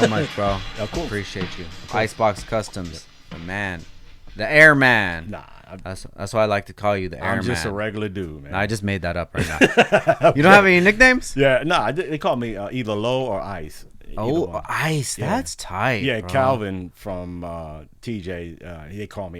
so much, bro. Of course. Appreciate you. Iceboxx Customs, the man, the airman. Nah, That's why I like to call you the airman. I'm just a regular dude, man. No, I just made that up right now. You don't have any nicknames? Yeah, nah, they call me either Low or Ice. Oh, Ice. Yeah. That's tight. Yeah, bro. Calvin from TJ, he calls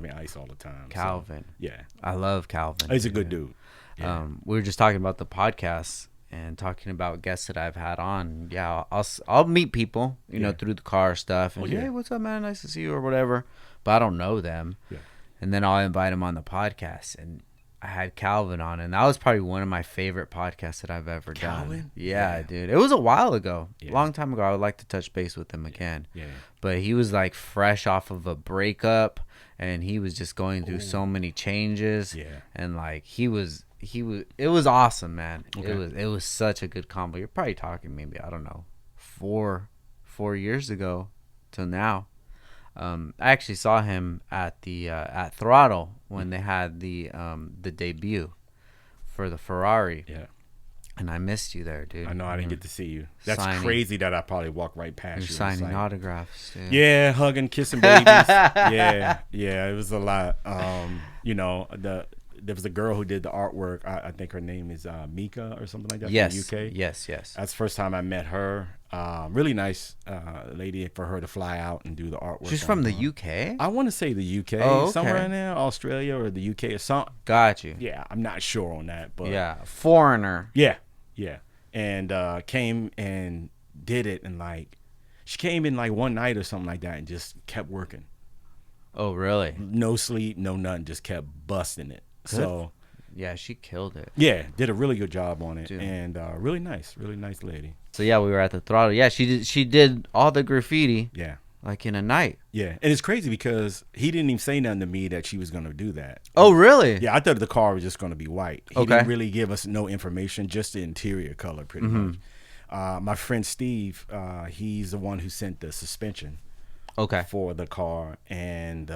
me Ice all the time. Calvin. So, yeah. I love Calvin. He's a good dude. Yeah. We were just talking about the podcast and talking about guests that I've had on. Yeah, I'll meet people, you know, through the car stuff. And hey, what's up, man? Nice to see you or whatever. But I don't know them. Yeah. And then I'll invite them on the podcast. And I had Calvin on, and that was probably one of my favorite podcasts that I've ever done. Yeah, dude. It was a while ago. A long time ago. I would like to touch base with him again. Yeah. But he was like fresh off of a breakup, and he was just going through so many changes. Yeah. And like it was awesome, man. Okay. It was such a good combo. You're probably talking maybe, I don't know, 4 years ago till now. I actually saw him at the at Throtl when they had the debut for the Ferrari. Yeah. And I missed you there, dude. I know I didn't get to see you. That's crazy that I probably walked right past you. Signing autographs, dude. Yeah, hugging, kissing babies. yeah, it was a lot. You know, there was a girl who did the artwork. I think her name is Mika or something like that. Yes. From the UK. Yes. That's the first time I met her. Really nice lady for her to fly out and do the artwork. She's from the UK? I want to say the UK. Oh, okay. Somewhere in there, Australia or the UK or something. Got you. Yeah, I'm not sure on that. But yeah, foreigner. Yeah. And came and did it, and like she came in like one night or something like that and just kept working. Oh, really? No sleep, no nothing, just kept busting it. So, yeah, she killed it. Yeah, did a really good job on it. Dude. And really nice lady. So yeah, we were at the Throtl. Yeah, she did all the graffiti. Yeah, like in a night. Yeah, and it's crazy because he didn't even say nothing to me that she was going to do that. Oh, really? Yeah, I thought the car was just going to be white. He didn't really give us no information, just the interior color, pretty much. My friend Steve, he's the one who sent the suspension. For the car, and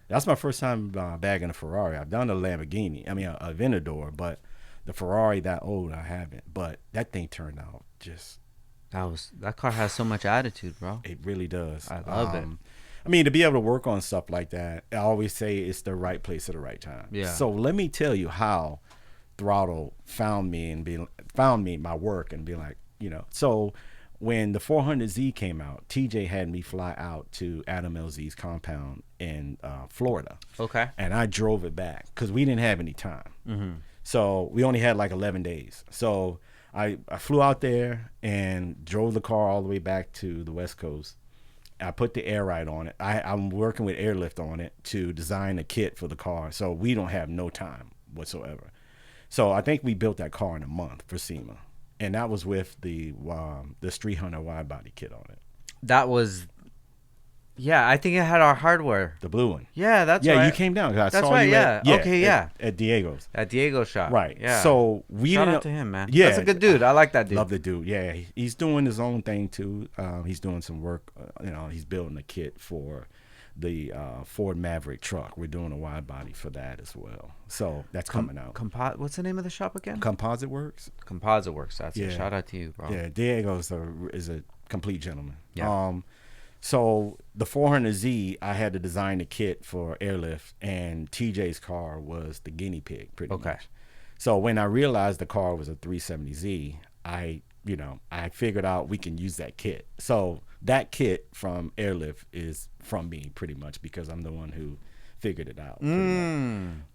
that's my first time bagging a Ferrari. I've done a Lamborghini, a Aventador, but the Ferrari that old I haven't. But that thing turned out just. That car has so much attitude, bro. It really does. I love it. I mean, to be able to work on stuff like that, I always say it's the right place at the right time. Yeah. So let me tell you how Throtl found me my work and be like, you know. So when the 400Z came out, TJ had me fly out to Adam LZ's compound in Florida. Okay. And I drove it back because we didn't have any time. So we only had like 11 days. So I flew out there and drove the car all the way back to the West Coast. I put the air ride on it. I'm working with Airlift on it to design a kit for the car. So we don't have no time whatsoever. So I think we built that car in a month for SEMA. And that was with the Street Hunter wide body kit on it. That was, yeah, I think it had our hardware. The blue one. Yeah, that's right. Yeah, you came down. I that's saw right, you yeah. Okay, yeah. At Diego's. At Diego's shop. Right. Yeah. So Shout out to him, man. Yeah. That's a good dude. I like that dude. Love the dude. Yeah. He's doing his own thing, too. He's doing some work. He's building a kit for the Ford Maverick truck. We're doing a wide body for that as well. So that's coming out. What's the name of the shop again? Composite Works. Composite Works. That's it. Shout out to you, bro. Yeah, Diego is a complete gentleman. Yeah. So the 400Z, I had to design the kit for Airlift, and TJ's car was the guinea pig, pretty much. So when I realized the car was a 370Z, I figured out we can use that kit. So that kit from Airlift is from me pretty much because I'm the one who figured it out.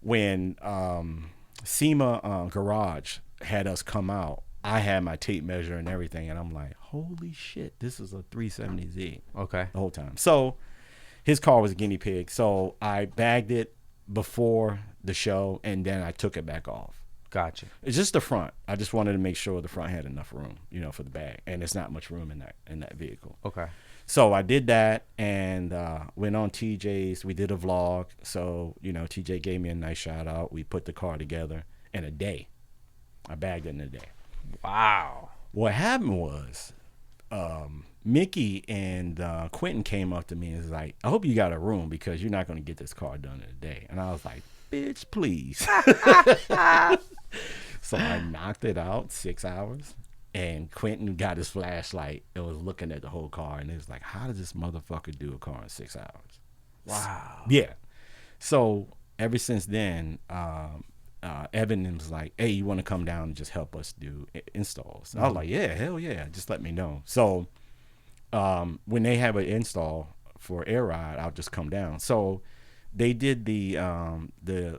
When SEMA Garage had us come out, I had my tape measure and everything, and I'm like, holy shit, this is a 370Z. Okay. The whole time. So his car was a guinea pig. So I bagged it before the show, and then I took it back off. Gotcha. It's just the front. I just wanted to make sure the front had enough room, for the bag, and there's not much room in that vehicle. Okay. So I did that and went on TJ's. We did a vlog. So, TJ gave me a nice shout out. We put the car together in a day. I bagged it in a day. Wow. What happened was Mickey and Quentin came up to me and was like, I hope you got a room because you're not going to get this car done in a day. And I was like, bitch, please. So I knocked it out 6 hours. And Quentin got his flashlight and was looking at the whole car, and it was like, how does this motherfucker do a car in 6 hours? Wow. Yeah. So ever since then, Evan was like, hey, you want to come down and just help us do installs? I was like, yeah, hell yeah, just let me know. So when they have an install for Air Ride, I'll just come down. So they did the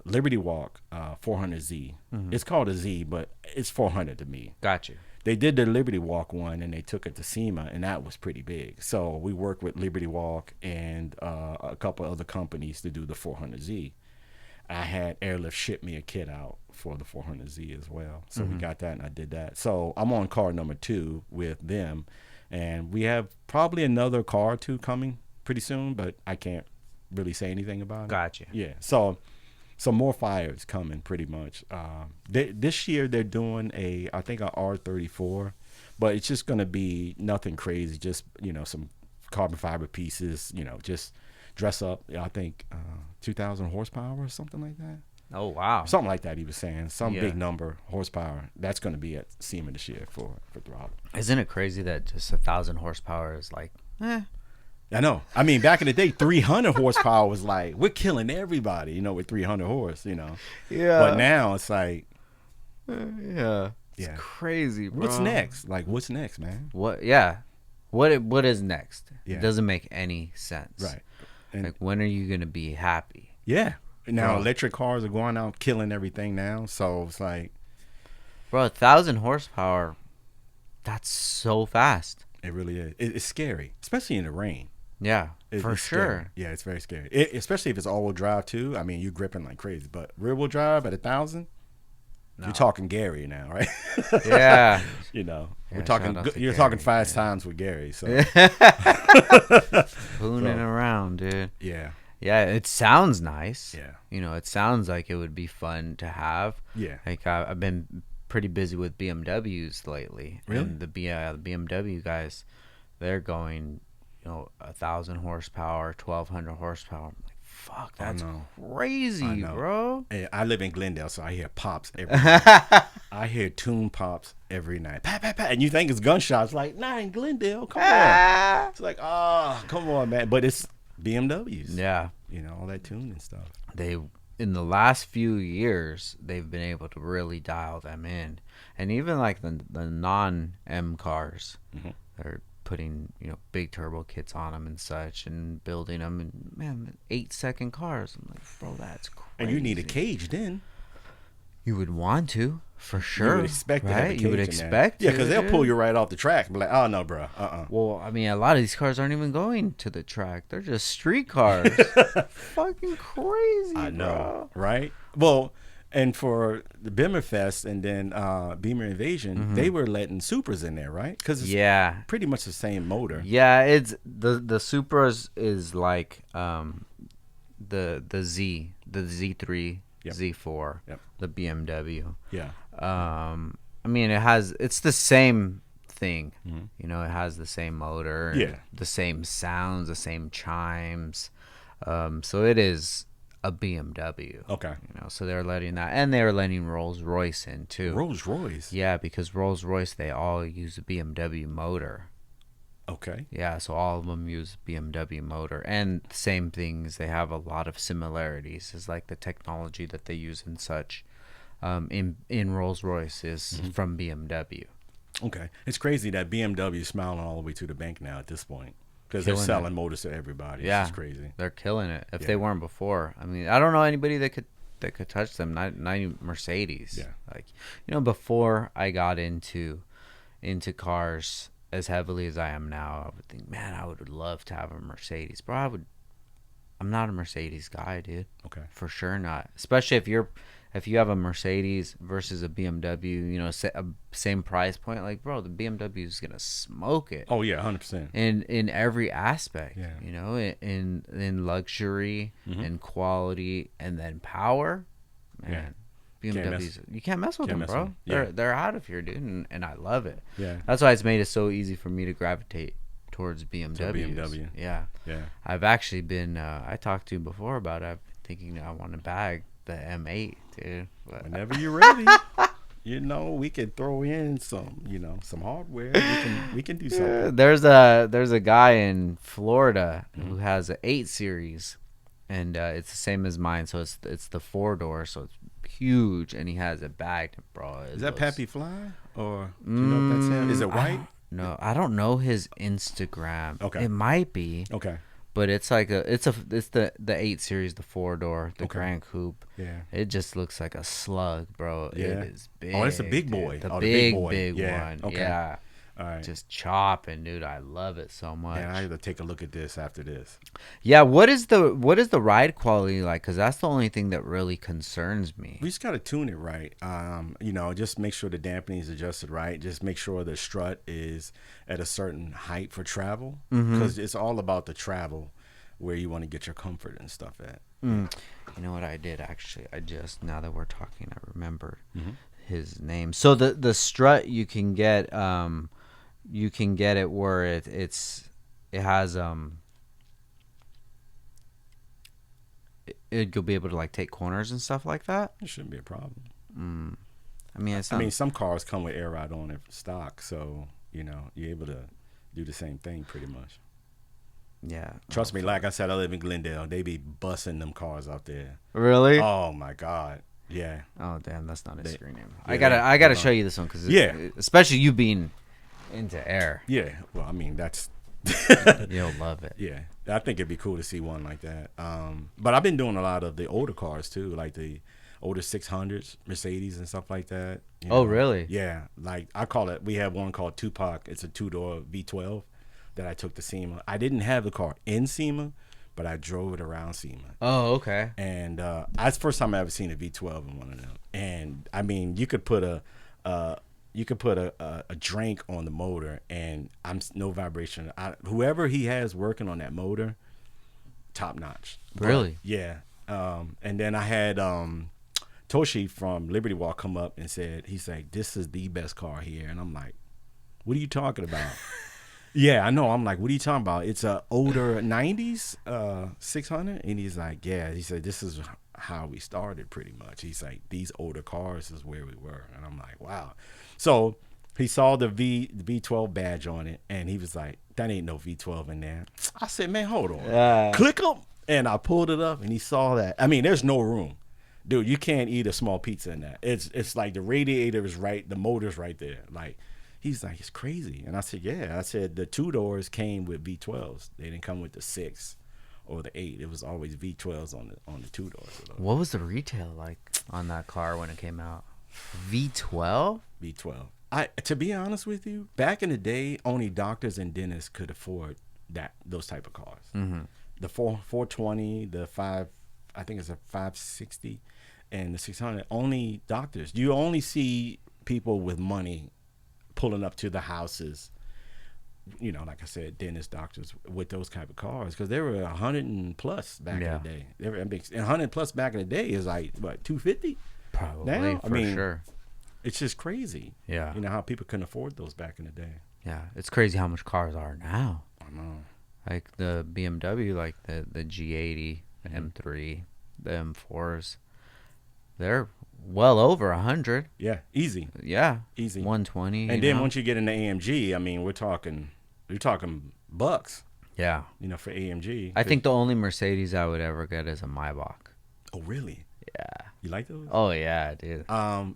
Liberty Walk 400Z. It's called a Z, but it's 400 to me. Got you. They did the Liberty Walk one, and they took it to SEMA, and that was pretty big. So we worked with Liberty Walk and a couple other companies to do the 400Z. I had Airlift ship me a kit out for the 400Z as well. So we got that, and I did that. So I'm on car number 2 with them, and we have probably another car or 2 coming pretty soon, but I can't really say anything about it. Gotcha. Yeah. So more fires coming pretty much. This year they're doing I think a R34, but it's just going to be nothing crazy. Just, some carbon fiber pieces, just dress up. I think 2,000 horsepower or something like that. Oh, wow. Something like that he was saying. Some big number, horsepower. That's going to be at SEMA this year for Throtl. Isn't it crazy that just 1,000 horsepower is like, I know. I mean, back in the day, 300 horsepower was like, we're killing everybody, with 300 horse, Yeah. But now it's like, it's crazy, bro. What's next? Like, what's next, man? What? Yeah. What is next? Yeah. It doesn't make any sense. Right. And like, when are you going to be happy? Yeah. Now, electric cars are going out killing everything now. So it's like, bro, 1,000 horsepower, that's so fast. It really is. It's scary, especially in the rain. Yeah, for it's sure. Scary. Yeah, it's very scary. Especially if it's all-wheel drive too. I mean, you're gripping like crazy. But rear-wheel drive at 1,000, you're talking Gary now, right? Yeah. We're talking. You're talking fast times with Gary. So fooling around, dude. Yeah. Yeah, it sounds nice. Yeah. It sounds like it would be fun to have. Yeah. Like I've been pretty busy with BMWs lately. Really? And the BMW guys, they're going, 1,000 horsepower, 1,200 horsepower. I'm like, fuck, that's crazy, bro. Hey, I live in Glendale, so I hear pops every night. I hear tune pops every night. Pat, pat, pat. And you think it's gunshots. Like, nah, in Glendale, come on. It's like, come on, man. But it's BMWs. Yeah. All that tuning stuff. In the last few years, they've been able to really dial them in. And even like the non-M cars, they're putting, big turbo kits on them and such and building them. And man, 8-second cars. I'm like, bro, that's crazy. And you need a cage then. You would want to, for sure. You would expect right? to have a cage You would expect to. Yeah, because they'll pull you right off the track and be like, oh, no, bro. Well, I mean, a lot of these cars aren't even going to the track. They're just street cars. Fucking crazy, I know, right? Well, and for the Beamer Fest and then Beamer Invasion, they were letting Supras in there, right? Because it's pretty much the same motor. Yeah, it's the Supras is like the Z3, Z4, the BMW. Yeah. I mean, it's the same thing. It has the same motor, the same sounds, the same chimes. So it is a BMW. Okay. So they're letting that, and they're letting Rolls-Royce in too. Rolls-Royce? Yeah, because Rolls-Royce, they all use a BMW motor. Okay. Yeah, so all of them use BMW motor, and same things. They have a lot of similarities. It's like the technology that they use and such. In Rolls-Royce is from BMW. Okay, it's crazy that BMW is smiling all the way to the bank now at this point because they're selling motors to everybody. It's just crazy. They're killing it. If they weren't before, I mean, I don't know anybody that could touch them. Not even Mercedes. Yeah. Like, before I got into cars as heavily as I am now, I would think, man, I would love to have a Mercedes. Bro, I'm not a Mercedes guy, dude. Okay. For sure not. Especially if you have a Mercedes versus a BMW, same price point, like, bro, the BMW is gonna smoke it. Oh yeah, 100%. In every aspect, Yeah. in luxury and quality and then power, man. BMWs, you can't mess with them, bro. Yeah. They're out of here, dude, and I love it. Yeah. That's why it's made it so easy for me to gravitate towards BMWs. BMW. Yeah. Yeah. I've actually been. I talked to you before about it. I've been thinking I want to bag the M8, dude. But Whenever you're ready. we can throw in some, some hardware. We can do something. There's a guy in Florida who has an 8 Series, and it's the same as mine. So it's the 4-door, so it's huge, and he has it bagged, bro. Is that Pappy Fly, or do you know if that's him? Is it white? No, I don't know his Instagram. Okay, it might be. Okay. But it's like it's the 8 Series, the 4-door, the Grand Coupe. Yeah. It just looks like a slug, bro. Yeah. It is big. Oh, it's a big boy. The big one. Okay. Yeah. All right. Just chopping, dude. I love it so much. Yeah, I have to take a look at this after this. Yeah, what is the ride quality like? Because that's the only thing that really concerns me. We just got to tune it right. Just make sure the dampening is adjusted right. Just make sure the strut is at a certain height for travel, because it's all about the travel where you want to get your comfort and stuff at. You know what I did actually? Now that we're talking, I remembered his name. So the strut you can get it where it has you'll be able to like take corners and stuff like that. It shouldn't be a problem. I mean, some cars come with air ride on it stock, so you're able to do the same thing pretty much. Yeah. Trust me, like I said, I live in Glendale. They be busting them cars out there. Really? Oh my God. Yeah. Oh damn, that's not his screen name. Yeah, I gotta show you this one because especially you being into air. Yeah. Well, I mean that's. You'll love it. Yeah, I think it'd be cool to see one like that. But I've been doing a lot of the older cars too, like the older 600s, Mercedes and stuff like that. Oh really? Yeah. Like I call it. We have one called Tupac. It's a 2-door V12 that I took to SEMA. I didn't have the car in SEMA, but I drove it around SEMA. Oh, okay. And that's the first time I ever seen a V12 in one of them. And I mean, you could put a drink on the motor, and no vibration. Whoever he has working on that motor, top notch. Really? But, yeah. And then I had Toshi from Liberty Walk come up and he's like, "This is the best car here," and I'm like, "What are you talking about?" Yeah, I know. I'm like, what are you talking about? It's a older 90s 600. And he's like, yeah. He said, this is how we started pretty much. He's like, these older cars is where we were. And I'm like, wow. So he saw the V12 badge on it, and he was like, that ain't no V12 in there. I said, man, hold on. Click them. And I pulled it up, and he saw that. I mean, there's no room. Dude, you can't eat a small pizza in that. It's like the radiator is right. The motor's right there. Like, he's like, it's crazy. And I said, yeah. I said, the 2-doors came with V12s. They didn't come with the 6 or the 8. It was always V12s on the 2-doors. What was the retail like on that car when it came out? V12? V12. To be honest with you, back in the day, only doctors and dentists could afford those type of cars. Mm-hmm. The 420, the 5, I think it's a 560, and the 600. Only doctors. You only see people with money pulling up to the houses, like I said, dentists, doctors with those type of cars, because they were 100 and plus back in the day. They were 100 plus back in the day is like what, 250? Probably. Now, for sure. It's just crazy. Yeah. How people couldn't afford those back in the day. Yeah, it's crazy how much cars are now. I know. Like the BMW, like the G80, the M3, the M4s, they're well over 100. Yeah, easy. Yeah, easy. 120. And then once you get into AMG, I mean, we're talking bucks. Yeah. For AMG. I think the only Mercedes I would ever get is a Maybach. Oh, really? Yeah. You like those? Oh yeah, dude.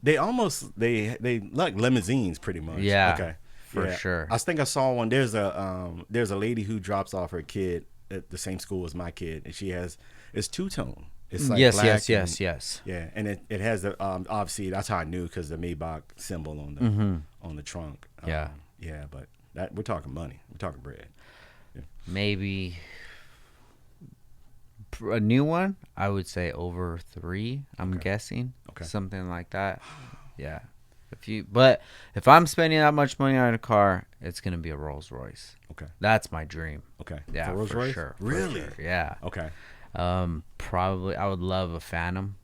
They like limousines pretty much. Yeah. Okay. For sure. I think I saw one. There's a lady who drops off her kid at the same school as my kid, and it's two-tone. It's like yes. Yeah, and it has the obviously that's how I knew, because the Maybach symbol on the trunk. Yeah. Yeah, but that we're talking money. We're talking bread. Yeah. Maybe a new one, I would say over 3. I'm guessing. Okay. Something like that. Yeah. If I'm spending that much money on a car, it's gonna be a Rolls Royce. Okay. That's my dream. Okay. Yeah, Rolls Royce? Sure. Really? For sure. Yeah. Okay. Probably I would love a Phantom.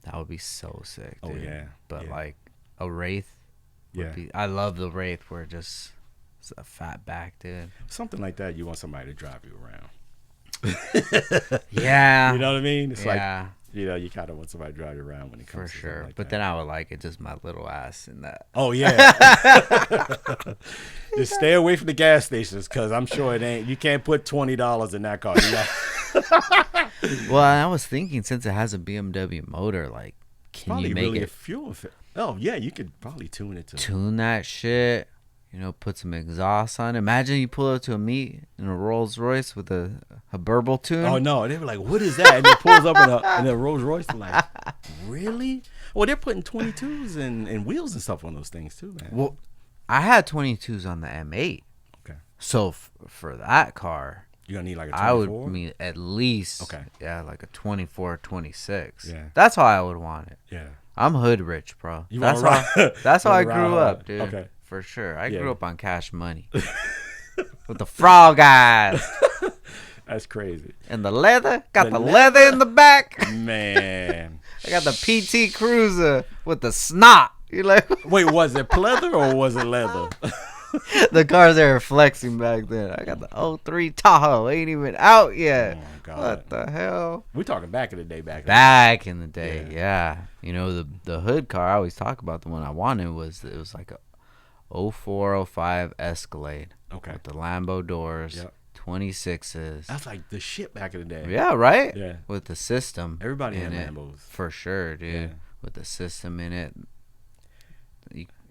That would be so sick, dude. Oh yeah. But like a Wraith. I love the Wraith where it's a fat back, dude. Something like that. You want somebody to drive you around. Yeah. You know what I mean? It's like You know, you kind of want somebody to drive you around when it comes for to sure. like but that. Then I would like it just my little ass in that. Oh yeah. Just stay away from the gas stations because I'm sure it ain't. You can't put $20 in that car. Well, I was thinking since it has a BMW motor, like, can probably you make really it a fuel effect? Oh yeah, you could probably tune it to tune that shit? You know, put some exhaust on it. Imagine you pull up to a meet in a Rolls Royce with a burble tune. Oh no, they were like, "What is that?" And it pulls up in a Rolls Royce. I'm like, really? Well, they're putting 22s and wheels and stuff on those things too, man. Well, I had 22s on the M8. Okay. So for that car, you're gonna need like a 24? I would need at least like a 24, 26. Yeah. That's how I would want it. Yeah. I'm hood rich, bro. That's how I grew up, dude. Okay. For sure. I grew up on cash money. With the frog eyes. That's crazy. And the leather. Got the leather in the back. Man. I got the PT Cruiser with the snot. You like? Wait, was it pleather or was it leather? The cars they were flexing back then. I got the 03 Tahoe. Ain't even out yet. Oh, God. What the hell? We're talking back in the day. Back in the day, yeah. You know, the hood car I always talk about, the one I wanted was like a 04, 05 Escalade. Okay. With the Lambo doors. Yep. 26s. That's like the shit back in the day. Yeah, right? Yeah. With the system. Everybody had Lambos. For sure, dude. Yeah. With the system in it.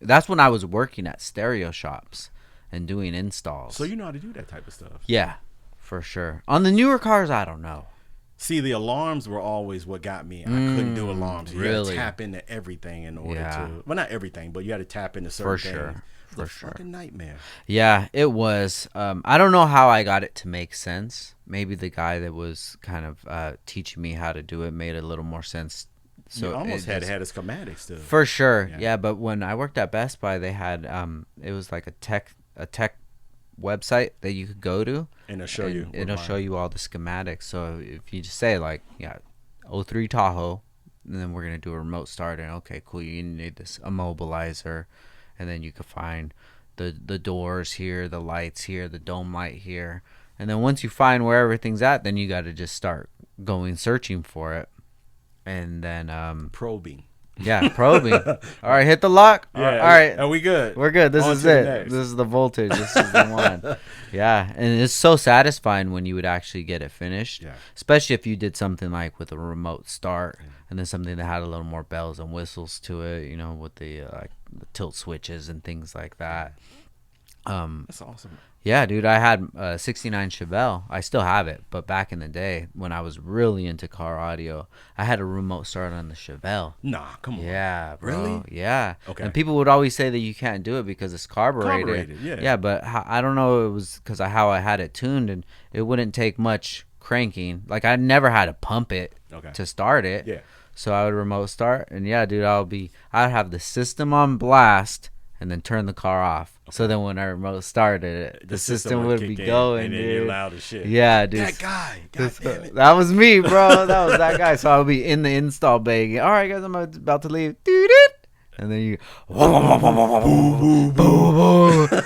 That's when I was working at stereo shops and doing installs. So you know how to do that type of stuff. Yeah, for sure. On the newer cars, I don't know. See, the alarms were always what got me. I couldn't do alarms. You really? had to tap into everything in order to... Well, not everything, but you had to tap into certain things. For sure. Fucking nightmare. Yeah, it was. I don't know how I got it to make sense. Maybe the guy that was kind of teaching me how to do it made a little more sense. So you almost had a schematics too. For sure. Yeah, but when I worked at Best Buy, they had it was like a tech website that you could go to and it'll show you all the schematics. So if you just say like 03 Tahoe, and then we're gonna do a remote start, and okay, cool, you need this immobilizer, and then you could find the doors here, the lights here, the dome light here, and then once you find where everything's at, then you got to just start searching for it. And then probing. Yeah, probing. All right, hit the lock. Yeah, all right. Are we good? We're good. This is it. This is the voltage. This is the one. Yeah, and it's so satisfying when you would actually get it finished. Yeah. Especially if you did something like with a remote start, and then something that had a little more bells and whistles to it. You know, with the tilt switches and things like that. That's awesome. Yeah, dude, I had a 69 Chevelle. I still have it, but back in the day when I was really into car audio, I had a remote start on the Chevelle. Nah, come on. Yeah, bro. Really? Yeah. Okay. And people would always say that you can't do it because it's carbureted. Yeah. Yeah, but I don't know. It was because of how I had it tuned, and it wouldn't take much cranking. Like I never had to pump it to start it. Yeah. So I would remote start, and yeah, dude, I'd have the system on blast. And then turn the car off. Okay. So then when I remote started it, the system would be going, and then dude. You're loud as shit. Yeah, dude. That guy. God damn it. That was me, bro. That was that guy. So I would be in the install bay. All right, guys, I'm about to leave. And then you,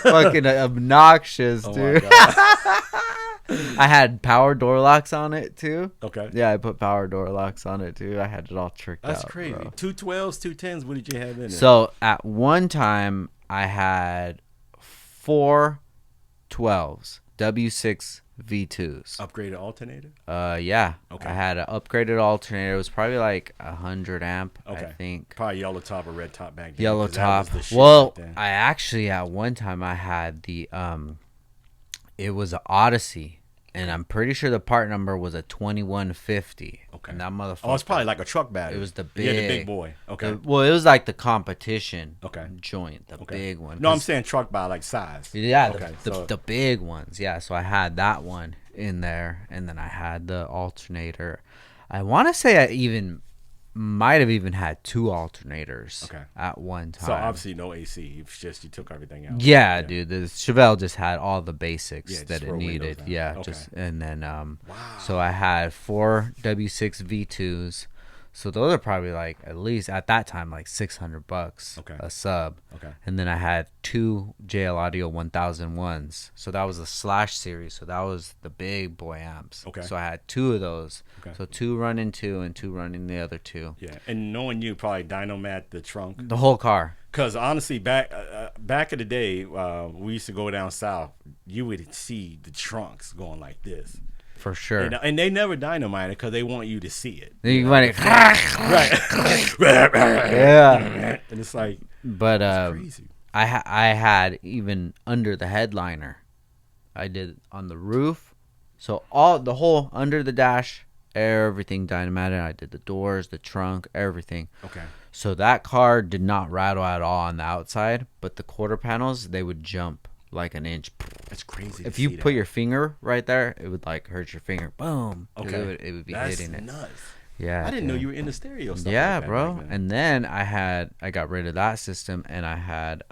fucking obnoxious, dude. I had power door locks on it too. Okay. Yeah, I put power door locks on it too. I had it all tricked out. That's crazy. Bro. 212s, 210s. What did you have in it? So at one time I had 4 12s, W6 V2s. Upgraded alternator? Yeah. Okay. I had an upgraded alternator. It was probably like 100 amp, I think. Probably yellow top or red top back then. Yellow top. Well, I actually at one time I had the it was an Odyssey, and I'm pretty sure the part number was a 2150. Okay. And that motherfucker. Oh, it's probably like a truck battery. It was the big. Yeah, the big boy. Okay. Well, it was like the competition. Okay. Joint, the big one. No, I'm saying truck by like size. Yeah. Okay. The big ones. Yeah. So I had that one in there, and then I had the alternator. I want to say I might have even had 2 alternators at one time. So obviously no AC. It's just you took everything out. Yeah, dude. The Chevelle just had all the basics that it needed. Yeah, and then so I had 4 W6 V2s. So those are probably like at least at that time like $600 a sub. Okay. And then I had 2 JL Audio 1001s. So that was the Slash series. So that was the big boy amps. Okay. So I had 2 of those. Okay. So 2 running 2 and 2 running the other 2. Yeah. And knowing you, probably dynomat the trunk. The whole car. Because honestly, back in the day, we used to go down south. You would see the trunks going like this. For sure. And they never dynamite it because they want you to see it. You want it. Right. Yeah. And it's like, but it's crazy. I had even under the headliner. I did on the roof. So the whole under the dash, everything dynamited. I did the doors, the trunk, everything. Okay. So that car did not rattle at all on the outside, but the quarter panels, they would jump like an inch. That's crazy. If you put your finger right there, it would like hurt your finger. Boom. Okay. It would be That's hitting it. Nuts. Yeah. I didn't know you were into stereo stuff. Yeah, like that bro. back then. And then I got rid of that system, and I had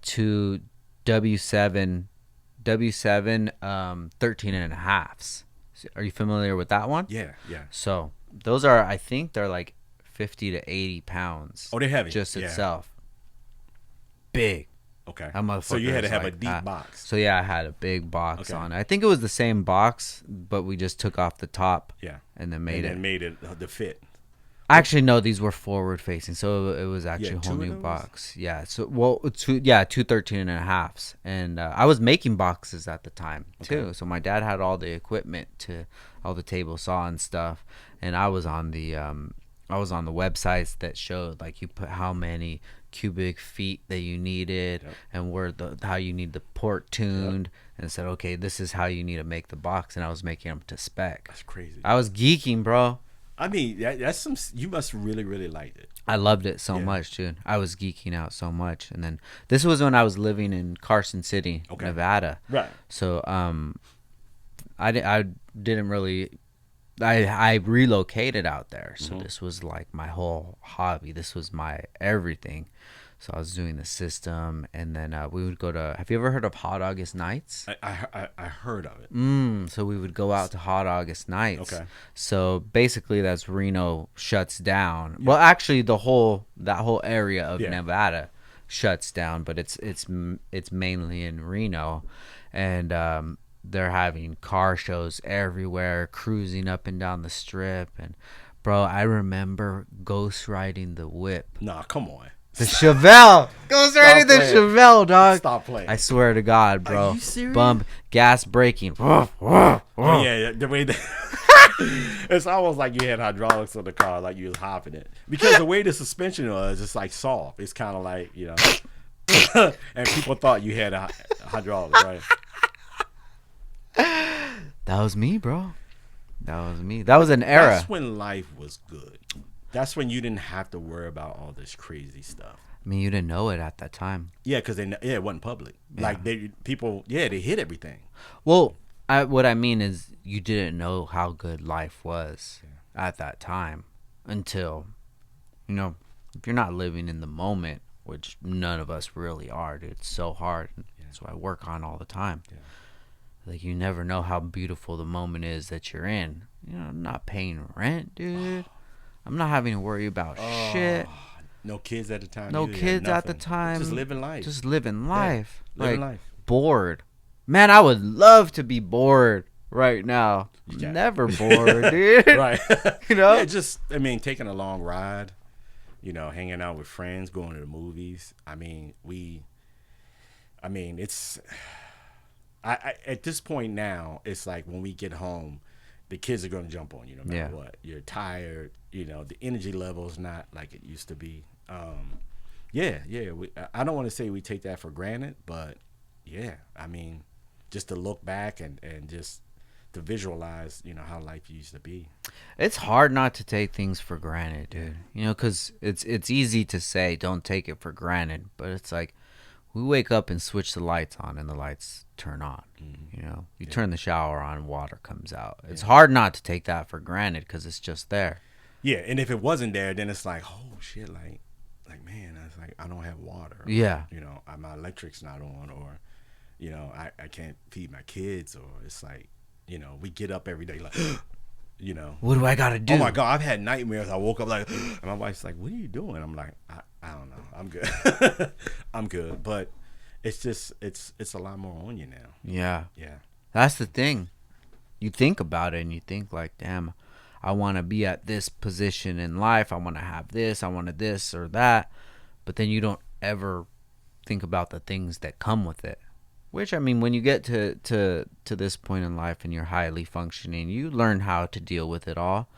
2 W7 13 and a halves. Are you familiar with that one? Yeah. So those are, I think they're like 50 to 80 pounds. Oh, they're heavy. Just itself. Big. Okay. So you had to have a deep box. So yeah, I had a big box on it. I think it was the same box, but we just took off the top. Yeah. And then made it the fit. Actually, no, these were forward facing, so it was actually a whole new box. Yeah, so 2 13 and a halves, and I was making boxes at the time too. So my dad had all the equipment to all the table saw and stuff, and I was on the websites that showed like you put how many cubic feet that you needed and how you need the port tuned, and said, okay, this is how you need to make the box, and I was making them to spec. That's crazy. I was geeking, bro. I mean, that's some. You must really, really liked it. I loved it so much, dude. I was geeking out so much, and then this was when I was living in Carson City, Nevada. Right. So, I didn't really. I relocated out there, so this was like my whole hobby. This was my everything. So I was doing the system, and then we would go to. Have you ever heard of Hot August Nights? I heard of it. So we would go out to Hot August Nights. Okay. So basically, that's Reno shuts down. Yeah. Well, actually, that whole area of Nevada shuts down, but it's mainly in Reno, and they're having car shows everywhere, cruising up and down the strip, and bro, I remember ghost riding the whip. Nah, come on. The Chevelle. Ghost riding the Chevelle, dog. Stop playing. I swear to God, bro. Are you serious? Bump, gas braking. Oh, yeah. The way it's almost like you had hydraulics on the car, like you was hopping it. Because the way the suspension was, it's like soft. It's kind of like, and people thought you had a hydraulic, right? That was me, bro. That was me. That was an era. That's when life was good. That's when you didn't have to worry about all this crazy stuff. I mean, you didn't know it at that time. Yeah, because it wasn't public. Yeah. Like they hit everything. Well, what I mean is you didn't know how good life was at that time until, if you're not living in the moment, which none of us really are, dude. It's so hard. That's what I work on all the time. Yeah. Like, you never know how beautiful the moment is that you're in. I'm not paying rent, dude. I'm not having to worry about shit. No kids at the time. No kids at the time. Just living life. Yeah, living life. Bored. Man, I would love to be bored right now. I'm never bored, dude. Right. Yeah, taking a long ride, hanging out with friends, going to the movies. It's... I at this point now, it's like when we get home, the kids are going to jump on you no matter what. You're tired. The energy level is not like it used to be. I don't want to say we take that for granted, but just to look back and just to visualize, how life used to be. It's hard not to take things for granted, dude. Because it's easy to say don't take it for granted, but it's like we wake up and switch the lights on and the lights turn on. You turn the shower on, water comes out. It's hard not to take that for granted because it's just there. Yeah, and if it wasn't there, then it's like, oh shit, like man, I don't have water. Yeah. My electric's not on, or I can't feed my kids, or it's like, we get up every day like You know, what do I gotta do? Oh my God, I've had nightmares. I woke up like, and my wife's like, "What are you doing?" I'm like, I don't know. I'm good. I'm good. But it's just it's a lot more on you now. Yeah. Yeah. That's the thing. You think about it and you think like, damn, I want to be at this position in life. I want to have this. I wanted this or that. But then you don't ever think about the things that come with it. Which, I mean, when you get to this point in life and you're highly functioning, you learn how to deal with it all.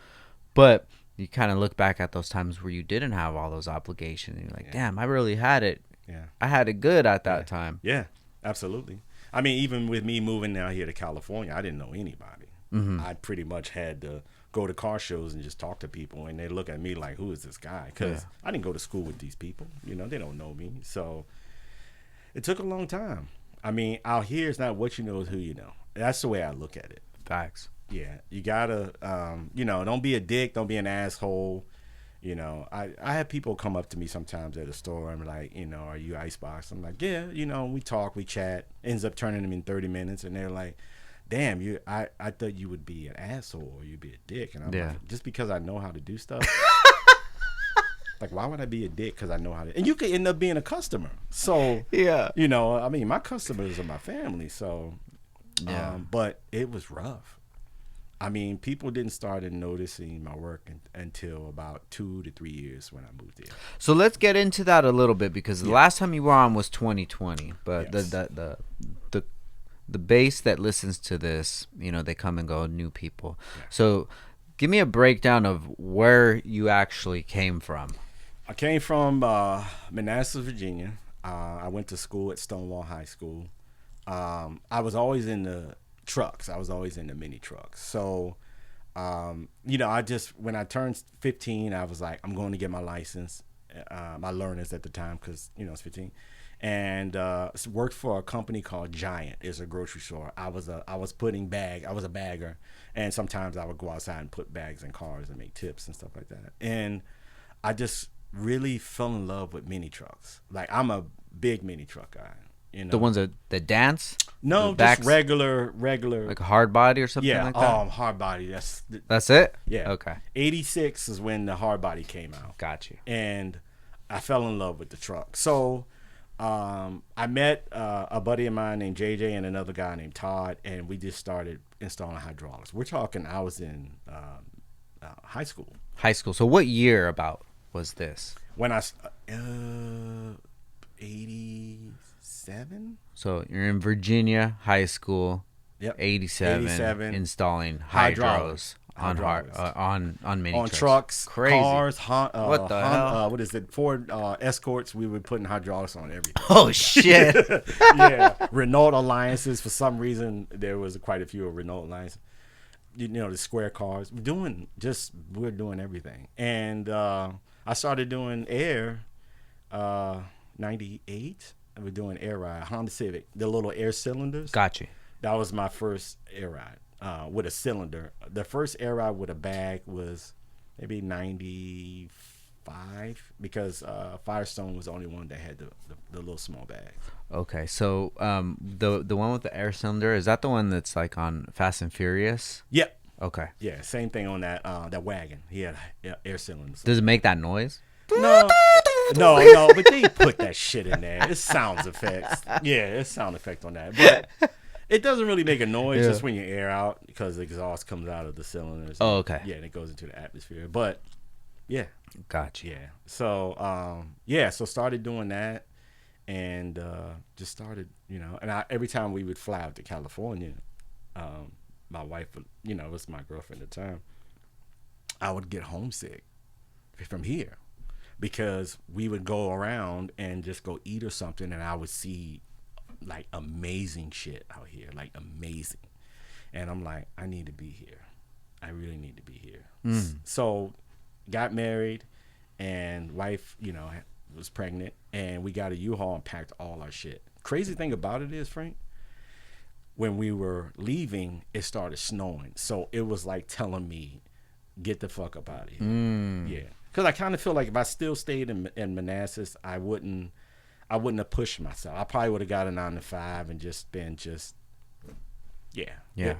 But you kind of look back at those times where you didn't have all those obligations. And you're like, damn, I really had it. Yeah. I had it good at that time. Yeah, absolutely. I mean, even with me moving down here to California, I didn't know anybody. I pretty much had to go to car shows and just talk to people. And they look at me like, who is this guy? Because I didn't go to school with these people. You know, they don't know me. So it took a long time. I mean, out here, it's not what you know, is who you know. That's the way I look at it. Facts. Yeah. You got to, you know, don't be a dick. Don't be an asshole. You know, I have people come up to me sometimes at a store and be like, you know, are you Iceboxx? I'm like, yeah, you know, we talk, we chat. Ends up turning them in 30 minutes. And they're like, damn, I thought you would be an asshole or you'd be a dick. And I'm like, just because I know how to do stuff. Like, why would I be a dick because I know how to? And you could end up being a customer. So, you know, I mean, my customers are my family. So, but it was rough. I mean, people didn't start noticing my work until about 2 to 3 years when I moved here. So let's get into that a little bit because the last time you were on was 2020. But the base that listens to this, you know, they come and go, new people. Yeah. So give me a breakdown of where you actually came from. I came from Manassas, Virginia. I went to school at Stonewall High School. I was always in the trucks. I was always in the mini trucks. So, you know, when I turned 15, I was like, I'm going to get my license, my learners at the time, because, you know, I was 15. And worked for a company called Giant. It's a grocery store. I was a bagger. And sometimes I would go outside and put bags in cars and make tips and stuff like that. And I just really fell in love with mini trucks. Like, I'm a big mini truck guy. You know? The ones that dance? No, just regular. Like a hard body or something like that? Yeah, hard body. That's it? Yeah. Okay. 86 is when the hard body came out. Got you. And I fell in love with the truck. So I met a buddy of mine named JJ and another guy named Todd, and we just started installing hydraulics. We're talking, I was in high school. High school. So what year about was this? When I 87. So you're in Virginia high school. Yep. 87 installing hydraulics on mini on trucks, crazy. Cars, what the hell? What is it? Ford Escorts. We were putting hydraulics on everything. Oh shit! Yeah, Renault Alliances. For some reason, there was quite a few of Renault Alliances. You know, the square cars. We're doing everything. And I started doing air. 98. We're doing air ride. Honda Civic, the little air cylinders. Got you. That was my first air ride with a cylinder. The first air ride with a bag was maybe 95 because Firestone was the only one that had the little small bag. Okay, so the one with the air cylinder, is that the one that's like on Fast and Furious? Yep. Okay. Yeah, same thing on that wagon. He had air cylinders. Does it make that noise? No, but they put that shit in there. It's sounds effects. Yeah, it's sound effect on that. But it doesn't really make a noise just when you air out because the exhaust comes out of the cylinders. Oh, okay. Yeah, and it goes into the atmosphere. But, yeah. Gotcha. Yeah. So, so started doing that and just started, you know. And every time we would fly out to California, my wife, you know, was my girlfriend at the time, I would get homesick from here. Because we would go around and just go eat or something, and I would see like amazing shit out here, like amazing. And I'm like, I need to be here. I really need to be here. So got married, and wife, you know, was pregnant, and we got a U-Haul and packed all our shit. Crazy thing about it is, Frank, when we were leaving, it started snowing. So it was like telling me, get the fuck up out of here. Yeah. Because I kind of feel like if I still stayed in Manassas, I wouldn't have pushed myself. I probably would have got a 9 to 5 and just been it'd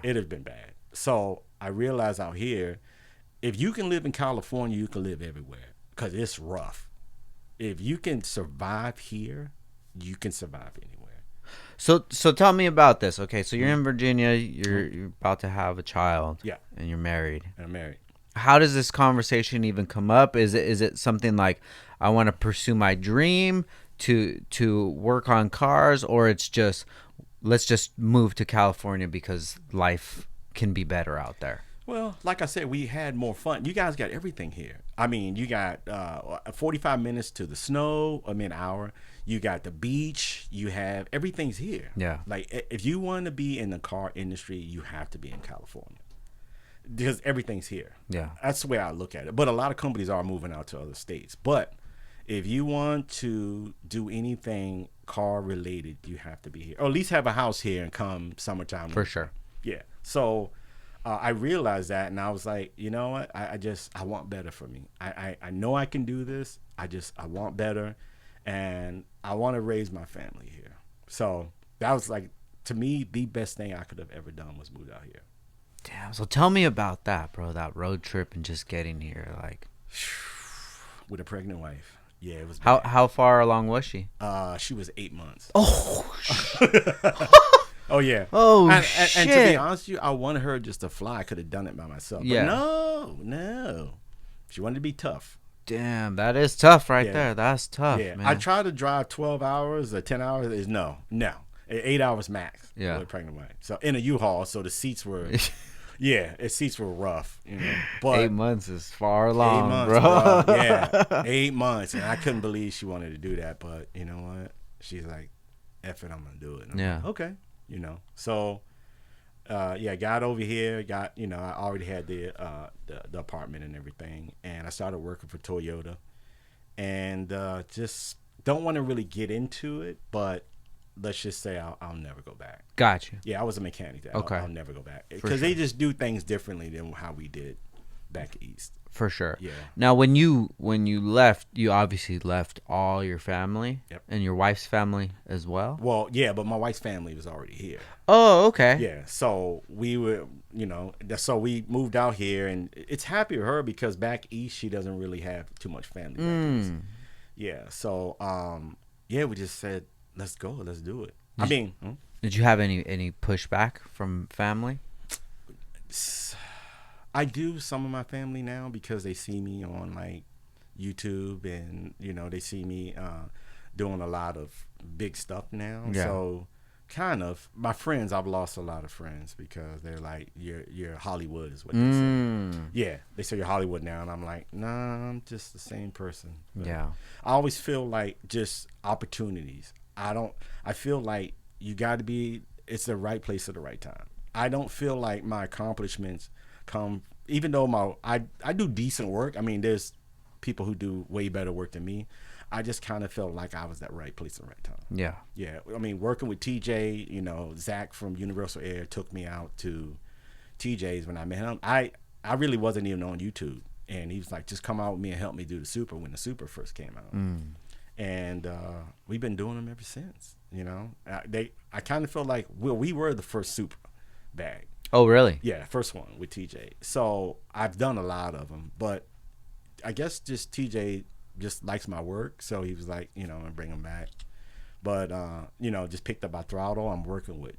have been bad. So I realized out here, if you can live in California, you can live everywhere because it's rough. If you can survive here, you can survive anywhere. So tell me about this. Okay, so you're in Virginia. You're about to have a child. Yeah. And you're married. I'm married. How does this conversation even come up? Is it something like I want to pursue my dream to work on cars, or it's just let's just move to California because life can be better out there? Well, like I said, we had more fun. You guys got everything here. I mean, you got 45 minutes to the snow, an hour. You got the beach. You have everything's here. Yeah. Like if you want to be in the car industry, you have to be in California because everything's here. Yeah. That's the way I look at it. But a lot of companies are moving out to other states. But if you want to do anything car related, you have to be here, or at least have a house here and come summertime. For sure. Yeah. So I realized that, and I was like, you know what? I want better for me. I know I can do this. I want better, and I want to raise my family here. So that was like, to me, the best thing I could have ever done was move out here. Damn. So tell me about that, bro. That road trip and just getting here, like with a pregnant wife. Yeah, it was bad. How far along was she? She was 8 months. Oh. Oh yeah. Oh shit. And to be honest with you, I wanted her just to fly. I could have done it by myself. Yeah. But no. She wanted to be tough. Damn, that is tough right there. That's tough. Yeah. Man. I tried to drive 12 hours or 10 hours. Is no. 8 hours max. Yeah. With a pregnant wife. So in a U-Haul, so the seats were. Yeah, the seats were rough, But 8 months is far along, 8 months, bro. Yeah, 8 months, and I couldn't believe she wanted to do that. But you know what? She's like, "F it, I'm gonna do it." And I'm like, okay, So, got over here. I already had the apartment and everything, and I started working for Toyota, and just don't want to really get into it, but let's just say I'll never go back. Gotcha. Yeah, I was a mechanic there. Okay. I'll never go back because they just do things differently than how we did back east. For sure. Yeah. Now, when you left, you obviously left all your family. Yep. And your wife's family as well. Well, yeah, but my wife's family was already here. Oh, okay. Yeah, so we were, so we moved out here, and it's happy with her because back east she doesn't really have too much family. Back east. Yeah, so we just said, let's go, let's do it. Did you have any pushback from family? I do some of my family now because they see me on like YouTube, and they see me doing a lot of big stuff now. Yeah. So kind of my friends, I've lost a lot of friends because they're like, you're Hollywood is what they say. Yeah, they say you're Hollywood now, and I'm like, nah, I'm just the same person. But yeah, I always feel like just opportunities. I feel like you got to be, it's the right place at the right time. I don't feel like my accomplishments come, even though I do decent work. I mean, there's people who do way better work than me. I just kind of felt like I was at the right place at the right time. Yeah. Yeah. I mean, working with TJ, Zach from Universal Air took me out to TJ's when I met him. I really wasn't even on YouTube. And he was like, just come out with me and help me do the Super when the Super first came out. And we've been doing them ever since. I kind of felt like we were the first Super bag. Oh, really? Yeah, first one with TJ. So I've done a lot of them, but I guess just TJ just likes my work, so he was like, and bring them back. But just picked up my Throtl. I'm working with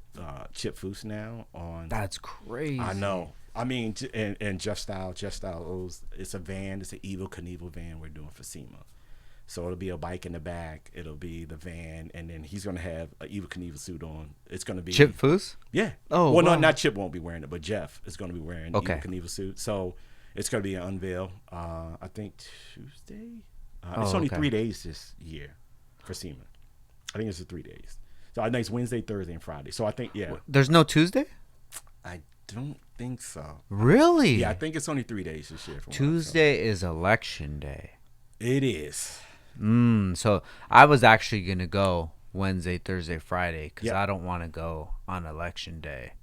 Chip Foose now on. That's crazy. I know. I mean, and Jeff Style owes. It's a van. It's an Evel Knievel van we're doing for SEMA. So it'll be a bike in the back. It'll be the van, and then he's gonna have an Evel Knievel suit on. It's gonna be Chip Foose. Yeah. Oh, well, wow. no, not Chip won't be wearing it, but Jeff is gonna be wearing the Evel Knievel suit. So it's gonna be an unveil. I think Tuesday. It's only 3 days this year for SEMA. I think it's 3 days. So I think it's Wednesday, Thursday, and Friday. So I think There's no Tuesday. I don't think so. Really? Yeah, I think it's only 3 days this year. Tuesday is election day. It is. So I was actually gonna go Wednesday, Thursday, Friday because I don't want to go on election day.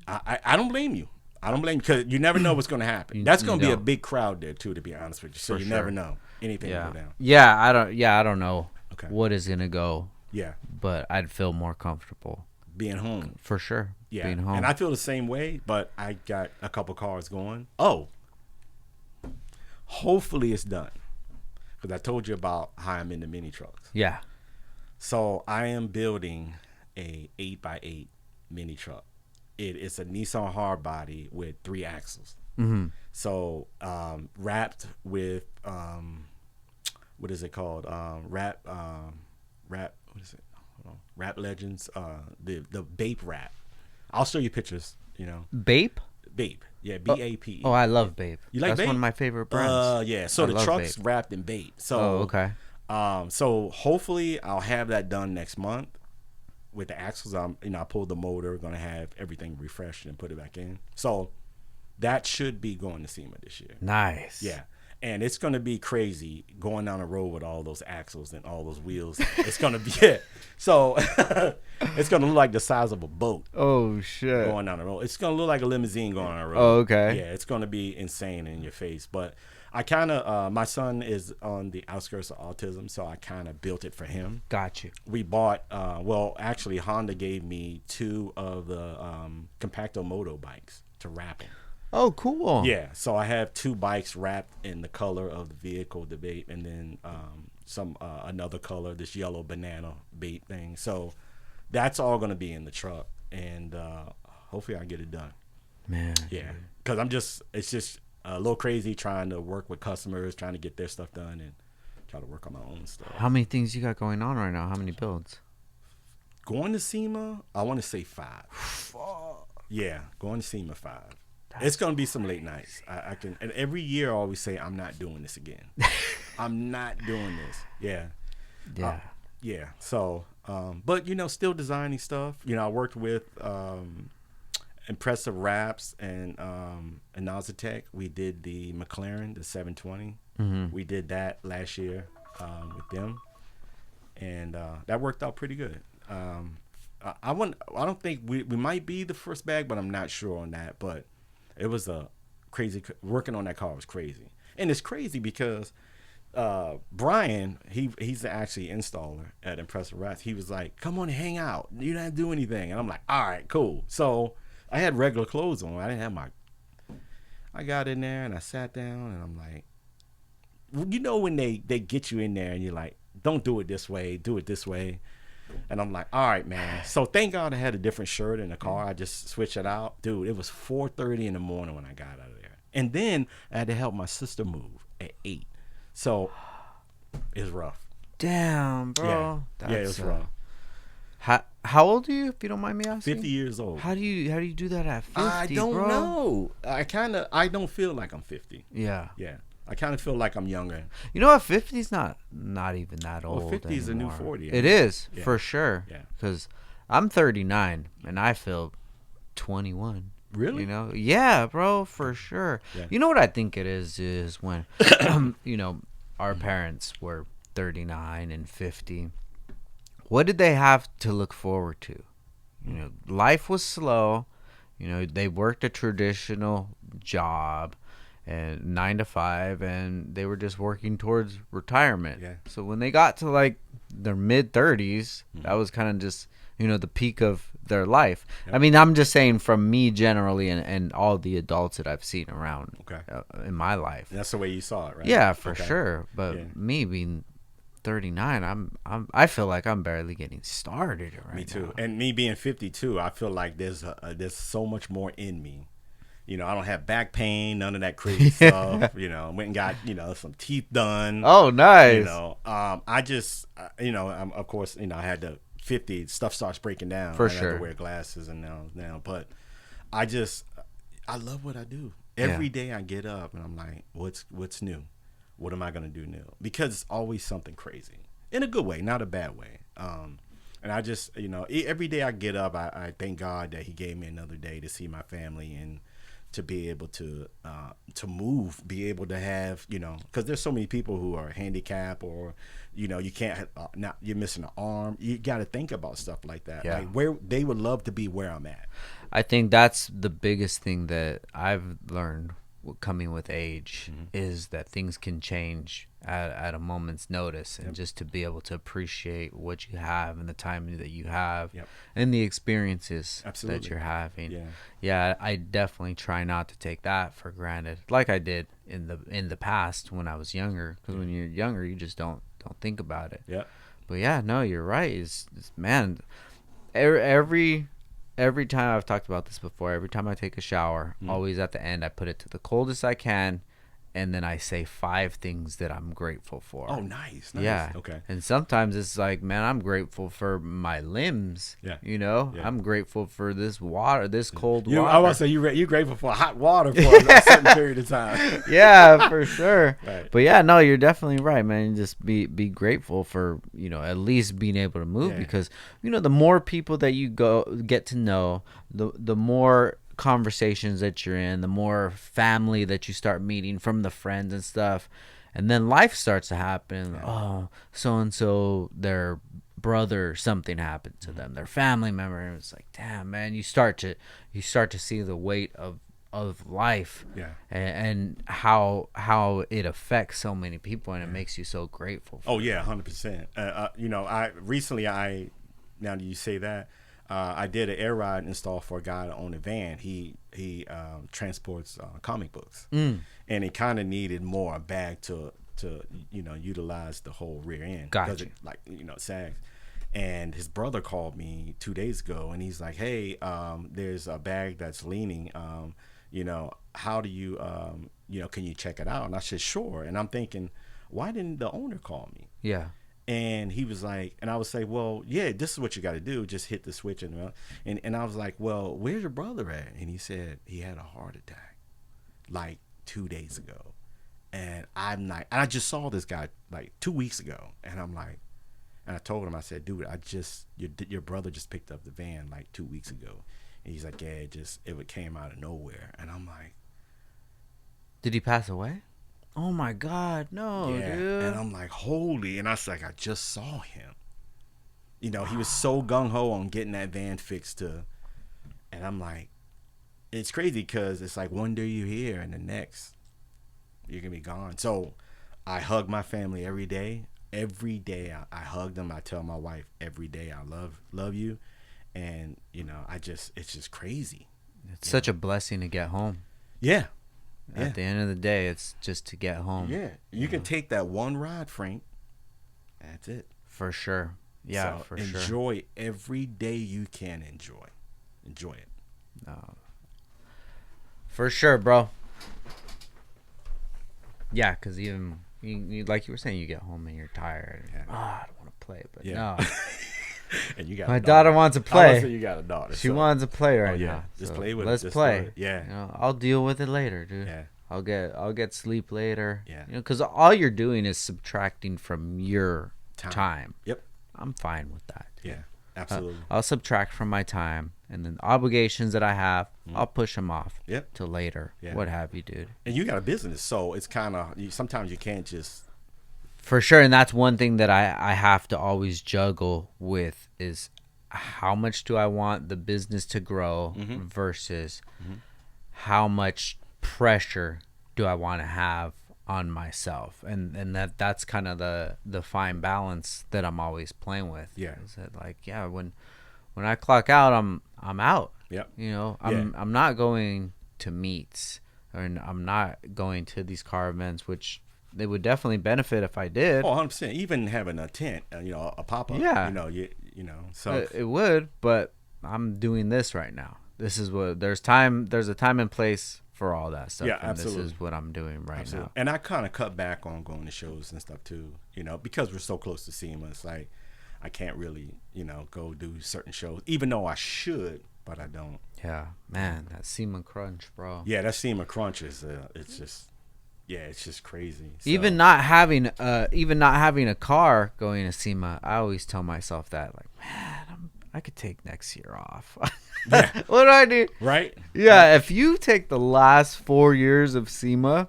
I don't blame you. I don't blame you because you never know what's going to happen. That's going to be a big crowd there too, to be honest with you. So you never know anything will go down. Yeah, I don't know what is gonna go. Yeah, but I'd feel more comfortable being home. For sure. Yeah. Being home. And I feel the same way, but I got a couple cars going. Oh, hopefully it's done. Because I told you about how I'm into mini trucks. Yeah. So I am building a 8x8 mini truck. It's a Nissan hardbody with 3 axles. Mm-hmm. So wrapped with what is it called? What is it? Hold on. Wrap Legends. The Bape wrap. I'll show you pictures. You know. Bape. Bape. Yeah. BAPE. Oh, I love Bape. You like That's Bape? one of my favorite brands. Yeah. So the truck's Bape. wrapped in Bape. So. Oh, okay. So hopefully I'll have that done next month. With the axles, I pulled the motor, gonna have everything refreshed and put it back in. So that should be going to SEMA this year. Nice. Yeah. And it's gonna be crazy going down the road with all those axles and all those wheels. It's gonna be it. So it's gonna look like the size of a boat. Oh shit. Going down the road. It's gonna look like a limousine going on the road. Oh, okay. Yeah, it's gonna be insane in your face. But I kind of, my son is on the outskirts of autism, so I kind of built it for him. Got you. We bought, actually Honda gave me 2 of the Compacto Moto bikes to wrap them. Oh, cool. Yeah, so I have 2 bikes wrapped in the color of the vehicle, the Bape, and then another color, this yellow banana Bape thing. So that's all going to be in the truck, and hopefully I get it done. Man. Yeah, because it's just a little crazy trying to work with customers, trying to get their stuff done, and try to work on my own stuff. How many things you got going on right now? How many builds? Going to SEMA, I want to say 5. Yeah, going to SEMA 5. It's going to be some late nights. I can, and every year I always say, I'm not doing this again. I'm not doing this. Yeah. Yeah. Yeah. So, but, still designing stuff. I worked with Impressive Wraps and Nazatech. We did the McLaren, the 720. Mm-hmm. We did that last year with them. And that worked out pretty good. I don't think we might be the first bag, but I'm not sure on that. But it was a crazy. Working on that car was crazy, and it's crazy because Brian, he's actually installer at Impressive Wraps. He was like, "Come on and hang out. You don't have to do anything." And I'm like, "All right, cool." So I had regular clothes on. I didn't have I got in there and I sat down and I'm like, when they get you in there and you're like, "Don't do it this way. Do it this way." And I'm like, all right, man. So thank God I had a different shirt in the car. I just switched it out. Dude, it was 4:30 in the morning when I got out of there. And then I had to help my sister move at 8. So it's rough. Damn, bro. Yeah, it was rough. How old are you, if you don't mind me asking? 50 years old. How do you do that at 50, I don't bro? know. I don't feel like I'm 50. Yeah. Yeah. I kind of feel like I'm younger. You know what? 50's not even that old. Well, 50 is a new 40. It is, yeah. for sure. Yeah. Because I'm 39 and I feel 21. Really? Yeah, bro, for sure. Yeah. You know what I think it is when, our parents were 39 and 50. What did they have to look forward to? Life was slow. They worked a traditional job. And 9 to 5, and they were just working towards retirement. Yeah. So when they got to like their mid 30s, that was kind of just the peak of their life. Yep. I mean, I'm just saying from me generally, and all the adults that I've seen around in my life. That's the way you saw it, right? Yeah, for sure. But me being 39, I feel like I'm barely getting started right now. Me too. And me being 52, I feel like there's so much more in me. I don't have back pain, none of that crazy stuff. Went and got, some teeth done. Oh, nice. I just, I'm, of course, I had to 50, stuff starts breaking down. For I sure. had to wear glasses and now. But I love what I do. Every day I get up and I'm like, what's new? What am I going to do new? Because it's always something crazy. In a good way, not a bad way. And I just, every day I get up, I thank God that he gave me another day to see my family and to be able to move, be able to have, because there's so many people who are handicapped or, you can't, now you're missing an arm. You got to think about stuff like that. Yeah. Like where they would love to be where I'm at. I think that's the biggest thing that I've learned coming with age is that things can change at a moment's notice, and just to be able to appreciate what you have and the time that you have and the experiences that you're having. Yeah, I definitely try not to take that for granted, like I did in the past when I was younger, because when you're younger you just don't think about it. But yeah, no, you're right. It's man, every time, I've talked about this before, every time I take a shower, always at the end, I put it to the coldest I can, and then I say 5 things that I'm grateful for. Oh, nice. Yeah. Okay. And sometimes it's like, man, I'm grateful for my limbs. Yeah. You know, I'm grateful for this water, this cold water. I want to say you're grateful for hot water for a certain period of time. Yeah, for sure. Right. But yeah, no, you're definitely right, man. Just be grateful for, at least being able to move, because, the more people that you get to know, the more conversations that you're in, the more family that you start meeting from the friends and stuff, and then life starts to happen. Oh, so and so, their brother, something happened to them, their family member, and it's like, damn, man, you start to see the weight of life, and how it affects so many people, and it makes you so grateful for 100%. Now that you say that, I did an air ride install for a guy that owned a van. He transports comic books, and he kind of needed more a bag to utilize the whole rear end. Gotcha. It sags. And his brother called me 2 days ago, and he's like, "Hey, there's a bag that's leaning. How do you can you check it out?" And I said, "Sure." And I'm thinking, why didn't the owner call me? Yeah. And he was like, and I would say, well, yeah, this is what you got to do. Just hit the switch. And I was like, well, where's your brother at? And he said he had a heart attack like 2 days ago. And I just saw this guy like 2 weeks ago. And I'm like, and I told him, I said, dude, your brother just picked up the van like 2 weeks ago. And he's like, yeah, it came out of nowhere. And I'm like, did he pass away? Oh my God, no, dude. And I'm like, holy. And I was like, I just saw him. He was so gung-ho on getting that van fixed too. And I'm like, it's crazy because it's like one day you're here and the next you're going to be gone. So I hug my family every day. Every day I hug them. I tell my wife every day I love you. And, it's just crazy. It's such a blessing to get home. Yeah. At the end of the day, it's just to get home. Yeah. You can take that one ride, Frank. That's it. For sure. Yeah, so for sure. Enjoy every day you can enjoy. Enjoy it. No. For sure, bro. Yeah, because even, like you were saying, you get home and you're tired. Yeah. I don't want to play, but no. And you got my daughter wants to play. You got a daughter. She wants to play right now. Just so play with let's it. Let's play. Yeah. I'll deal with it later, dude. Yeah. I'll get sleep later. Yeah. Because all you're doing is subtracting from your time. Yep. I'm fine with that. Dude. Yeah. Absolutely. I'll subtract from my time, and then the obligations that I have, I'll push them off. Yep. To later. Yeah. What have you, dude? And you got a business, so it's kind of sometimes you can't just. For sure, and that's one thing that I have to always juggle with is how much do I want the business to grow versus how much pressure do I want to have on myself, and that's kind of the fine balance that I'm always playing with. Yeah. Is that when I clock out, I'm out. Yep. I'm not going to meets, or I'm not going to these car events, which they would definitely benefit if I did. Oh, 100%. Even having a tent, a pop-up. Yeah. So it would, but I'm doing this right now. This is what there's a time and place for all that stuff. Yeah, and absolutely. This is what I'm doing right now. And I kind of cut back on going to shows and stuff too, because we're so close to SEMA. It's like I can't really, go do certain shows, even though I should, but I don't. Yeah, man, that SEMA crunch, bro. Yeah, that SEMA crunch is it's just crazy. So. Even not having a car going to SEMA, I always tell myself that, like, man, I could take next year off. Yeah. What do I do? Right? Yeah, if you take the last 4 years of SEMA,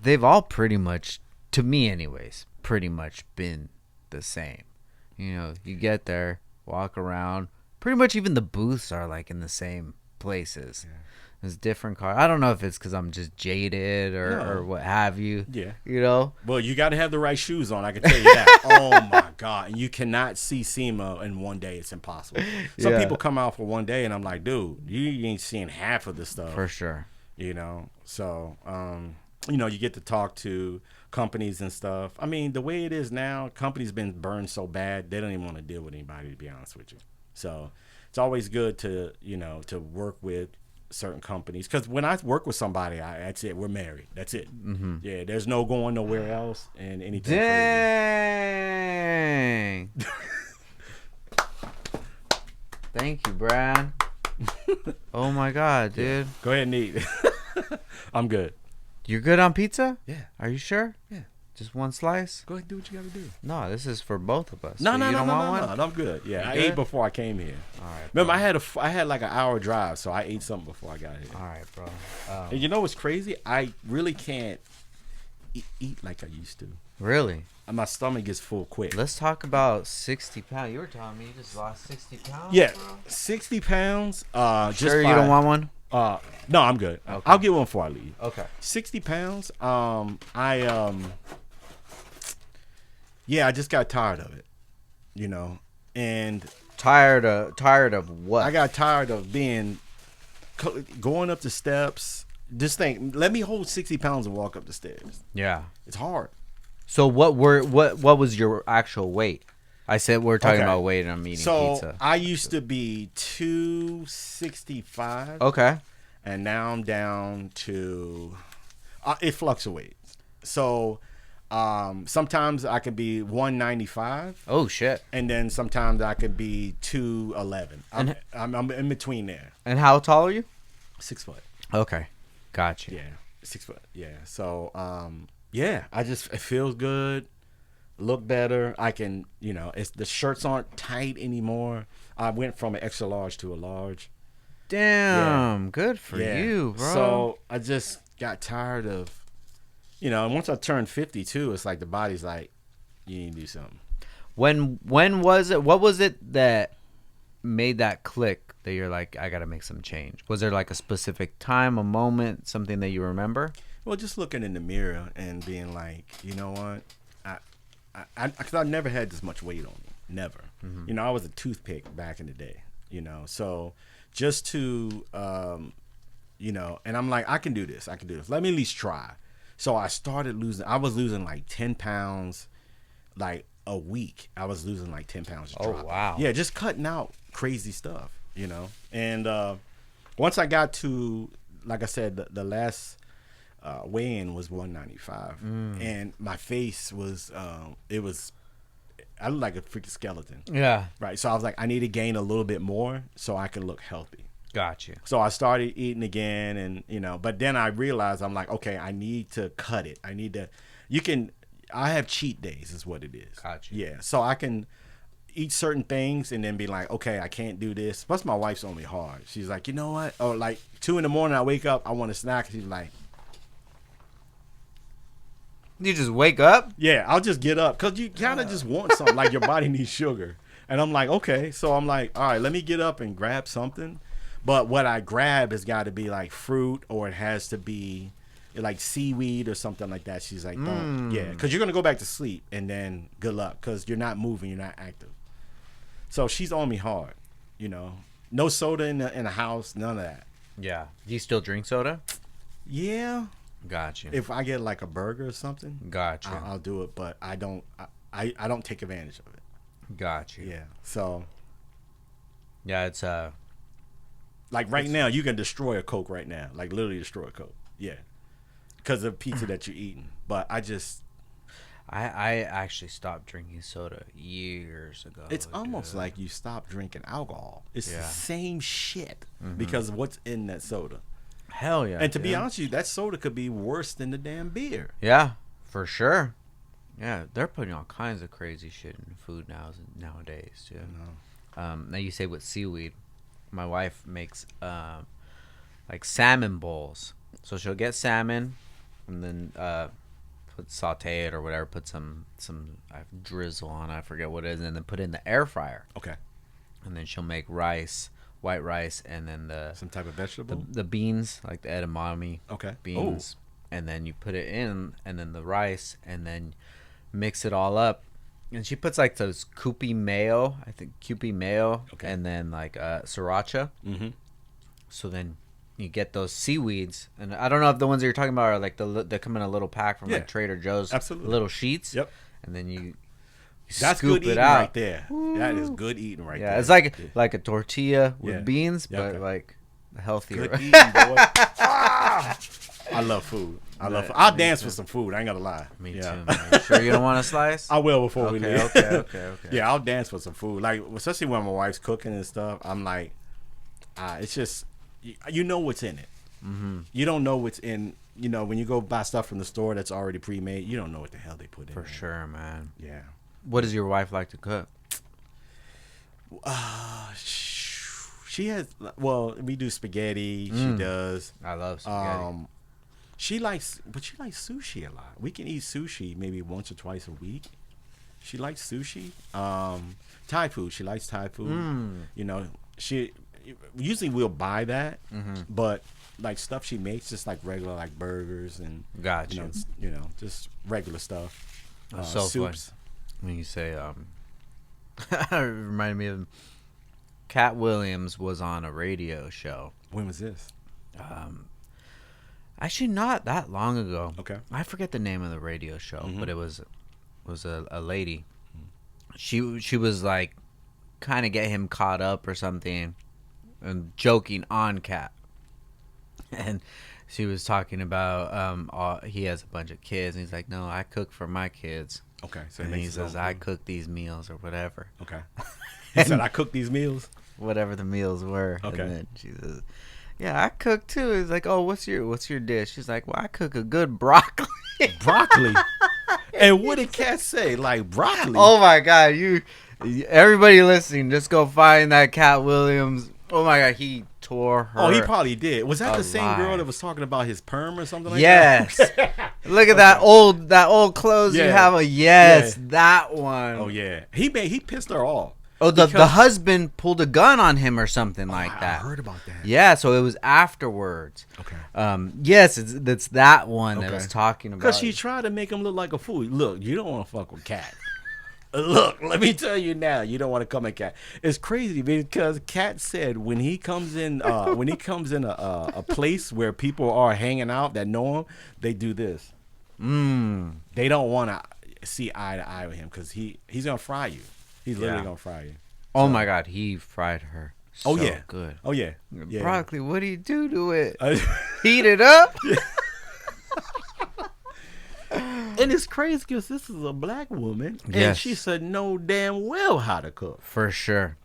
they've all pretty much, to me anyways, pretty much been the same. You get there, walk around, pretty much even the booths are like in the same places. It's different car. I don't know if it's because I'm just jaded or what have you. Yeah. You know? Well, you got to have the right shoes on. I can tell you that. Oh, my God. And you cannot see SEMA in one day. It's impossible. Some people come out for one day, and I'm like, dude, you ain't seeing half of the stuff. For sure. You know? So, you know, you get to talk to companies and stuff. I mean, the way it is now, companies been burned so bad, they don't even want to deal with anybody, to be honest with you. So it's always good to, you know, to work with certain companies, because when I work with somebody, that's it. We're married. That's it. Mm-hmm. Yeah, there's no going nowhere else and anything. Dang. Thank you, Brad. Oh my God, dude. Yeah. Go ahead and eat. I'm good. You're good on pizza? Yeah. Are you sure? Yeah. Just one slice? Go ahead and do what you got to do. No, this is for both of us. No, so no, you no, don't no, want no, one? no. I'm good. Yeah, You I good? ate before I came here. All right. Remember, I had like an hour drive, so I ate something before I got here. All right, bro. And you know what's crazy? I really can't eat like I used to. Really? And my stomach gets full quick. Let's talk about 60 pounds. You were telling me you just lost 60 pounds? Yeah, bro? 60 pounds. Sure you don't want one? No, I'm good. Okay. I'll get one before I leave. Okay. 60 pounds. Yeah, I just got tired of it, you know, and tired of what? I got tired of going up the steps. Just think, let me hold 60 pounds and walk up the stairs. Yeah, it's hard. So what was your actual weight? I said we're talking about weight, and I'm eating pizza. So I used to be 265. Okay. And now I'm down to it fluctuates. So sometimes I can be 195. Oh shit! And then sometimes I can be 211. I'm in between there. And how tall are you? 6 foot. Okay, gotcha. Yeah, 6 foot. Yeah. So yeah, it feels good. Look better. I can, you know, the shirts aren't tight anymore. I went from an extra large to a large. Damn, good for you, bro. So I just got tired of, you know, and once I turned 52, it's like the body's like, you need to do something. When was it? What was it that made that click that you're like, I got to make some change? Was there like a specific time, a moment, something that you remember? Well, just looking in the mirror and being like, you know what? Because I never had this much weight on me. Never. Mm-hmm. You know, I was a toothpick back in the day, you know, so just to, you know, and I'm like, I can do this. Let me at least try. So I started losing. I was losing like 10 pounds, like a week. I was losing like 10 pounds. Oh, wow. Yeah, just cutting out crazy stuff, you know. And once I got to, like I said, the last weigh-in was 195. And my face was, I looked like a freaking skeleton. Yeah. Right. So I was like, I need to gain a little bit more so I can look healthy. Gotcha. So I started eating again, and, you know, but then I realized, I'm like, okay, I need to cut it. I have cheat days is what it is. Gotcha. Yeah. So I can eat certain things and then be like, okay, I can't do this. Plus my wife's on me hard. She's like, you know what? Or like 2 a.m, I wake up, I want a snack. She's like, you just wake up? Yeah, I'll just get up because you kind of just want something, like your body needs sugar. And I'm like, okay. So I'm like, all right, let me get up and grab something. But what I grab has got to be like fruit, or it has to be like seaweed or something like that. She's like, don't. Yeah, because you're going to go back to sleep and then good luck because you're not moving, you're not active. So she's on me hard, you know. No soda in the house, none of that. Yeah. Do you still drink soda? Yeah. Gotcha. If I get like a burger or something, gotcha, I'll do it. But I don't. I don't take advantage of it. Gotcha. Yeah. So. Yeah, it's like right now, you can destroy a Coke right now. Like literally destroy a Coke. Yeah. Because of pizza that you're eating. But I actually stopped drinking soda years ago. It's almost like you stopped drinking alcohol. It's the same shit because of what's in that soda. Hell yeah. And to be honest with you, that soda could be worse than the damn beer. Yeah, for sure. Yeah, they're putting all kinds of crazy shit in food nowadays too. Now you say with seaweed, my wife makes like salmon bowls. So she'll get salmon and then saute it or whatever, put some drizzle on it, I forget what it is, and then put it in the air fryer. Okay. And then she'll make rice white rice, and then some type of vegetable. The beans, like the edamame. Okay. Beans, and then you put it in, and then the rice, and then mix it all up. And she puts like those Kewpie mayo, Okay. and then like sriracha. Mm-hmm. So then you get those seaweeds, and I don't know if the ones that you're talking about are like they come in a little pack from like Trader Joe's. Absolutely. Little sheets. Yep. And then you that's scoop good eating it out. right there. Ooh. That is good eating right there. Yeah, it's like a tortilla with beans, but like healthier. Good eating, boy. I love food. I'll dance for some food. I ain't gonna lie. Me too. Man. You sure you don't want a slice? I will before we leave. Okay. Yeah, I'll dance for some food. Like, especially when my wife's cooking and stuff. I'm like, it's just, you know what's in it. Mm-hmm. You don't know what's in. You know, when you go buy stuff from the store that's already pre-made, you don't know what the hell they put in. For sure, man. Yeah. What does your wife like to cook? She has. Well, we do spaghetti. She does. I love spaghetti. She likes sushi a lot. We can eat sushi maybe once or twice a week. She likes sushi. Thai food. She likes Thai food. You know, she usually we'll buy that, but like stuff she makes, just like regular like burgers and gotcha. You know, just regular stuff. So soups. Fun. When you say, it reminded me of Cat Williams was on a radio show. When was this? Actually, not that long ago. Okay. I forget the name of the radio show, but it was a lady. She was like kind of get him caught up or something, and joking on Cat, and she was talking about he has a bunch of kids, and he's like, no, I cook for my kids. Okay, so and he says I cook these meals or whatever. Okay. He said I cook these meals. Whatever the meals were. Okay. And then she says, yeah, I cook too. He's like, oh, what's your dish? She's like, well, I cook a good broccoli. Broccoli. And what did Cat say? Like broccoli. Oh my God, everybody listening, just go find that Cat Williams. Oh my God, he tore her. Oh, he probably did. Was that alive. The same girl that was talking about his perm or something like yes. that? Yes. Look at that old clothes you have. That one. Oh yeah. He pissed her off. Oh, the husband pulled a gun on him or something like that. I heard about that. Yeah, so it was afterwards. Okay. Yes, it's that one that was talking about. Because she tried to make him look like a fool. Look, you don't want to fuck with Cat. Look, let me tell you now, you don't want to come at Cat. It's crazy because Cat said when he comes in, a place where people are hanging out that know him, they do this. They don't want to see eye to eye with him because he's gonna fry you. He's literally gonna fry you. Oh my God, he fried her. So good. Oh yeah. Broccoli. What do you do to it? Heat it up. Yeah. And it's crazy because this is a black woman, and she said know damn well how to cook. For sure.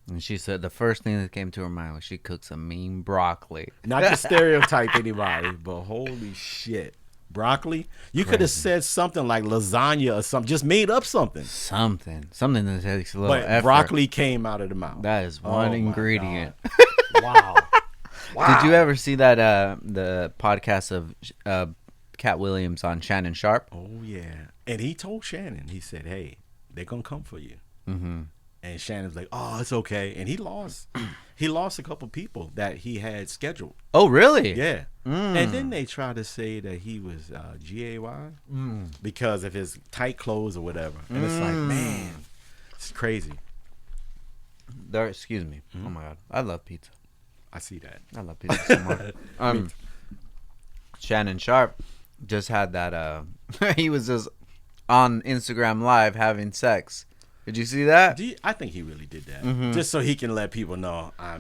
And she said the first thing that came to her mind was she cooks a mean broccoli. Not to stereotype anybody, but holy shit. Broccoli? You could have said something like lasagna or something. Just made up something. Something that takes a little effort. Broccoli came out of the mouth. That is one ingredient. Wow. Did you ever see that the podcast of Cat Williams on Shannon Sharp? Oh yeah. And he told Shannon, he said, hey, they're gonna come for you. And Shannon's like, oh, it's okay. And he lost a couple people that he had scheduled. Oh really? Yeah. And then they try to say that he was GAY because of his tight clothes or whatever. And it's like, man, it's crazy. Excuse me. Oh my God, I love pizza. I see that. I love pizza so much. Shannon Sharp just had that. He was just on Instagram Live having sex. Did you see that? I think he really did that just so he can let people know I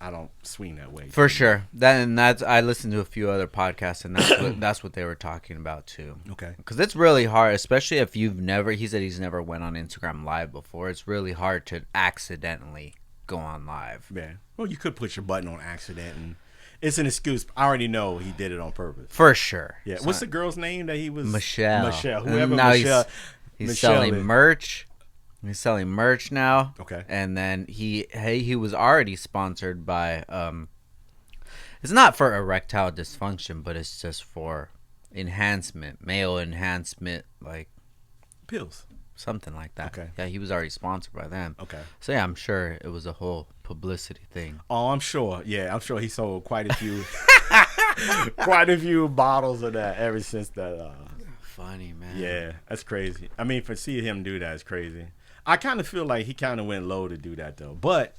don't swing that way. For sure. I listened to a few other podcasts, and that's what they were talking about too. Okay. Because it's really hard, especially if you've never. He said he's never went on Instagram Live before. It's really hard to accidentally go on live. Yeah. Well, you could put your button on accident, and it's an excuse. I already know he did it on purpose. For sure. Yeah. What's the girl's name that he was? Michelle. Whoever now Michelle. He's selling merch. He's selling merch now. Okay. And then he was already sponsored by it's not for erectile dysfunction, but it's just for enhancement, male enhancement, like pills. something like that. Okay. Yeah, he was already sponsored by them. Okay. So yeah, I'm sure it was a whole publicity thing. Oh, I'm sure. Yeah, I'm sure he sold quite a few, quite a few bottles of that ever since that. Funny, man. Yeah, that's crazy. I mean, for seeing him do that is crazy. I kind of feel like he kind of went low to do that though, but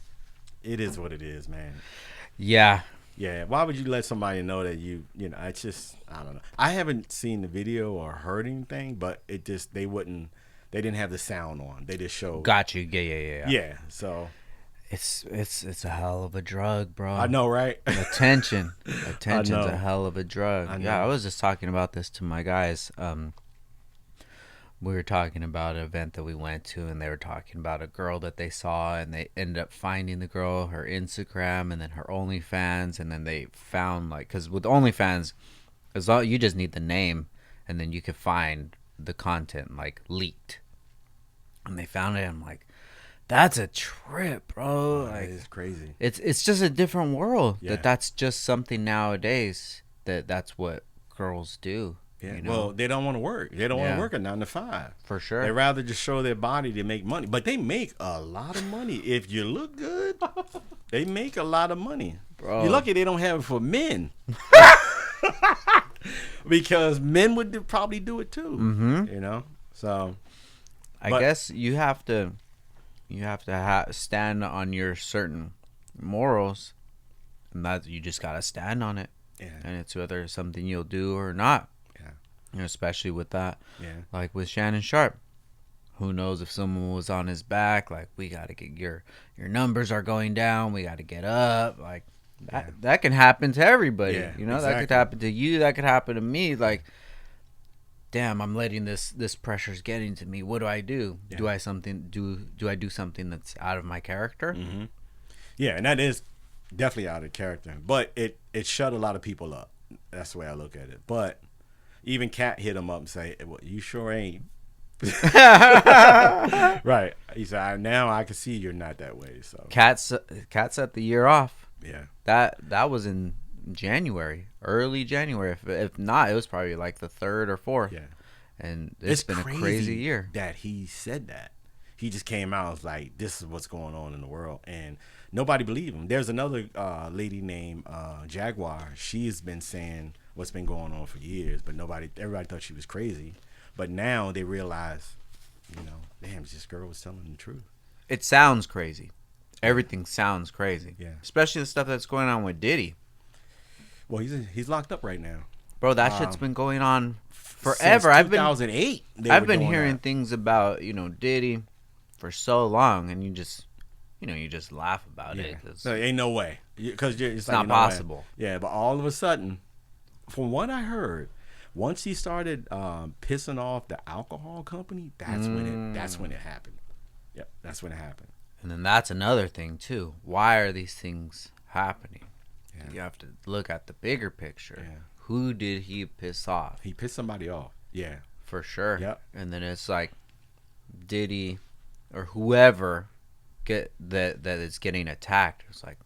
it is what it is, man. Yeah. Yeah. Why would you let somebody know that you know? It's just, I don't know. I haven't seen the video or heard anything, but it just they didn't have the sound on. They just showed. Got you. Yeah. Yeah. So. It's a hell of a drug, bro. I know, right? Attention's a hell of a drug. I I was just talking about this to my guys. We were talking about an event that we went to, and they were talking about a girl that they saw, and they ended up finding the girl, her Instagram, and then her OnlyFans, and then they found, like, because with OnlyFans, you just need the name, and then you could find the content, like, leaked. And they found it, and I'm like, that's a trip, bro. Like, it's crazy. It's just a different world. Yeah. That's just something nowadays that's what girls do. Yeah. You know? Well, they don't want to work. They don't want to work a 9 to 5. For sure. They rather just show their body to make money. But they make a lot of money. If you look good, they make a lot of money. Bro. You're lucky they don't have it for men. Because men would probably do it too. Mm-hmm. You know? So I guess you have to stand on your certain morals, and that you just gotta stand on it. Yeah. And it's whether it's something you'll do or not. Yeah. You know, especially with that. Yeah. Like with Shannon Sharp. Who knows if someone was on his back? Like, we gotta get your numbers are going down. We gotta get up. Like that can happen to everybody. Yeah, you know, exactly. that could happen to you. That could happen to me. Like, damn, I'm letting this pressure's getting to me. What do I do? Yeah. Do I do something that's out of my character? Mm-hmm. Yeah, and that is definitely out of character. But it shut a lot of people up. That's the way I look at it. But even Cat hit him up and say, well, you sure ain't. Right. He said, now I can see you're not that way. So Cat set the year off. Yeah. That was in January, early January. If not, it was probably like the 3rd or 4th. Yeah. And it's been a crazy year. That he said that. He just came out and was like, this is what's going on in the world. And nobody believed him. There's another lady named Jaguar. She's been saying what's been going on for years, but everybody thought she was crazy. But now they realize, damn, this girl was telling the truth. It sounds crazy. Everything sounds crazy. Yeah. Especially the stuff that's going on with Diddy. Well, he's locked up right now. Bro, that shit's been going on forever. Since 2008. I've been hearing things about, Diddy for so long, and you just laugh about it. No, ain't no way. Because it's not possible. Yeah, but all of a sudden, from what I heard, once he started pissing off the alcohol company, that's when it happened. Yep, that's when it happened. And then that's another thing too. Why are these things happening? Yeah. You have to look at the bigger picture. Yeah. Who did he piss off? He pissed somebody off. Yeah. For sure. Yep. And then it's like Diddy or whoever that is getting attacked. It's like,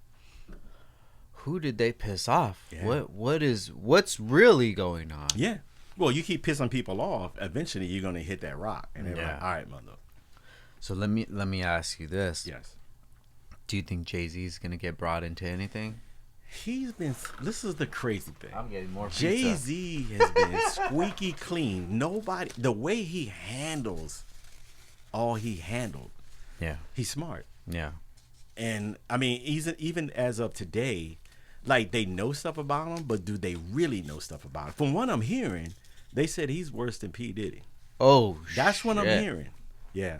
who did they piss off? Yeah. What's really going on? Yeah. Well, you keep pissing people off, eventually you're gonna hit that rock. And they're like, all right, mother. So let me ask you this. Yes. Do you think Jay-Z's gonna get brought into anything? This is the crazy thing. I'm getting more pizza. Jay-Z has been squeaky clean. The way he handles all he handled. Yeah. He's smart. Yeah. And I mean, even as of today, like, they know stuff about him, but do they really know stuff about him? From what I'm hearing, they said he's worse than P. Diddy. Oh, that's what I'm hearing. Yeah.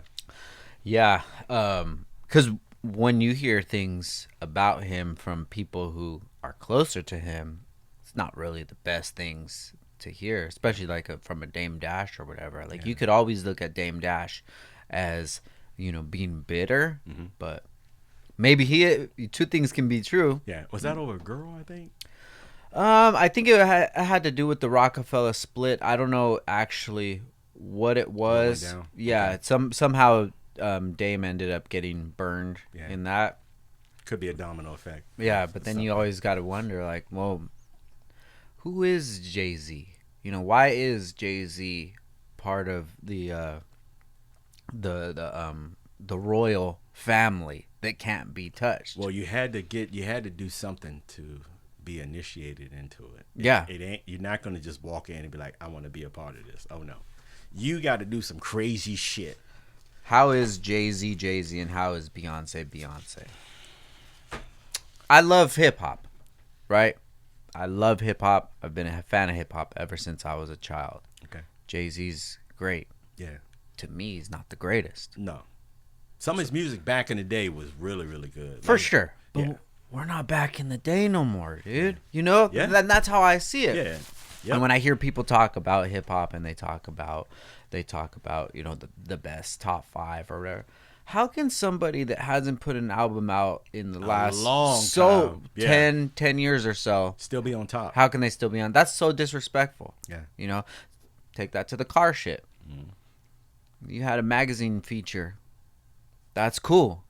Yeah. Because when you hear things about him from people who are closer to him, it's not really the best things to hear, especially like from a Dame Dash or whatever. Like, you could always look at Dame Dash as, being bitter, but maybe two things can be true. Yeah. Was that over a girl, I think? I think it had to do with the Rockefeller split. I don't know actually what it was. It went down. Yeah. Okay. Somehow Dame ended up getting burned in that. Could be a domino effect. Yeah, but then you always got to wonder, like, well, who is Jay-Z? Why is Jay-Z part of the the royal family that can't be touched. Well, you had to do something to be initiated into it. Yeah. It ain't, you're not going to just walk in and be like, I want to be a part of this. Oh no. You got to do some crazy shit. How is Jay-Z, and how is Beyonce? I love hip hop, right? I love hip hop. I've been a fan of hip hop ever since I was a child. Okay. Jay-Z's great. Yeah. To me, he's not the greatest. No. Some of his music back in the day was really, really good. For sure. But yeah. We're not back in the day no more, dude. You know? Yeah. That's how I see it. Yeah. Yep. And when I hear people talk about hip hop and they talk about, you know, the best top 5 or whatever. How can somebody that hasn't put an album out in the last long time. 10 years or so still be on top? How can they still be on? That's so disrespectful. Yeah. You know, take that to the car shit. You had a magazine feature. That's cool.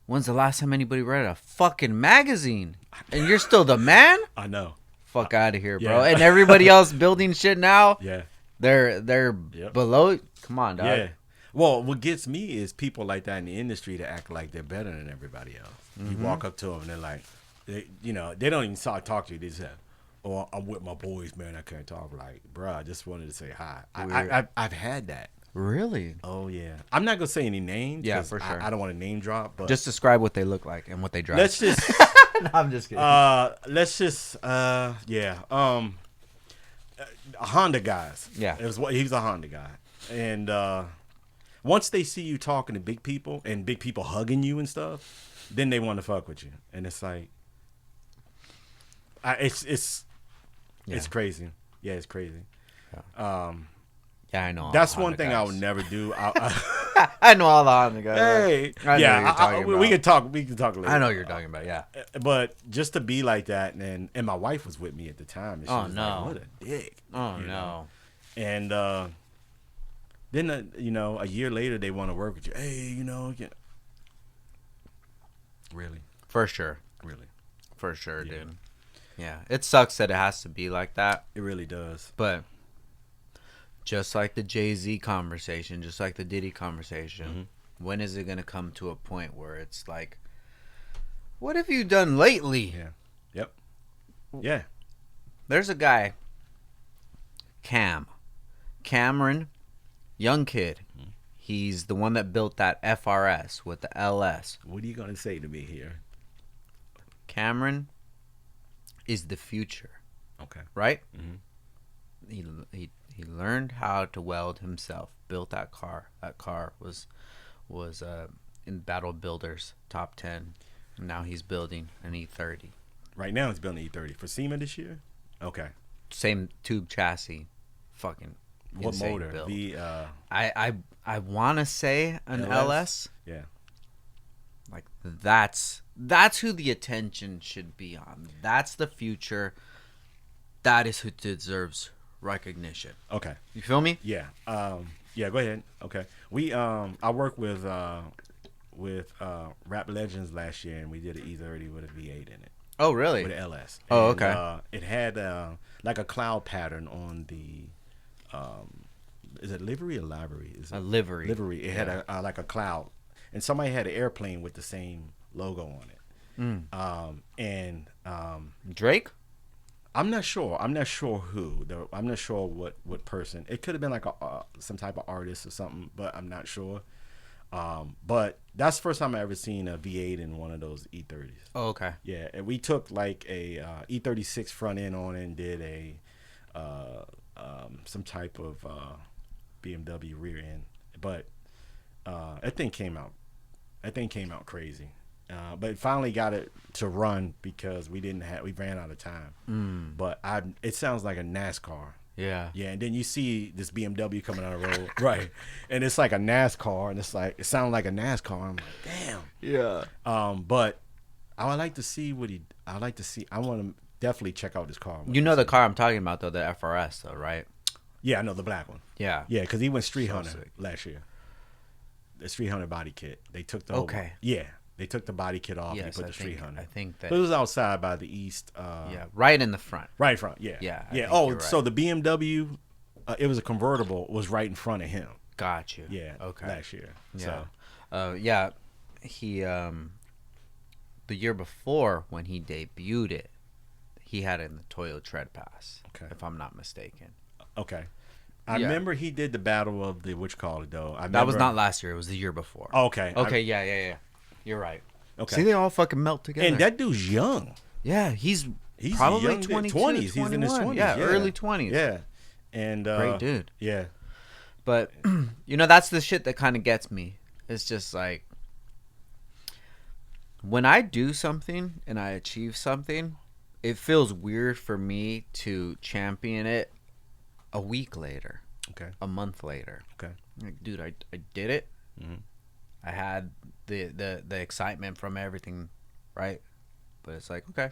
When's the last time anybody read a fucking magazine? And you're still the man? I know. Fuck out of here, bro. And everybody else building shit now. Yeah. They're below. Come on, dog. Yeah. Well, what gets me is people like that in the industry that act like they're better than everybody else. You walk up to them and they're like, they don't even talk to you. They say, "Oh, I'm with my boys, man. I can't talk." Like, bro, I just wanted to say hi. I've had that. Really? Oh yeah. I'm not gonna say any names. Yeah, for sure. I don't want to name drop, but just describe what they look like and what they drive. Let's just. No, I'm just kidding. Honda guys. Yeah. He was a Honda guy, and once they see you talking to big people and big people hugging you and stuff, then they want to fuck with you, and it's like, it's crazy. Yeah, it's crazy. Yeah. Yeah, I know. That's one thing guys. I would never do. I know all the Honda guys. Hey, we can talk. We can talk later. I know what you're talking about. Yeah, but just to be like that, and my wife was with me at the time. And she was no! Like, what a dick! Oh no! Know? And then a year later they want to work with you. Hey, really? For sure. Really? For sure, dude. Yeah, it sucks that it has to be like that. It really does. But just like the Jay-Z conversation, just like the Diddy conversation, when is it going to come to a point where it's like, what have you done lately? Yeah. Yep. Yeah. There's a guy, Cameron, young kid. He's the one that built that FRS with the LS. What are you going to say to me here? Cameron is the future. Okay. Right? He learned how to weld himself. Built that car. That car was in Battle Builders top 10. Now he's building an E30. Right now he's building an E30 for SEMA this year. Okay. Same tube chassis. Fucking what motor? Build. I want to say an LS. Yeah. Like that's who the attention should be on. That's the future. That is who deserves recognition. Okay. You feel me? Yeah. Yeah, go ahead. Okay. We I worked with Rap Legends last year, and we did an E30 with a V8 in it. Oh, really? With an LS. Oh, okay. It had like a cloud pattern on the is it livery or livery? Is it a livery? Livery. It had a like a cloud, and somebody had an airplane with the same logo on it. Drake? I'm not sure. I'm not sure who. I'm not sure what person. It could have been like some type of artist or something, but I'm not sure. But that's the first time I ever seen a V8 in one of those E30s. Oh, okay. Yeah, and we took like a E36 front end on it and did a some type of BMW rear end, but that thing came out crazy. But finally got it to run because we ran out of time. But it sounds like a NASCAR. Yeah. Yeah, and then you see this BMW coming on the road, right? And it's like a NASCAR, and it's like it sounds like a NASCAR. I'm like, damn. Yeah. But I would like to see I want to definitely check out this car. You know the car I'm talking about though, the FRS though, right? Yeah, I know the black one. Yeah. Yeah, because he went Street Hunter last year. The Street Hunter body kit. They took the They took the body kit off and put the Street Hunter. I think that. But it was outside by the east. Right in the front. Right in front, yeah. Yeah. Yeah. Oh, right. So the BMW, it was a convertible, was right in front of him. Got you. Yeah. Okay. Last year. Yeah. So. Yeah. He the year before when he debuted it, he had it in the Toyo Tread Pass. Okay. If I'm not mistaken. Okay. I remember he did the battle of the though. That was not last year. It was the year before. Okay. Okay. Yeah. You're right. Okay. See, they all fucking melt together. And that dude's young. Yeah, he's probably young, 22, 20s. He's in his 20s. Yeah, early 20s. Yeah. And great dude. Yeah. But that's the shit that kind of gets me. It's just like when I do something and I achieve something, it feels weird for me to champion it a week later. Okay. A month later. Okay. Like, dude, I did it. Mm-hmm. I had the excitement from everything, right? But it's like, okay.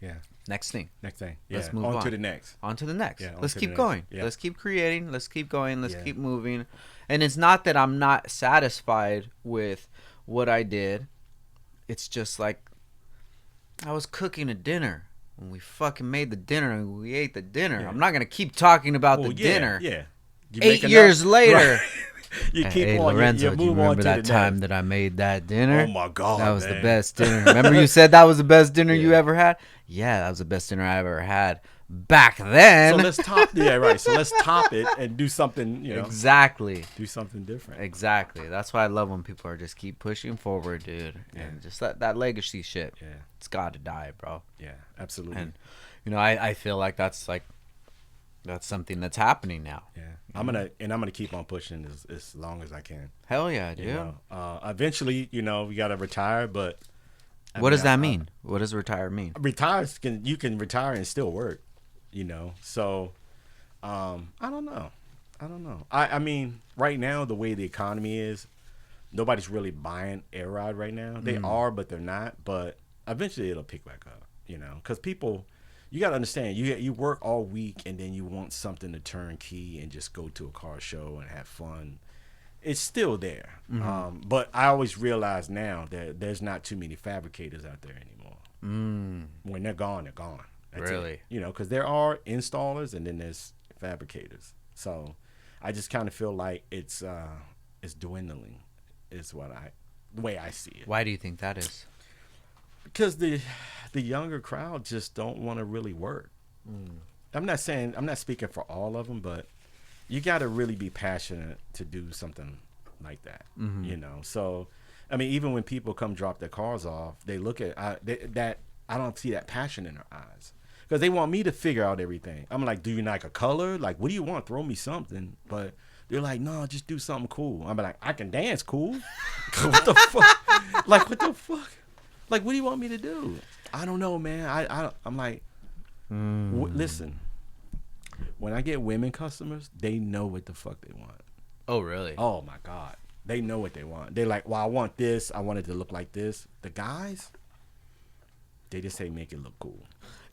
Yeah. Next thing. Yeah. Let's move on to the next. On to the next. Yeah, let's keep going. Yeah. Let's keep creating. Let's keep going. Let's keep moving. And it's not that I'm not satisfied with what I did. It's just like I was cooking a dinner. When we fucking made the dinner and we ate the dinner. Yeah. I'm not going to keep talking about the dinner. Yeah. 8 years later. Right. You keep hey, on. Lorenzo, you do you move remember on that time that I made that dinner? Oh my God, that was man. the best dinner. Remember you said that was the best dinner you ever had? Yeah, that was the best dinner I ever had back then. So let's top. Yeah, right. So let's top it and do something. Exactly. Do something different. Exactly. That's why I love when people are just keep pushing forward, dude, and just that legacy shit. Yeah, it's got to die, bro. Yeah, absolutely. And I feel like that's something that's happening now. Yeah, I'm gonna keep on pushing as long as I can. Hell yeah, dude. Eventually, we gotta retire, but what does that mean? What does retire mean? You can retire and still work, So, I don't know. I mean, right now the way the economy is, nobody's really buying air ride right now. They are, but they're not. But eventually it'll pick back up, because people. You got to understand, you work all week and then you want something to turn key and just go to a car show and have fun. It's still there. Mm-hmm. But I always realize now that there's not too many fabricators out there anymore. When they're gone, they're gone. That's really? It. Because there are installers and then there's fabricators. So I just kind of feel like it's dwindling is the way I see it. Why do you think that is? Because the younger crowd just don't want to really work. I'm not speaking for all of them, but you got to really be passionate to do something like that. So I mean, even when people come drop their cars off, they look at that. I don't see that passion in their eyes because they want me to figure out everything. I'm like, do you like a color? Like, what do you want? Throw me something. But they're like, no, just do something cool. I'm like, I can dance cool. What the fuck? Like, what the fuck? Like, what do you want me to do? I don't know, man. I'm like, listen. When I get women customers, they know what the fuck they want. Oh, really? Oh, my God. They know what they want. They're like, well, I want this. I want it to look like this. The guys, they just say make it look cool.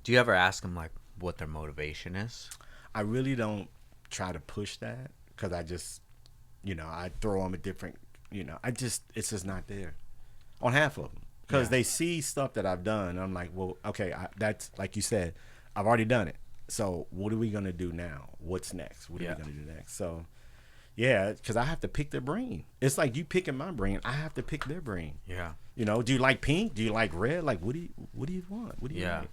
Do you ever ask them, like, what their motivation is? I really don't try to push that because I just, I throw them a different, it's just not there on half of them. Because they see stuff that I've done. I'm like, well, okay, that's like you said, I've already done it. So what are we going to do now? What's next? What are we going to do next? So, yeah, because I have to pick their brain. It's like you picking my brain. I have to pick their brain. Yeah. Do you like pink? Do you like red? Like, what do you want? What do you like?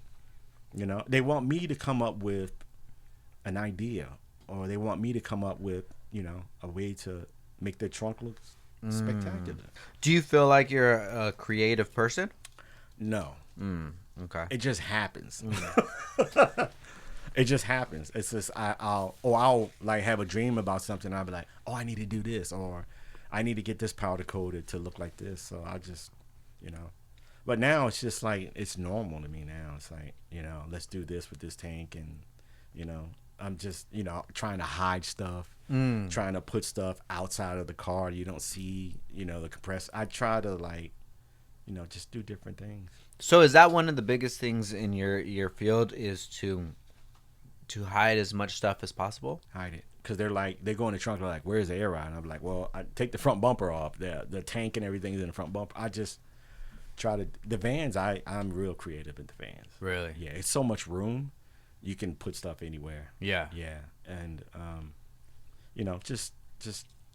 They want me to come up with an idea, or they want me to come up with, a way to make their trunk look spectacular. Do you feel like you're a creative person? No. Okay. It just happens. It just happens. It's just I'll like have a dream about something. I'll be like, oh, I need to do this, or I need to get this powder coated to look like this. So I'll just, But now it's just like it's normal to me now. It's like let's do this with this tank, and I'm just trying to hide stuff. Trying to put stuff outside of the car you don't see, the compressor. I try to just do different things. So is that one of the biggest things in your field is to hide as much stuff as possible? Hide it. Because they're go in the trunk, they're like, where's the air ride? And I'm like, well, I take the front bumper off. The tank and everything's in the front bumper. I just try to, the vans, I'm real creative in the vans. Really? Yeah, it's so much room. You can put stuff anywhere. Yeah. Yeah. And, just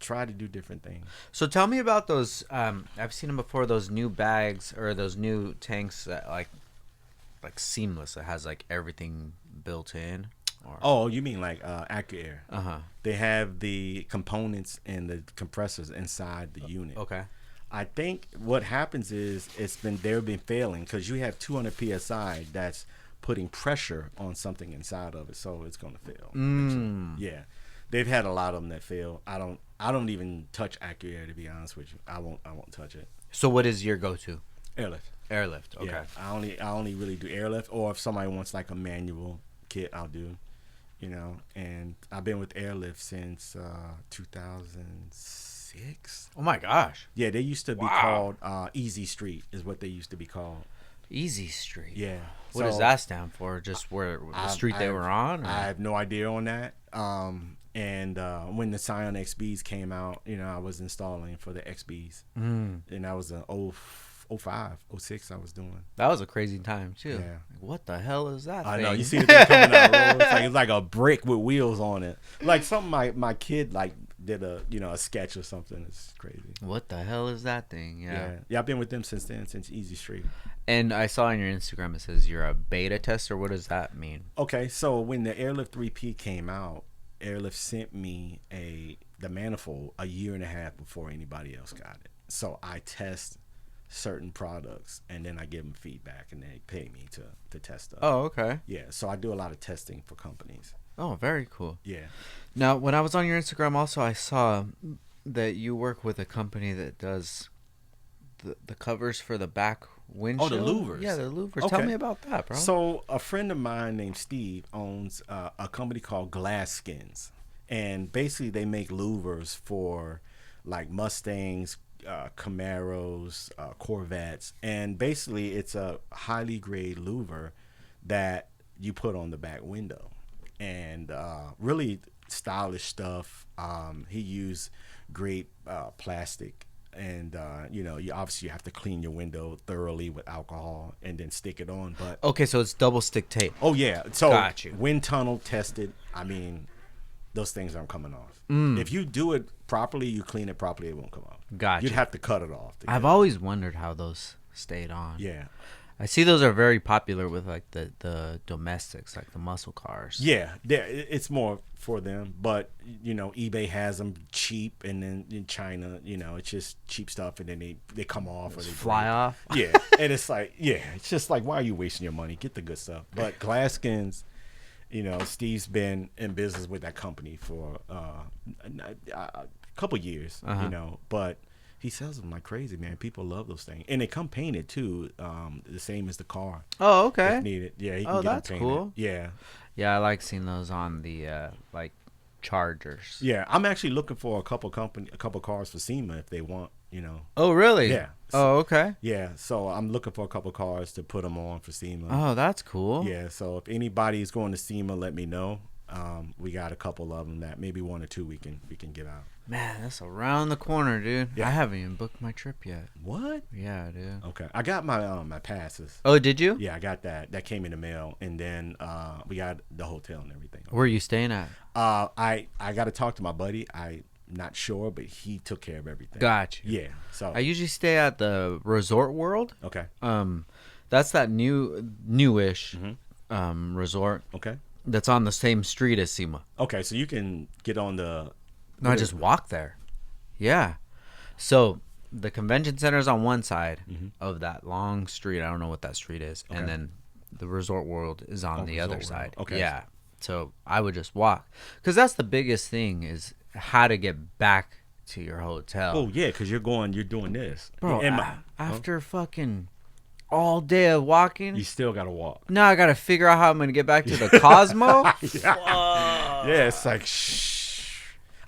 try to do different things. So tell me about those. I've seen them before. Those new bags or those new tanks that like seamless. It has like everything built in. Oh, you mean like AccuAir? Uh-huh. They have the components and the compressors inside the unit. Okay. I think what happens is they've been failing because you have 200 psi that's putting pressure on something inside of it, so it's gonna fail. Yeah, they've had a lot of them that fail. I don't even touch AccuAir, to be honest with you. I won't touch it. So what is your go-to? Airlift. Okay. Yeah, I only really do airlift, or if somebody wants like a manual kit, I'll do. And I've been with airlift since 2006. Oh my gosh. Yeah, they used to be called Easy Street is what they used to be called. Easy Street. Yeah. What does that stand for? Just where the street they were on? Or? I have no idea on that. And when the Scion XBs came out, I was installing for the XBs. And that was a 05, 06 I was doing. That was a crazy time too. Yeah. What the hell is that I thing? know. You see the thing coming out the road. It's like a brick with wheels on it. Like something my kid like did a sketch or something. It's crazy. What the hell is that thing? Yeah. I've been with them since then, since Easy Street. And I saw on your Instagram it says you're a beta tester. What does that mean? Okay, so when the Airlift 3P came out, Airlift sent me the manifold a year and a half before anybody else got it. So I test certain products and then I give them feedback and they pay me to test stuff. Oh, okay. Yeah, so I do a lot of testing for companies. Oh, very cool. Yeah. Now, when I was on your Instagram also, I saw that you work with a company that does the covers for the back windshield. Oh, the louvers. Yeah, the louvers. Okay. Tell me about that, bro. So a friend of mine named Steve owns a company called Glass Skins. And basically they make louvers for like Mustangs, Camaros, Corvettes, and basically it's a highly grade louver that you put on the back window, and really stylish stuff. He used great plastic, and you obviously have to clean your window thoroughly with alcohol and then stick it on. But okay, so it's double stick tape. Oh yeah, so got you. Wind tunnel tested. I mean, those things aren't coming off. If you do it properly, you clean it properly, it won't come off. Gotcha. You'd have to cut it off. I've always wondered how those stayed on. Yeah. I see those are very popular with like the domestics, like the muscle cars. Yeah, it's more for them. But eBay has them cheap, and then in China, it's just cheap stuff, and then they come off or they fly break. off. Yeah, and it's like it's just like, why are you wasting your money? Get the good stuff. But Glass Skins, Steve's been in business with that company for a couple years, but he sells them like crazy, man. People love those things, and they come painted too, the same as the car. Oh, okay. If needed, yeah. He can get that's them painted. cool. Yeah, yeah. I like seeing those on the like Chargers. Yeah, I'm actually looking for a couple cars for SEMA if they want. Oh, really? Yeah. Oh, okay. Yeah, so I'm looking for a couple cars to put them on for SEMA. Oh, that's cool. Yeah, so if anybody's going to SEMA, let me know. We got a couple of them that maybe 1 or 2 we can get out. Man, that's around the corner, dude. Yeah. I haven't even booked my trip yet. What? Yeah, dude. Okay, I got my my passes. Oh, did you? Yeah, I got that. That came in the mail, and then we got the hotel and everything. Where are you staying at? I got to talk to my buddy. I'm not sure, but he took care of everything. Gotcha. Yeah. So I usually stay at the Resort World. Okay. That's that newish resort. Okay. That's on the same street as SEMA. Okay, so you can get on the. No, I just walk there. Yeah. So the convention center is on one side of that long street. I don't know what that street is. Okay. And then the Resort World is on the other side. Okay. Yeah. So I would just walk. Because that's the biggest thing is how to get back to your hotel. Oh, yeah, because you're doing this. Bro, after fucking all day of walking. You still got to walk. Now I got to figure out how I'm going to get back to the Cosmo. Yeah, it's like,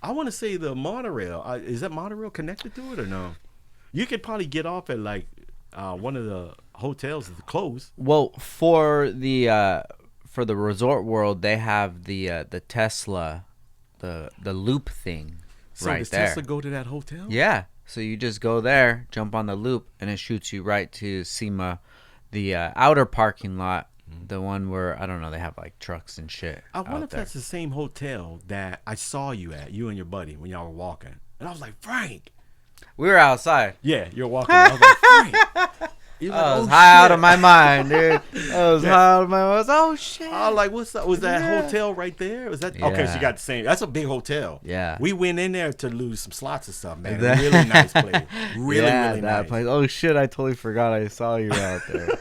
I want to say the monorail. Is that monorail connected to it or no? You could probably get off at like one of the hotels that's closed. Well, for the Resort World, they have the Tesla, the loop thing so right does there. Tesla go to that hotel? Yeah. So you just go there, jump on the loop, and it shoots you right to SEMA, the outer parking lot. The one where, I don't know, they have like trucks and shit. I wonder if that's the same hotel that I saw you at, you and your buddy, when y'all were walking. And I was like, Frank. We were outside. Yeah, you're walking. I was like, Frank. I was high out of my mind, dude. I was high out of my mind. I was, oh, shit. I was like, what's up? Was that hotel right there? Was that? Yeah. Okay, so you got the same. That's a big hotel. Yeah. We went in there to lose some slots and stuff, man. Really nice place. Really nice. Place. Oh, shit. I totally forgot I saw you out there.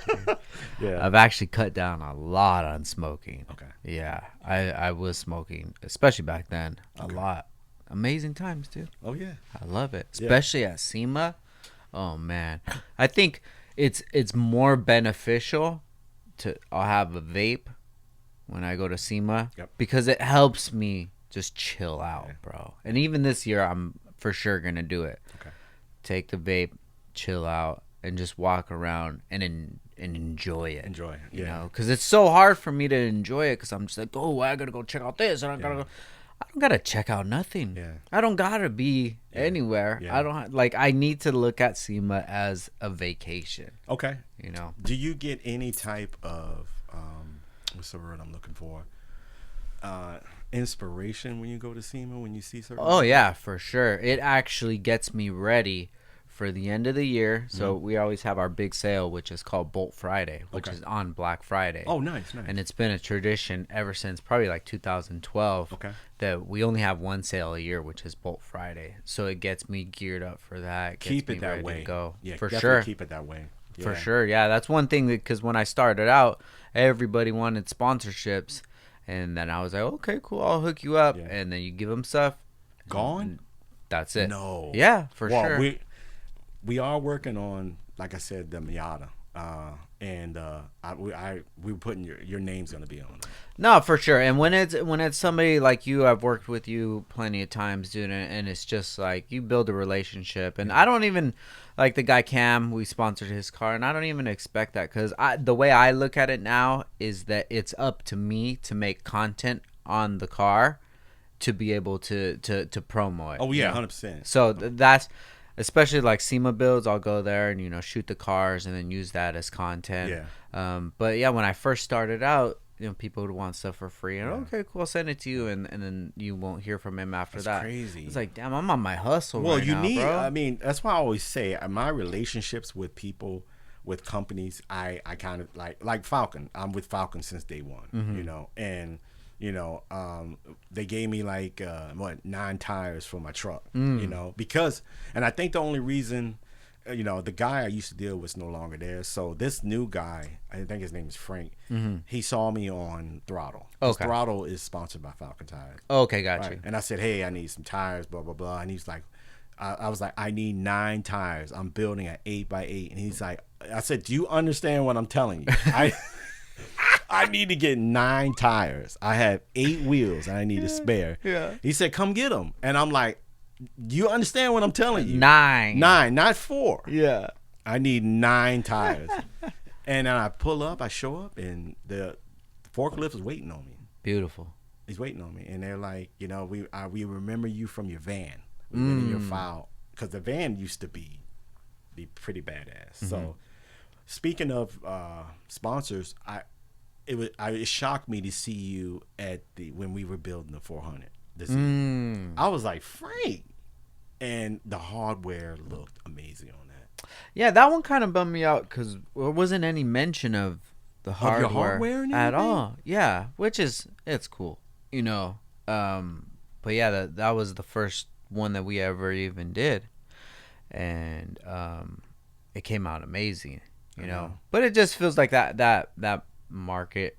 Yeah. I've actually cut down a lot on smoking. Okay. Yeah. I was smoking, especially back then, a lot. Amazing times, dude. Oh, yeah. I love it. Especially at SEMA. Oh, man. I think it's more beneficial I'll have a vape when I go to SEMA because it helps me just chill out, bro. And even this year, I'm for sure going to do it. Okay. Take the vape, chill out, and just walk around and enjoy it. You know, because it's so hard for me to enjoy it because I'm just like, oh, I got to go check out this. And I don't gotta check out nothing. Yeah. I don't gotta be anywhere. Yeah. I don't I need to look at SEMA as a vacation. Okay. You know. Do you get any type of what's the word I'm looking for? Inspiration when you go to SEMA when you see certain? Oh yeah, for sure. It actually gets me ready for the end of the year. So we always have our big sale, which is called Bolt Friday, which is on Black Friday. Oh, nice. And it's been a tradition ever since probably like 2012 that we only have one sale a year, which is Bolt Friday. So it gets me geared up for that. Keep it that way. Go. Yeah, for definitely sure. Keep it that way. Yeah. For sure. Yeah, that's one thing because when I started out, everybody wanted sponsorships. And then I was like, okay, cool, I'll hook you up. Yeah. And then you give them stuff. Gone? That's it. No. Yeah, for sure. We are working on, like I said, the Miata, and we're putting your name's gonna be on it. No, for sure. And when it's somebody like you, I've worked with you plenty of times, dude, and it's just like you build a relationship. And I don't even like the guy Cam. We sponsored his car, and I don't even expect that because the way I look at it now is that it's up to me to make content on the car to be able to promo it. Oh yeah, 100%. So that's. Especially like SEMA builds, I'll go there and shoot the cars and then use that as content. Yeah. But yeah, when I first started out, people would want stuff for free and okay, cool, I'll send it to you, and then you won't hear from him after that. Crazy. It's like, damn, I'm on my hustle. Well, right you now, need. bro. I mean, that's why I always say my relationships with people, with companies, I kind of like Falcon. I'm with Falcon since day one. And. They gave me 9 tires for my truck, because, and I think the only reason, the guy I used to deal with is no longer there. So this new guy, I think his name is Frank, he saw me on Throtl. Okay. Throtl is sponsored by Falcon Tires. Okay, gotcha. Right? And I said, hey, I need some tires, blah, blah, blah. And he's like, I was like, I need 9 tires. I'm building an 8x8. And he's like, I said, do you understand what I'm telling you? I need to get 9 tires. I have 8 wheels and I need a spare. Yeah. He said, come get them. And I'm like, you understand what I'm telling you? 9, not 4. Yeah. I need 9 tires. And then I pull up, I show up, and the forklift is waiting on me. Beautiful. He's waiting on me. And they're like, we remember you from your van. We went in your file. Because the van used to be pretty badass. So speaking of sponsors, it shocked me to see you when we were building the 400. I was like, Frank, and the hardware looked amazing on that. Yeah, that one kind of bummed me out because there wasn't any mention of the hardware, your hardware at all. Yeah, it's cool, But yeah, that was the first one that we ever even did, and it came out amazing. But it just feels like that market,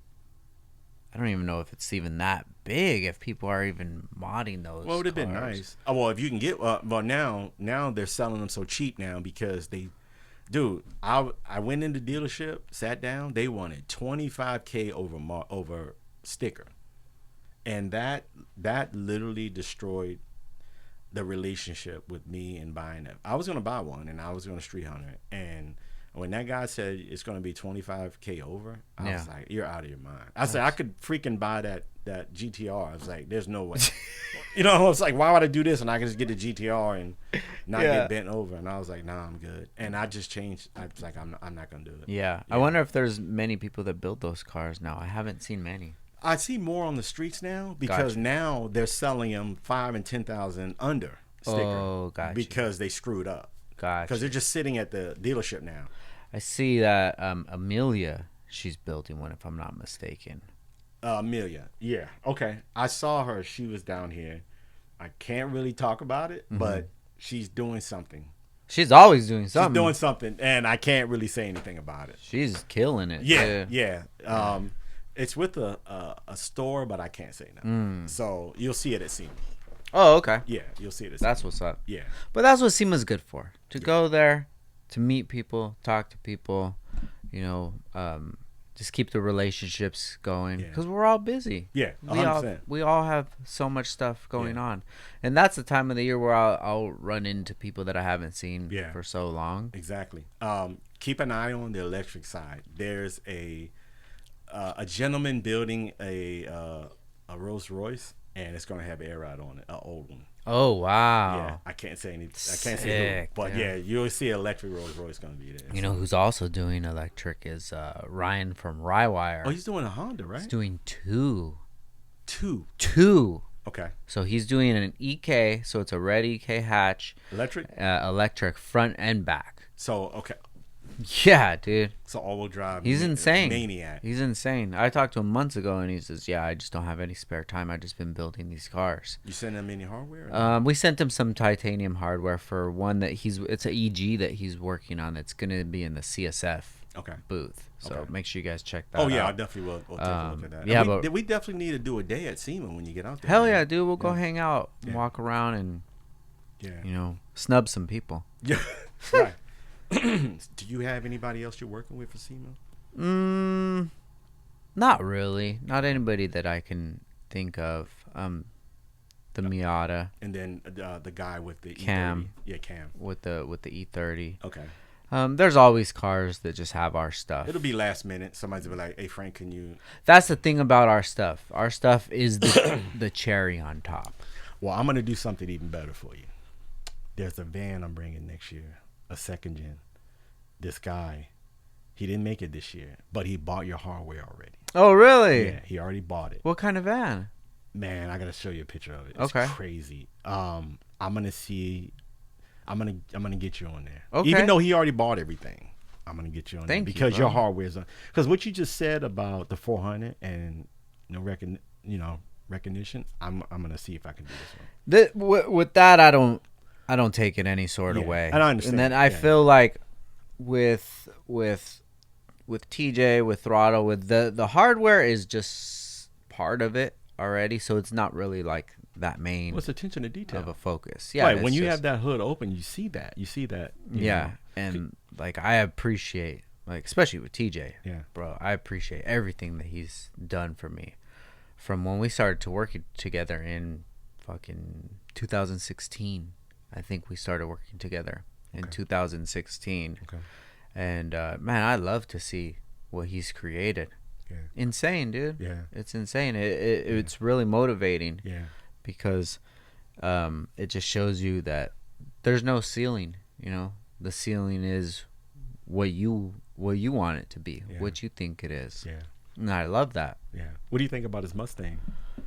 I don't even know if it's even that big, if people are even modding those. Well, it would have been nice. Oh, well, if you can get now they're selling them so cheap now because I went into dealership, sat down, they wanted $25K over sticker, and that literally destroyed the relationship with me and buying it. I was gonna buy one and I was gonna street hunter it, and when that guy said it's going to be $25K over, I was like, you're out of your mind. I said, I could freaking buy that GTR. I was like, there's no way. I was like, why would I do this? And I can just get the GTR and not get bent over. And I was like, nah, I'm good. And I just changed. I was like, I'm not going to do it. Yeah. I wonder if there's many people that build those cars now. I haven't seen many. I see more on the streets now because now they're selling them $5,000 and $10,000 under. sticker. Oh, gotcha. Because they screwed up. Gotcha. Because they're just sitting at the dealership now. I see that Amelia, she's building one, if I'm not mistaken. Amelia. Yeah. Okay. I saw her. She was down here. I can't really talk about it, but she's doing something. She's always doing something. She's doing something, and I can't really say anything about it. She's killing it. Yeah. It's with a store, but I can't say nothing. So you'll see it at SEMA. Oh, okay. Yeah, you'll see it at That's SEMA. what's up. Yeah. But that's what SEMA's good for. To go there, to meet people, talk to people, just keep the relationships going, because we're all busy. Yeah, 100%. We all have so much stuff going on, and that's the time of the year where I'll run into people that I haven't seen for so long. Exactly. Keep an eye on the electric side. There's a gentleman building a Rolls Royce, and it's going to have air ride on it, an old one. Oh wow! Yeah, I can't say anything. I can't say who, but you'll see an electric Rolls Royce going to be there. You know who's also doing electric is Ryan from Rywire. Oh, he's doing a Honda, right? He's doing two. Okay. So he's doing an EK, so it's a red EK hatch. Electric front and back. So okay. Yeah, dude. So all-wheel drive. He's insane. Maniac. He's insane. I talked to him months ago, and he says, "Yeah, I just don't have any spare time. I've just been building these cars." You sent him any hardware? We sent him some titanium hardware for one that it's an EG that he's working on. That's going to be in the CSF booth. So make sure you guys check that out. Oh yeah, I definitely will take a look at that. Yeah, but we definitely need to do a day at SEMA when you get out there. Hell yeah, dude. We'll go hang out, walk around, and snub some people. Yeah, right. Do you have anybody else you're working with for SEMA? Not really. Not anybody that I can think of. The Miata. And then the guy with the Cam. E30. Yeah, Cam. With the E30. Okay. There's always cars that just have our stuff. It'll be last minute. Somebody's gonna be like, "Hey Frank, can you?" That's the thing about our stuff. Our stuff is the cherry on top. Well, I'm gonna do something even better for you. There's a van I'm bringing next year. A second gen. This guy, he didn't make it this year, but he bought your hardware already. Oh, really? Yeah, he already bought it. What kind of van? Man, I gotta show you a picture of it. It's crazy. I'm gonna get you on there. Okay. Even though he already bought everything, I'm gonna get you on there because you, your hardware is on. Because what you just said about the 400 and recognition, I'm gonna see if I can do this one. With that, I don't take it any sort of way. And I understand. And then I feel like with TJ, with Throtl, with the hardware is just part of it already, so it's not really like that main. What's attention to detail of a focus? Yeah, right. When you have that hood open, you see that. Yeah, and like I appreciate, like especially with TJ. Yeah, bro, I appreciate everything that he's done for me from when we started to work together in fucking 2016. I think we started working together in 2016. Okay. And man, I love to see what he's created. Yeah. Insane, dude. Yeah. It's insane. It's really motivating. Yeah. Because it just shows you that there's no ceiling, The ceiling is what you want it to be, what you think it is. Yeah. And I love that. Yeah. What do you think about his Mustang?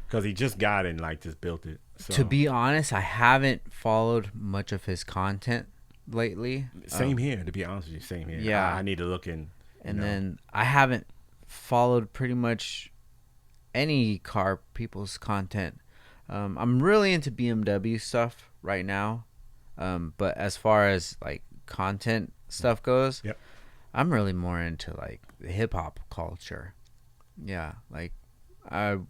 Because he just got it and just built it. So. To be honest, I haven't followed much of his content lately. Same here, to be honest with you. Same here. Yeah. I need to look in. And then I haven't followed pretty much any car people's content. I'm really into BMW stuff right now. But as far as like content stuff goes, I'm really more into like the hip hop culture. Yeah, like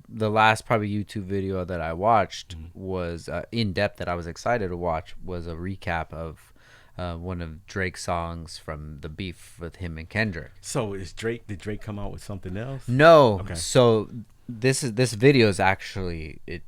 the last probably YouTube video that I watched was in depth that I was excited to watch was a recap of one of Drake's songs from the beef with him and Kendrick. So did Drake come out with something else? No. Okay. So this video is actually it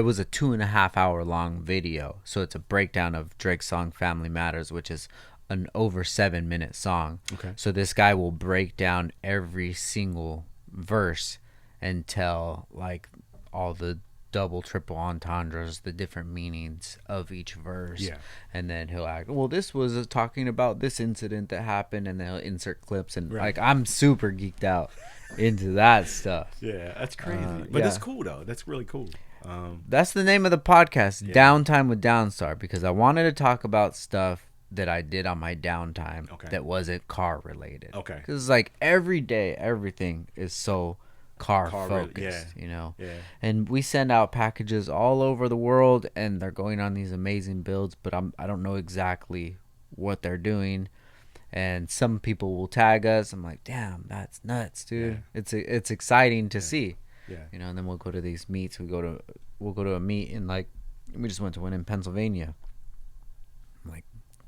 was a 2.5 hour long video. So it's a breakdown of Drake's song Family Matters, which is an over 7-minute song. Okay. So this guy will break down every single verse and tell like all the double, triple entendres, the different meanings of each verse. Yeah. And then he'll act, well, this was talking about this incident that happened, and then he'll insert clips. And like, I'm super geeked out into that stuff. Yeah, that's crazy. But it's cool, though. That's really cool. That's the name of the podcast, Downtime with Downstar, because I wanted to talk about stuff that I did on my downtime that wasn't car related. Okay. Because like every day, everything is so car focused, you know. Yeah. And we send out packages all over the world, and they're going on these amazing builds, but I don't know exactly what they're doing. And some people will tag us. I'm like, damn, that's nuts, dude. Yeah. It's exciting to see. Yeah. You know, and then we'll go to these meets. We'll go to a meet in, like, we just went to one in Pennsylvania. Like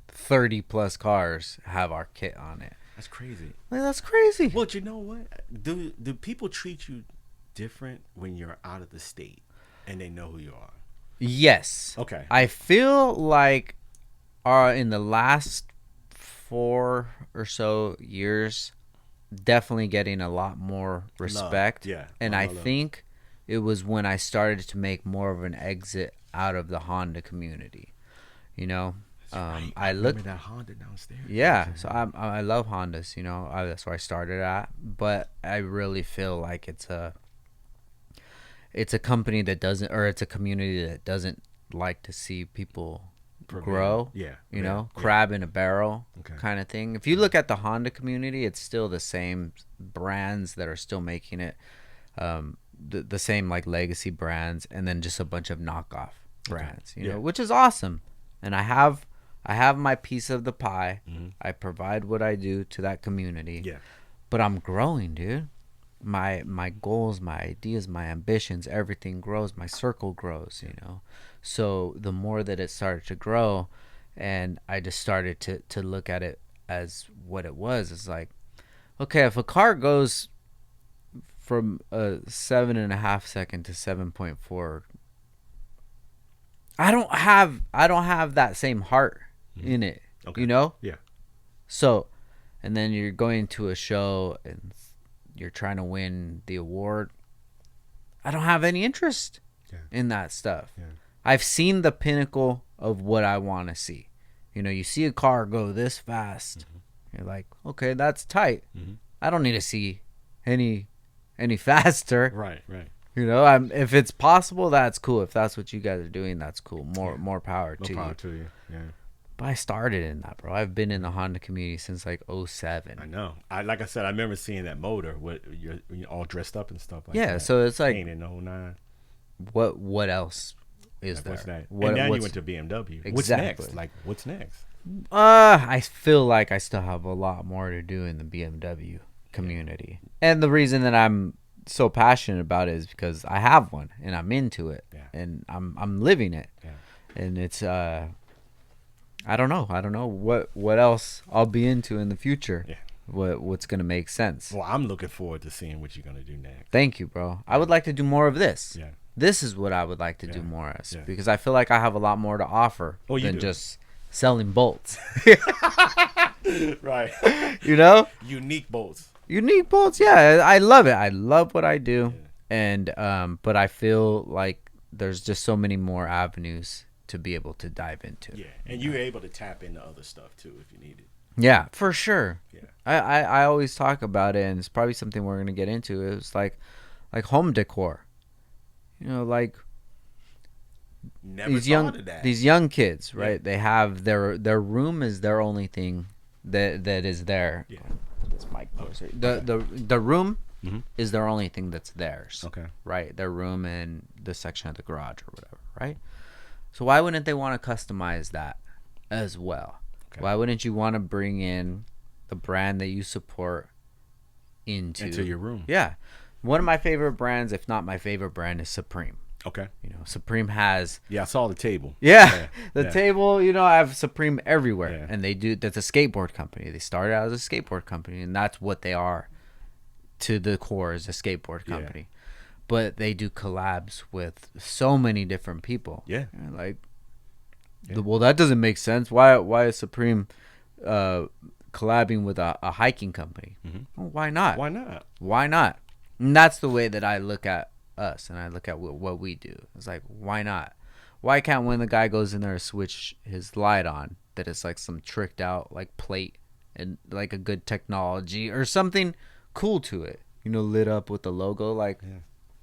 30 plus cars have our kit on it. That's crazy. Like, that's crazy. Well, you know what? Do people treat you different when you're out of the state and they know who you are? Yes. Okay. I feel like in the last 4 or so years, definitely getting a lot more respect. Yeah. And I think it was when I started to make more of an exit out of the Honda community. You know, right. I remember that Honda downstairs. Yeah, so I love Hondas. You know, that's where I started at. But I really feel like it's a company that doesn't, or it's a community that doesn't like to see people grow. Yeah, you know, crab in a barrel kind of thing. If you look at the Honda community, it's still the same brands that are still making it, the same like legacy brands, and then just a bunch of knockoff brands. You know, which is awesome. And I have my piece of the pie. Mm-hmm. I provide what I do to that community. Yeah, but I'm growing, dude. My goals, my ideas, my ambitions, everything grows. My circle grows, you know. So the more that it started to grow, and I just started to look at it as what it was. It's like, okay, if a car goes from a 7.5 second to 7.4, I don't have that same heart in it, you know? Yeah. So, and then you're going to a show and you're trying to win the award. I don't have any interest in that stuff. Yeah. I've seen the pinnacle of what I want to see. You know, you see a car go this fast. Mm-hmm. You're like, okay, that's tight. Mm-hmm. I don't need to see any faster. Right. You know, if it's possible, that's cool. If that's what you guys are doing, that's cool. More power to you. Yeah. But I started in that, bro. I've been in the Honda community since like 2007. I know. Like I said, I remember seeing that motor with you're all dressed up and stuff like that. Yeah, so it's like, in 2009. What else is there? What's that? And now you went to BMW. Exactly. What's next? Like, what's next? I feel like I still have a lot more to do in the BMW community. And the reason that I'm so passionate about it is because I have one and I'm into it and I'm living it. Yeah. And it's I don't know what else I'll be into in the future. Yeah. What's going to make sense. Well, I'm looking forward to seeing what you're going to do next. Thank you, bro. I would like to do more of this. Yeah. This is what I would like to do more of because I feel like I have a lot more to offer than just selling bolts. Right. You know? Unique bolts, yeah. I love it. I love what I do. And but I feel like there's just so many more avenues to be able to dive into. Yeah. And you're able to tap into other stuff too if you need it. Yeah, for sure. Yeah. I always talk about it, and it's probably something we're gonna get into. It's like home decor. You know, like these young kids, right? Yeah. They have their room is their only thing that is there. Yeah. This mic closer. The room is their only thing that's theirs. Okay. Right? Their room and the section of the garage or whatever, right? So why wouldn't they want to customize that as well? Okay. Why wouldn't you want to bring in the brand that you support into your room? Yeah. One of my favorite brands, if not my favorite brand, is Supreme. Okay. You know, Supreme has... Yeah, I saw the table. Yeah. The table, you know, I have Supreme everywhere. Yeah. And that's a skateboard company. They started out as a skateboard company, and that's what they are to the core, is a skateboard company. Yeah. But they do collabs with so many different people. Yeah. Well, that doesn't make sense. Why is Supreme collabing with a hiking company? Mm-hmm. Well, why not? Why not? Why not? And that's the way that I look at us and I look at what we do. It's like, why not? Why can't when the guy goes in there to switch his light on, that it's like some tricked out like plate and like a good technology or something cool to it, lit up with the logo, like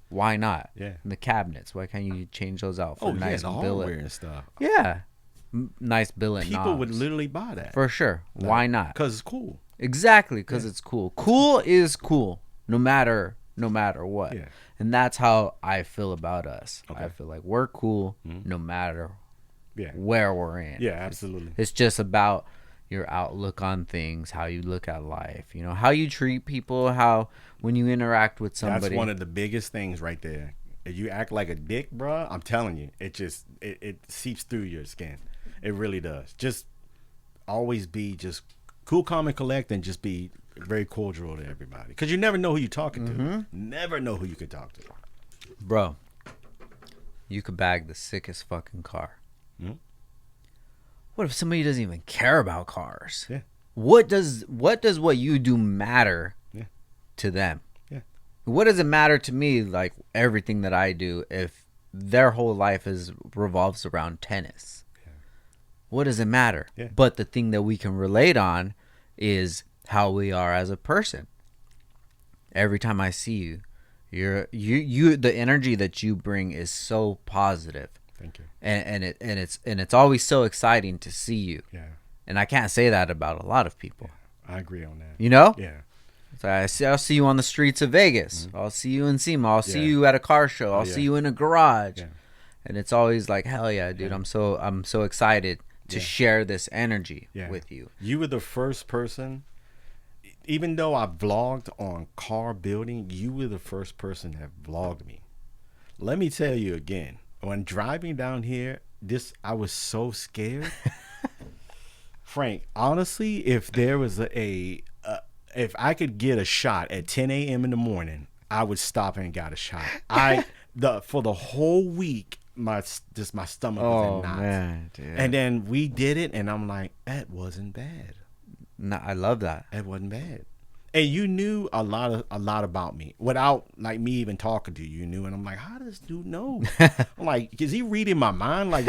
why not? Yeah. And the cabinets, why can't you change those out for nice the billet hardware and stuff? Yeah, nice billet. People would literally buy that for sure. Why not? Because it's cool. Exactly, because it's cool. Cool is cool, no matter what. Yeah. And that's how I feel about us. Okay. I feel like we're cool no matter where we're in. Yeah, absolutely. It's just about your outlook on things, how you look at life, how you treat people, how when you interact with somebody. That's one of the biggest things right there. If you act like a dick, bro, I'm telling you, it just it seeps through your skin. It really does. Just always be just cool, calm, and collect, and just be very cordial to everybody. Because you never know who you're talking to. Never know who you could talk to. Bro, you could bag the sickest fucking car. What if somebody doesn't even care about cars? Yeah. What does what you do matter to them? Yeah. What does it matter to me, like everything that I do, if their whole life revolves around tennis? Yeah. What does it matter? Yeah. But the thing that we can relate on is how we are as a person. Every time I see you, you the energy that you bring is so positive. Thank you. And it's always so exciting to see you. Yeah. And I can't say that about a lot of people. Yeah, I agree on that. Yeah. So I'll see you on the streets of Vegas. I'll see you in SEMA. I'll see you at a car show. I'll see you in a garage. Yeah. And it's always like, hell yeah, dude! I'm so excited to share this energy with you. You were the first person. Even though I vlogged on car building, you were the first person that vlogged me. Let me tell you again. When driving down here, I was so scared. Frank, honestly, if there was if I could get a shot at 10 a.m. in the morning, I would stop and got a shot. For the whole week, my stomach was in knots. Man, dude. And then we did it, and I'm like, that wasn't bad. No, I love that. It wasn't bad. And you knew a lot about me without like me even talking to you. You knew, and I'm like, how does this dude know? I'm like, is he reading my mind? Like,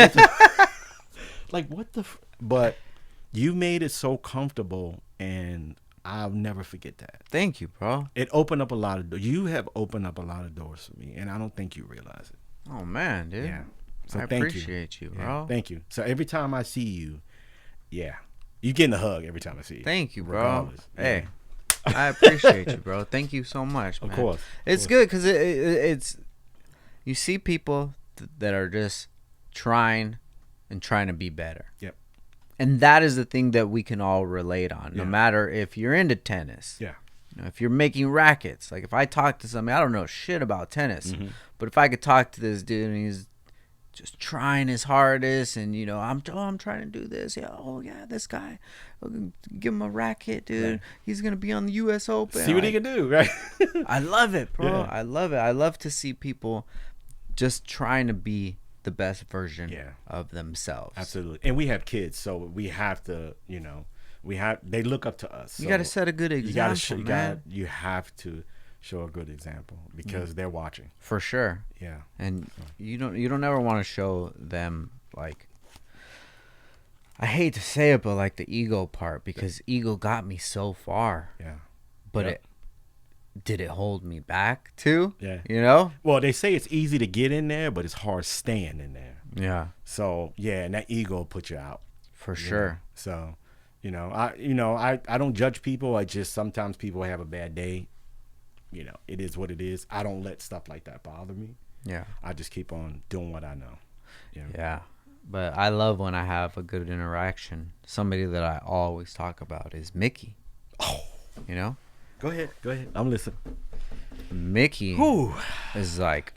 what the? But you made it so comfortable, and I'll never forget that. Thank you, bro. It opened up a lot of doors. You have opened up a lot of doors for me, and I don't think you realize it. Oh man, dude. Yeah. So I appreciate you, bro. Yeah, thank you. So every time I see you, you getting a hug every time I see you. Thank you, bro. Regardless. Hey. Yeah. I appreciate you, bro. Thank you so much, man. Of course. It's good because it's you see people that are just trying to be better. Yep. And that is the thing that we can all relate on, no matter if you're into tennis. Yeah. If you're making rackets, like if I talk to somebody, I don't know shit about tennis, but if I could talk to this dude and he's just trying his hardest, and I'm trying to do this. This guy, give him a racket, dude. Right. He's gonna be on the U.S. Open. See what he can do, right? I love it, bro. Yeah. I love it. I love to see people just trying to be the best version of themselves. Absolutely. And we have kids, so we have to, they look up to us. You got to set a good example, man. You have to show a good example because they're watching. For sure. Yeah. And you don't ever want to show them, like, I hate to say it, but like the ego part, because ego got me so far. Yeah. But did it hold me back too? Yeah. Well, they say it's easy to get in there, but it's hard staying in there. Yeah. So and that ego put you out. For sure. So, I don't judge people. I just sometimes people have a bad day. It is what it is. I don't let stuff like that bother me. Yeah. I just keep on doing what I know. Yeah. But I love when I have a good interaction. Somebody that I always talk about is Mickey. Oh. Go ahead. I'm listening. Mickey is like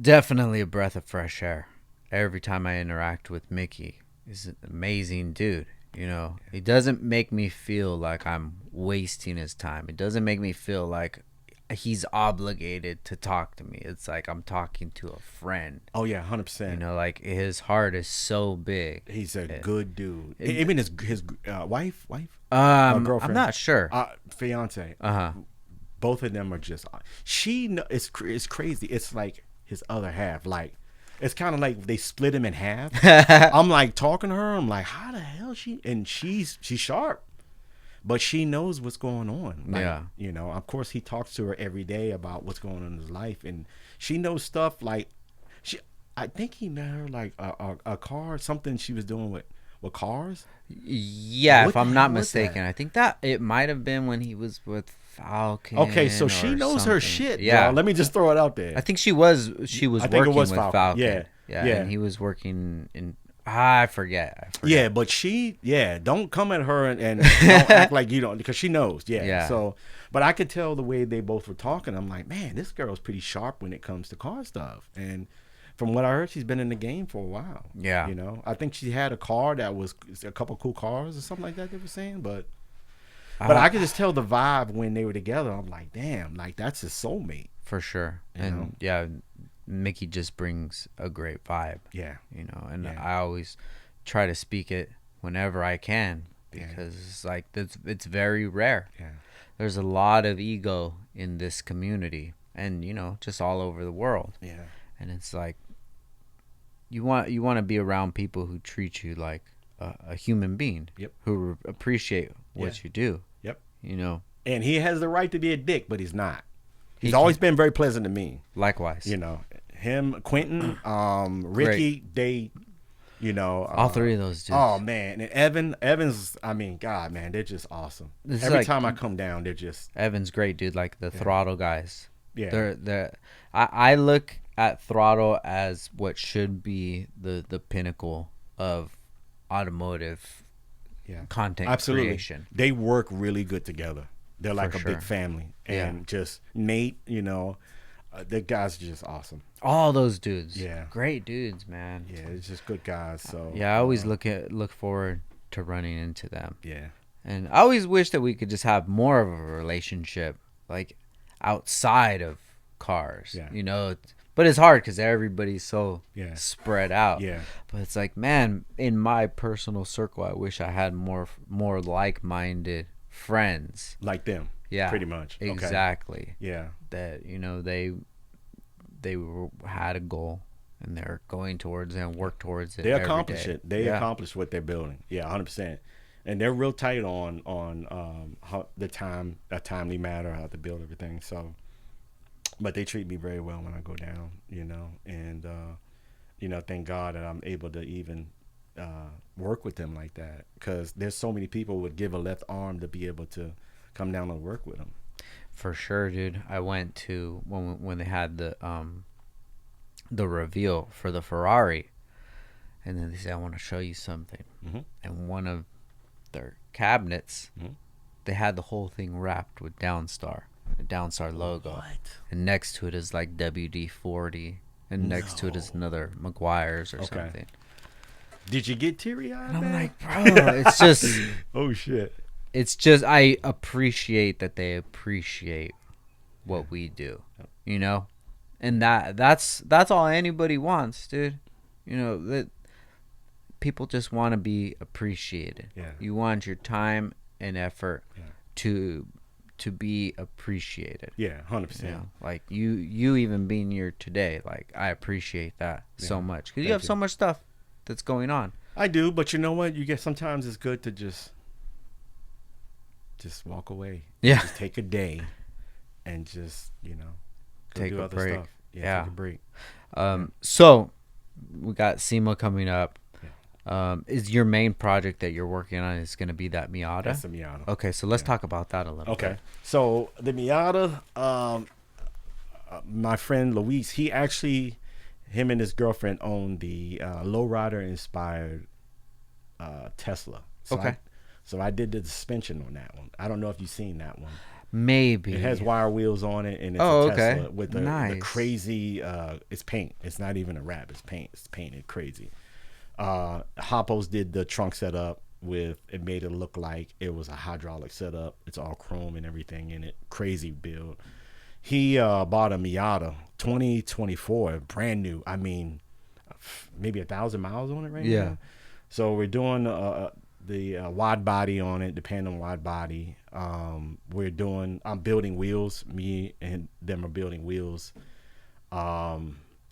definitely a breath of fresh air. Every time I interact with Mickey, he's an amazing dude. He doesn't make me feel like I'm wasting his time. It doesn't make me feel like he's obligated to talk to me. It's like I'm talking to a friend. Oh yeah, 100%. Like his heart is so big. He's a good dude. Even his wife, girlfriend. I'm not sure. Fiance. Both of them are just. It's crazy. It's like his other half. Like it's kind of like they split him in half. I'm like talking to her. I'm like, how the hell she? And she's sharp, but she knows what's going on. Like, you know. Of course, he talks to her every day about what's going on in his life, and she knows stuff like I think he met her like a car, something she was doing with cars. Yeah, if I'm not mistaken, I think that it might have been when he was with Falcon. Okay, so she knows her shit. Yeah, bro. Let me just throw it out there. I think she was working with Falcon. Yeah, and he was working in. I forget. Yeah, but don't come at her and don't act like you don't, because she knows. Yeah. So, but I could tell the way they both were talking. I'm like, man, this girl's pretty sharp when it comes to car stuff. And from what I heard, she's been in the game for a while. Yeah. You know, I think she had a car that was a couple cool cars or something like that they were saying. But I could just tell the vibe when they were together. I'm like, damn, like that's his soulmate. For sure. And yeah, Mickey just brings a great vibe. Yeah. You know, and I always try to speak it whenever I can because it's like it's very rare. Yeah. There's a lot of ego in this community and, you know, just all over the world. Yeah. And it's like you want to be around people who treat you like a human being. Yep. Who appreciate what you do. Yep. You know. And he has the right to be a dick, but he's not. He's always been very pleasant to me. Likewise. You know, him, Quentin, Ricky, they, you know. All three of those dudes. Oh, man. And Evans, I mean, God, man, they're just awesome. Every time I come down, they're just. Evans, great dude, like the Throtl guys. Yeah. I look at Throtl as what should be the pinnacle of automotive content creation. They work really good together. They're like a big family. And just Nate, you know, the guys are just awesome. All those dudes. Yeah. Great dudes, man. Yeah, it's just good guys. So I always look forward to running into them. Yeah. And I always wish that we could just have more of a relationship, like outside of cars. Yeah. You know, but it's hard because everybody's so spread out. Yeah. But it's like, man, in my personal circle, I wish I had more like-minded friends like them. Yeah, pretty much. Exactly. Okay. Yeah, that, you know, they had a goal and they're going towards it and work towards it. They accomplish it. They accomplish what they're building. Yeah, 100%. And they're real tight on how a timely matter, how to build everything. So, but they treat me very well when I go down, you know, and you know, thank God that I'm able to even work with them like that, because there's so many people would give a left arm to be able to come down and work with them. For sure, dude. I went to when they had the reveal for the Ferrari, and then they said, I want to show you something. Mm-hmm. And one of their cabinets, they had the whole thing wrapped with Downstar, the Downstar logo. What? And next to it is like WD-40, and next to it is another McGuire's or something. Did you get teary-eyed? And I'm like, bro, it's just oh shit. It's just, I appreciate that they appreciate what we do, you know, and that's all anybody wants, dude. You know, that people just want to be appreciated. Yeah. You want your time and effort to be appreciated. Yeah, 100%. You know, like you even being here today, like I appreciate that so much because you have so much stuff that's going on. I do, but you know what? Sometimes it's good to just walk away. Yeah. Just take a day and just, you know, take a break. Stuff. Yeah, take a break. So we got SEMA coming up. Yeah. Is your main project that you're working on is going to be that Miata? That's the Miata. Okay, so let's talk about that a little bit. Okay. So the Miata, my friend Luis, him and his girlfriend own the lowrider inspired Tesla. So I did the suspension on that one. I don't know if you've seen that one. Maybe. It has wire wheels on it, and it's a Tesla with the crazy. It's paint. It's not even a wrap. It's paint. It's painted crazy. Hoppos did the trunk setup it made it look like it was a hydraulic setup. It's all chrome and everything in it. Crazy build. He bought a Miata 2024, brand new. I mean, maybe 1,000 miles on it right now. So we're doing wide body on it, the Pandem wide body. I'm building wheels. Me and them are building wheels.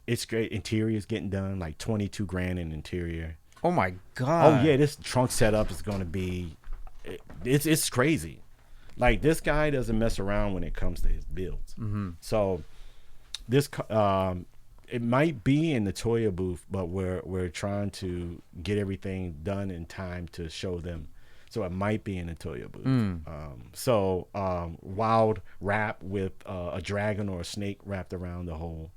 It's great. Interior's getting done, like $22,000 in interior. Oh my god. Oh yeah, this trunk setup is gonna be, it's crazy. Like, this guy doesn't mess around when it comes to his builds. Mm-hmm. So this it might be in the Toya booth, but we're trying to get everything done in time to show them. So it might be in the Toya booth. Wild wrap with a dragon or a snake wrapped around the hole.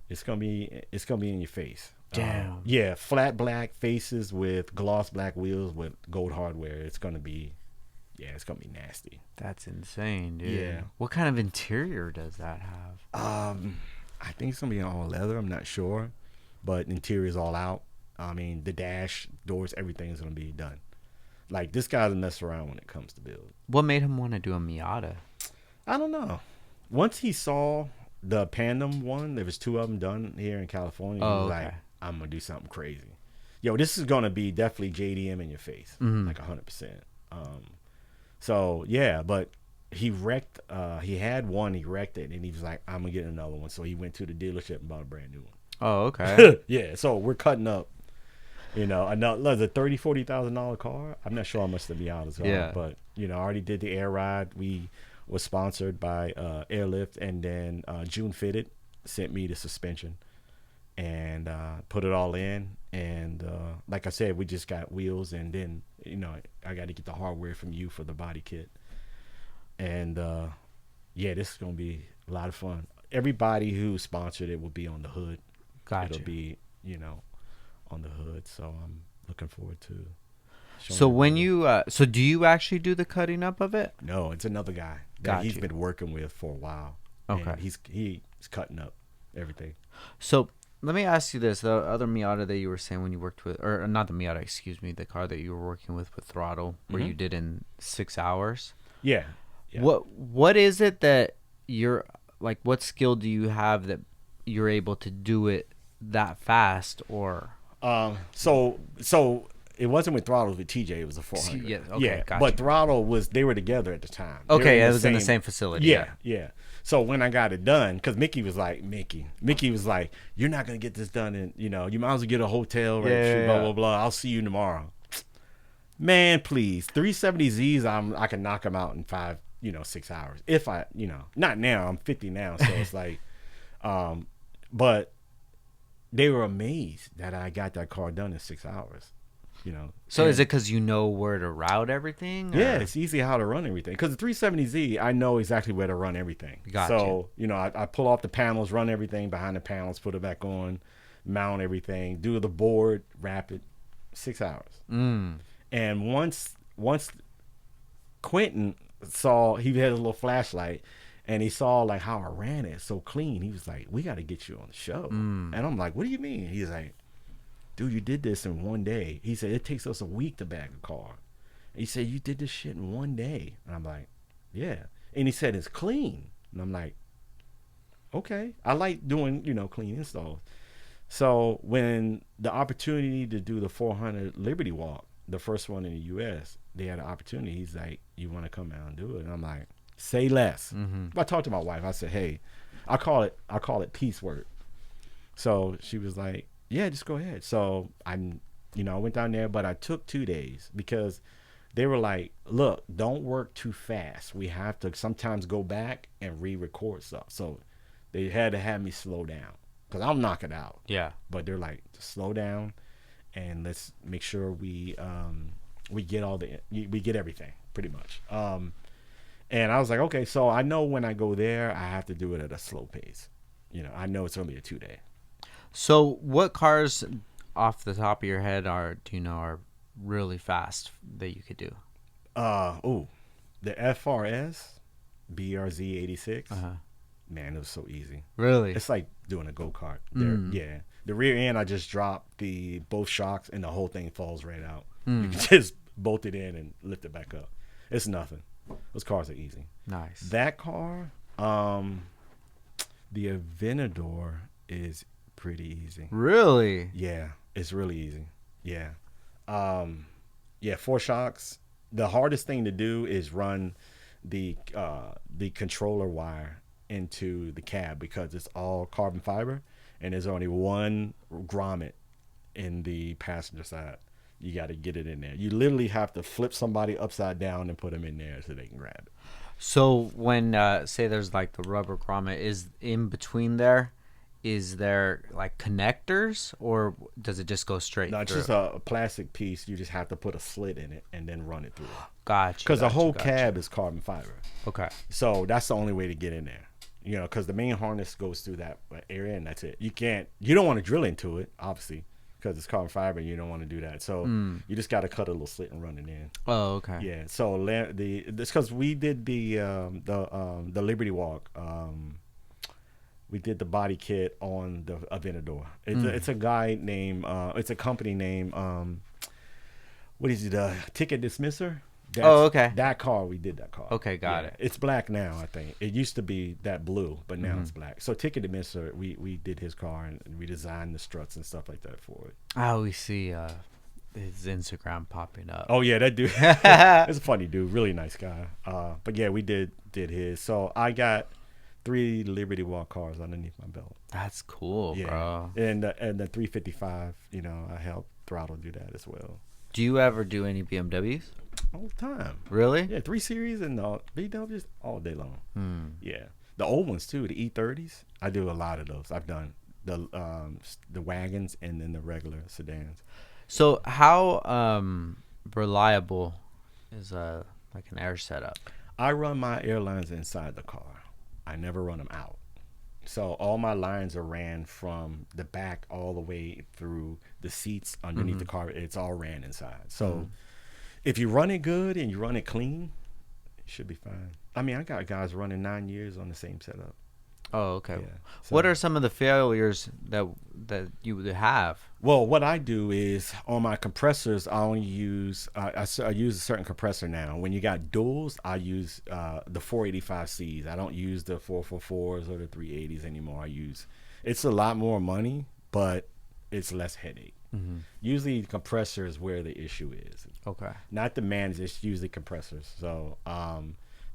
It's gonna be in your face. Damn. Yeah, flat black faces with gloss black wheels with gold hardware. It's gonna be nasty. That's insane, dude. Yeah. What kind of interior does that have? I think it's gonna be all leather. I'm not sure, but interior is all out. I mean, the dash, doors, everything's gonna be done. Like, this guy doesn't mess around when it comes to build. What made him want to do a Miata? I don't know. Once he saw the Pandem one, there was 2 of them done here in California. He was like, I'm gonna do something crazy. Yo, this is gonna be definitely JDM in your face, like 100%. So yeah, but he wrecked. He had one, he wrecked it, and he was like, I'm gonna get another one. So he went to the dealership and bought a brand new one. Oh, okay. Yeah, so we're cutting up. Another $30,000-$40,000 car. I'm not sure how much the Miatas are, but I already did the air ride. We was sponsored by Airlift, and then June Fitted sent me the suspension and put it all in. And like I said, we just got wheels, and then I got to get the hardware from you for the body kit. And this is gonna be a lot of fun. Everybody who sponsored it will be on the hood. Gotcha. It'll be on the hood. So I'm looking forward to. So when you so do you actually do the cutting up of it? No, it's another guy that he's been working with for a while. Okay, and he's cutting up everything. So let me ask you this: the other Miata that you were saying when you worked with, or not the Miata, excuse me, the car that you were working with Throtl, where you did in 6 hours. Yeah. What is it that you're like? What skill do you have that you're able to do it that fast? Or so it wasn't with Throtl, with TJ. It was a 400. Yeah, okay, gotcha. But Throtl they were together at the time. Okay, it was in the same facility. Yeah. So when I got it done, because Mickey was like, you're not gonna get this done, and you might as well get a hotel, right? Blah blah blah. I'll see you tomorrow. Man, please, 370Zs, I can knock them out in 6 hours. If I, not now. I'm 50 now, so it's like, but they were amazed that I got that car done in 6 hours. So is it because you know where to route everything? Or? Yeah, it's easy how to run everything. Because the 370Z, I know exactly where to run everything. Gotcha. So, I pull off the panels, run everything behind the panels, put it back on, mount everything, do the board, wrap it, 6 hours. And once Quentin saw, he had a little flashlight, and he saw like how I ran it so clean. He was like, we got to get you on the show. And I'm like, what do you mean? He's like, dude, you did this in one day. He said, it takes us a week to bag a car. He said, you did this shit in one day. And I'm like, yeah. And he said, it's clean. And I'm like, okay. I like doing, clean installs. So when the opportunity to do the 400 Liberty Walk, the first one in the U.S., they had an opportunity. He's like, you want to come out and do it? And I'm like, say less. I talked to my wife. I said, hey, I call it piecework. So she was like, yeah, just go ahead. So I went down there, but I took 2 days because they were like, look, don't work too fast. We have to sometimes go back and re-record stuff. So they had to have me slow down because I'll knock it out. Yeah. But they're like, slow down and let's make sure we get everything pretty much. And I was like, okay, so I know when I go there, I have to do it at a slow pace. I know it's only a 2 day. So what cars off the top of your head are really fast that you could do? The FRS BRZ 86. Man, it was so easy. Really? It's like doing a go-kart. Yeah. The rear end, I just dropped both shocks and the whole thing falls right out. You can just bolt it in and lift it back up. It's nothing. Those cars are easy. Nice. That car, the Aventador is pretty easy. Really? Yeah, it's really easy. Yeah. Yeah, 4 shocks. The hardest thing to do is run the controller wire into the cab because it's all carbon fiber and there's only one grommet in the passenger side. You got to get it in there. You literally have to flip somebody upside down and put them in there so they can grab it. So when say there's like the rubber grommet is in between there, is there like connectors or does it just go straight No, it's through? just a plastic piece. You just have to put a slit in it and then run it through. Gotcha. Because the whole cab is carbon fiber. Okay. So that's the only way to get in there. You know, because the main harness goes through that area and that's it. You don't want to drill into it, obviously, because it's carbon fiber and you don't want to do that. So you just got to cut a little slit and run it in. Oh, okay. Yeah. So this because we did the Liberty Walk. We did the body kit on the Aventador. It's a guy named it's a company named what is it? Ticket Dismisser. Okay. That car, we did that car. Okay, got it. It's black now, I think. It used to be that blue, but now it's black. So Ticket Dismisser, we did his car and we designed the struts and stuff like that for it. I always see his Instagram popping up. Oh yeah, that dude. It's a funny dude, really nice guy. But yeah, we did his. So I got 3 Liberty Walk cars underneath my belt. That's cool, bro. And the 355, you know, I helped Throtl do that as well. Do you ever do any BMWs? All the time. Really? Yeah, 3 Series and BMWs all day long. Yeah, the old ones too, the E30s. I do a lot of those. I've done the wagons and then the regular sedans. So how reliable is like an air setup? I run my air lines inside the car. I never run them out. So all my lines are ran from the back all the way through the seats underneath the car. It's all ran inside. So if you run it good and you run it clean, it should be fine. I mean, I got guys running 9 years on the same setup. Oh, okay. Yeah, so, what are some of the failures that you would have? Well, what I do is on my compressors, I only use I use a certain compressor now. When you got duals, I use the 485Cs. I don't use the 444s or the 380s anymore. It's a lot more money, but it's less headache. Usually, the compressor is where the issue is. Okay. Not the manage, it's usually compressors. So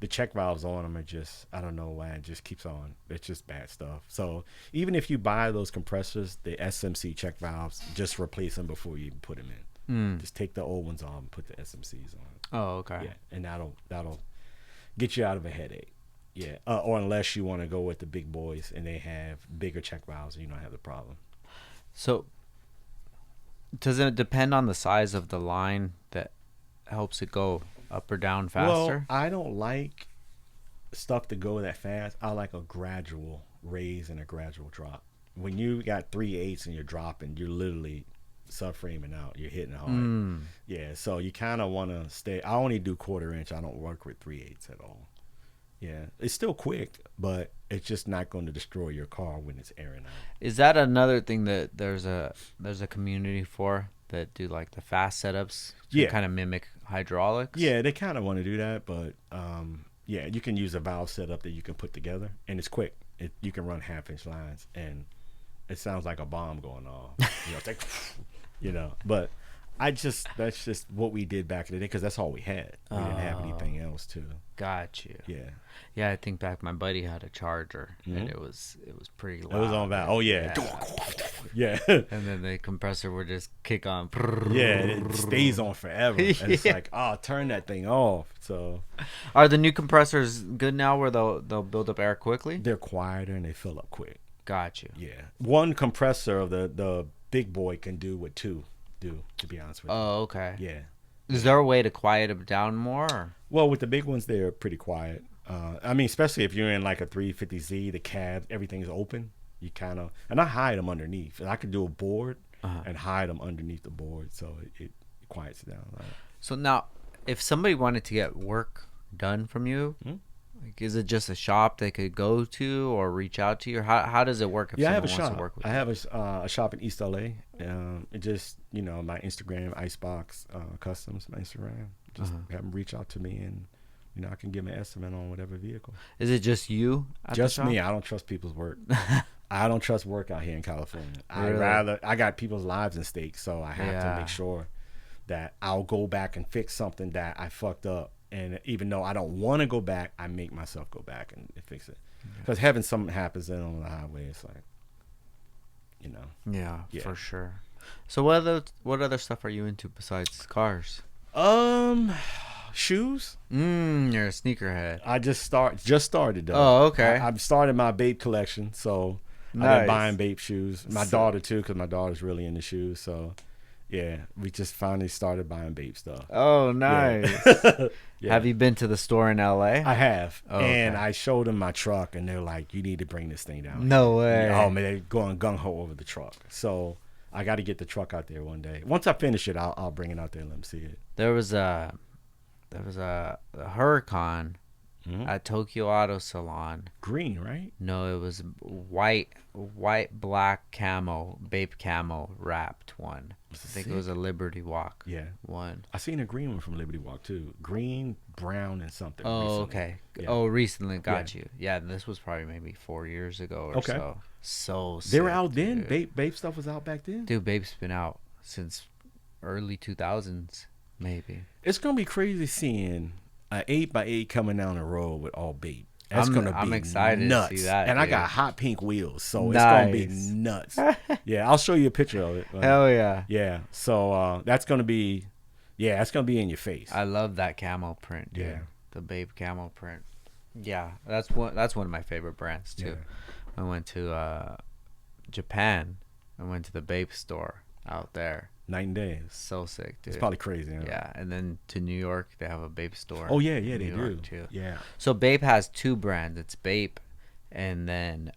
the check valves on them are just, I don't know why, it just keeps on. It's just bad stuff. So even if you buy those compressors, the SMC check valves, just replace them before you even put them in. Just take the old ones off and put the SMCs on. Oh, okay. Yeah, and that'll get you out of a headache. Yeah, or unless you want to go with the big boys and they have bigger check valves and you don't have the problem. So does it depend on the size of the line that helps it go up or down faster? Well, I don't like stuff to go that fast. I like a gradual raise and a gradual drop. When you got 3/8 and you're dropping, you're literally subframing out. You're hitting hard. Yeah, so you kind of want to stay. I only do 1/4 inch. I don't work with 3/8 at all. Yeah, it's still quick, but it's just not going to destroy your car when it's airing out. Is that another thing that there's a community for that do like the fast setups to kind of mimic hydraulics? Yeah, they kind of want to do that, but yeah, you can use a valve setup that you can put together, and it's quick. You can run 1/2 inch lines, and it sounds like a bomb going off. It's like, but that's just what we did back in the day because that's all we had. We didn't have anything else to. Got you. Yeah. I think back my buddy had a Charger and it was pretty loud. It was on valve. Oh yeah. Yeah. And then the compressor would just kick on. Yeah, it stays on forever. And it's like, turn that thing off. So are the new compressors good now where they'll build up air quickly? They're quieter and they fill up quick. Got you. Yeah. One compressor of the big boy can do what 2 do, to be honest with you. Oh, okay. Yeah. Is there a way to quiet them down more? Or? Well, with the big ones, they're pretty quiet. I mean, especially if you're in like a 350Z, the cab, everything's open. You kind of, and I hide them underneath. I could do a board and hide them underneath the board, so it quiets it down. Right? So now, if somebody wanted to get work done from you, like, is it just a shop they could go to or reach out to you? Or how does it work if someone wants to work with you? I have a shop in East LA. It just, my Instagram, Iceboxx Customs, my Instagram. Just have them reach out to me and, I can give them an estimate on whatever vehicle. Is it just you at Just the shop? me. I don't trust people's work. I don't trust work out here in California. Really? I got people's lives in stake, so I have to make sure that I'll go back and fix something that I fucked up. And even though I don't want to go back, I make myself go back and fix it. Because having something happens then on the highway, it's like, you know. Yeah, for sure. So what other stuff are you into besides cars? Shoes. You're a sneakerhead. I just started though. Oh, okay. I've started my Bape collection, so Nice. I've been buying Bape shoes. My daughter too, because my daughter's really into shoes. So yeah, we just finally started buying Bape stuff. Oh, nice. Yeah. Have you been to the store in LA? I have, and okay. I showed them my truck, and they're like, "You need to bring this thing down." No way. Oh man, they're going gung ho over the truck. So I got to get the truck out there one day. Once I finish it, I'll bring it out there and let them see it. There was a Huracan at Tokyo Auto Salon. Green, right? No, it was white, black camo, Bape camo wrapped one. I think it was a Liberty Walk. Yeah, one. I seen a green one from Liberty Walk too. Green, brown, and something. Oh, recently. okay. Yeah. Oh, recently, got you. Yeah, this was probably maybe 4 years ago or so. So sick, they were out then. dude. Bape stuff was out back then. Dude, Bape's been out since early 2000s, maybe. It's gonna be crazy seeing an 8x8 coming down the road with all Bape. That's gonna be I'm excited nuts. to see that. And dude. I got hot pink wheels, so Nice. it's gonna be nuts. Yeah, I'll show you a picture of it. Hell yeah. Yeah, so that's gonna be, that's gonna be in your face. I love that camo print, dude. Yeah. The Bape camo print. Yeah, that's one of my favorite brands too. Yeah. I went to Japan. I went to the Bape store out there. Night and day. So sick, dude. It's probably crazy. Huh? Yeah, and then to New York, they have a Bape store. Oh yeah, in they New York, do. too. Yeah. So Bape has two brands. It's Bape, and then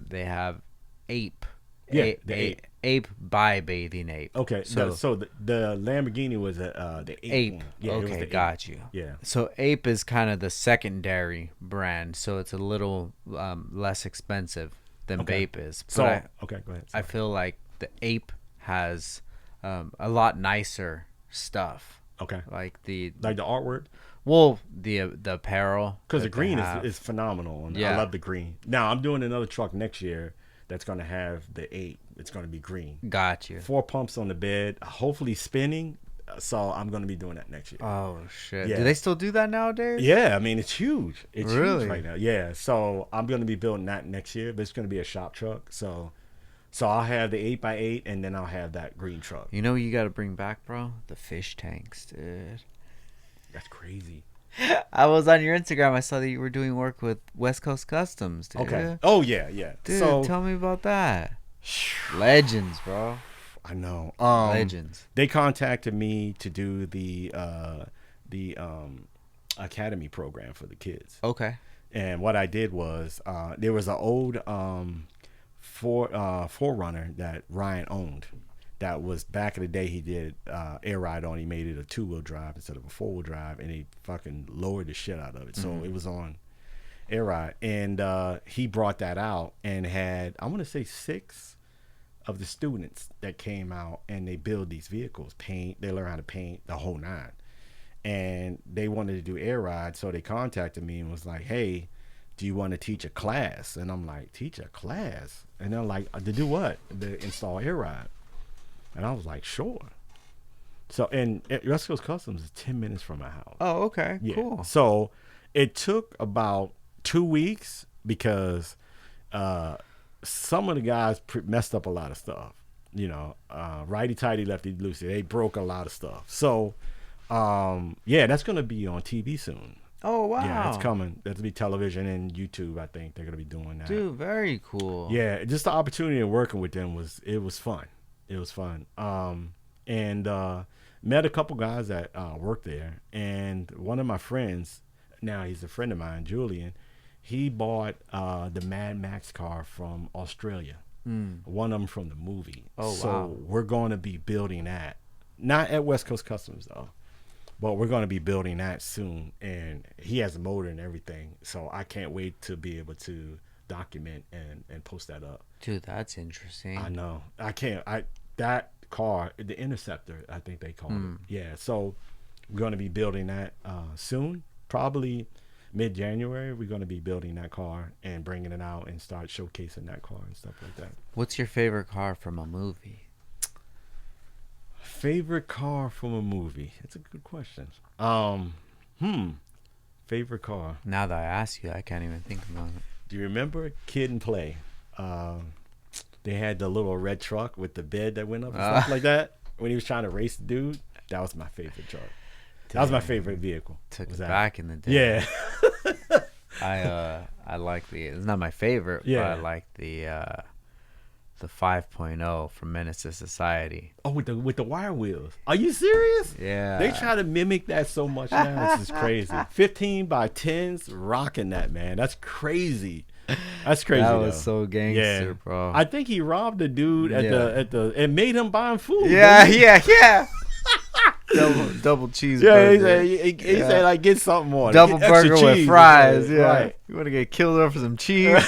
they have Ape. Yeah, the Ape by Bathing Ape. Okay, so the Lamborghini was the Ape. one. Yeah, it was okay, the got Ape. you. Yeah. So Ape is kind of the secondary brand, so it's a little less expensive than Bape is. But So okay, go ahead. I feel like the Ape has a lot nicer stuff. Okay. Like the artwork. Well, the apparel. Because that the green they is phenomenal, and Yeah. I love the green. Now I'm doing another truck next year that's gonna have the 8. It's gonna be green. Got you. 4 pumps on the bed, hopefully spinning. So I'm gonna be doing that next year. Oh shit! Yeah. Do they still do that nowadays? Yeah, I mean it's huge. It's Really? huge right now. Yeah, so I'm gonna be building that next year, but it's gonna be a shop truck. So I'll have the 8x8, and then I'll have that green truck. You know what you got to bring back, bro? The fish tanks, dude. That's crazy. I was on your Instagram. I saw that you were doing work with West Coast Customs, dude. Okay. Oh yeah. Dude, So tell me about that. Legends, bro. I know. Legends. They contacted me to do the academy program for the kids. Okay. And what I did was there was an old Forerunner that Ryan owned. That was back in the day. He did air ride on. He made it a 2-wheel drive instead of a 4-wheel drive, and he fucking lowered the shit out of it. So it was on air ride, and he brought that out and had, I want to say, 6 of the students that came out, and they build these vehicles, paint. They learn how to paint the whole 9, and they wanted to do air ride. So they contacted me and was like, "Hey, do you want to teach a class?" And I'm like, "Teach a class?" And they're like, "To do what?" To install air ride. And I was like, "Sure." So, and West Coast Customs is 10 minutes from my house. Oh, okay. Yeah. Cool. So it took about 2 weeks because some of the guys messed up a lot of stuff. You know, righty tighty, lefty loosey. They broke a lot of stuff. So, that's going to be on TV soon. Oh, wow. Yeah, it's coming. That'll be television and YouTube. I think they're going to be doing that. Dude, very cool. Yeah, just the opportunity of working with them was fun. It was fun. And met a couple guys that worked there, and one of my friends, now he's a friend of mine, Julian, he bought the Mad Max car from Australia. One of them from the movie. Oh, so wow. we're going to be building that, not at West Coast Customs though, but we're going to be building that soon. And he has a motor and everything, so I can't wait to be able to document and post that up. Dude, that's interesting. I know. That car, the Interceptor, I think they call it. Yeah. So we're going to be building that soon. Probably mid-January, we're going to be building that car and bringing it out and start showcasing that car and stuff like that. What's your favorite car from a movie? Favorite car from a movie. That's a good question. Favorite car. Now that I ask you, I can't even think about it. Do you remember Kid and Play? They had the little red truck with the bed that went up and stuff like that. When he was trying to race the dude, that was my favorite truck. That was my favorite vehicle. Took it back in the day. Yeah. I like it's not my favorite, but I like the 5.0 from Menace to Society. Oh, with the wire wheels. Are you serious? Yeah. They try to mimic that so much now. This is crazy. 15 by 10s rocking that, man. That's crazy. That's crazy. That was so gangster, bro. I think he robbed the dude at the and made him buy him food. Yeah. double cheeseburger. Yeah, he said like get something more. Double burger with fries. Yeah. Right. You want to get killed over some cheese?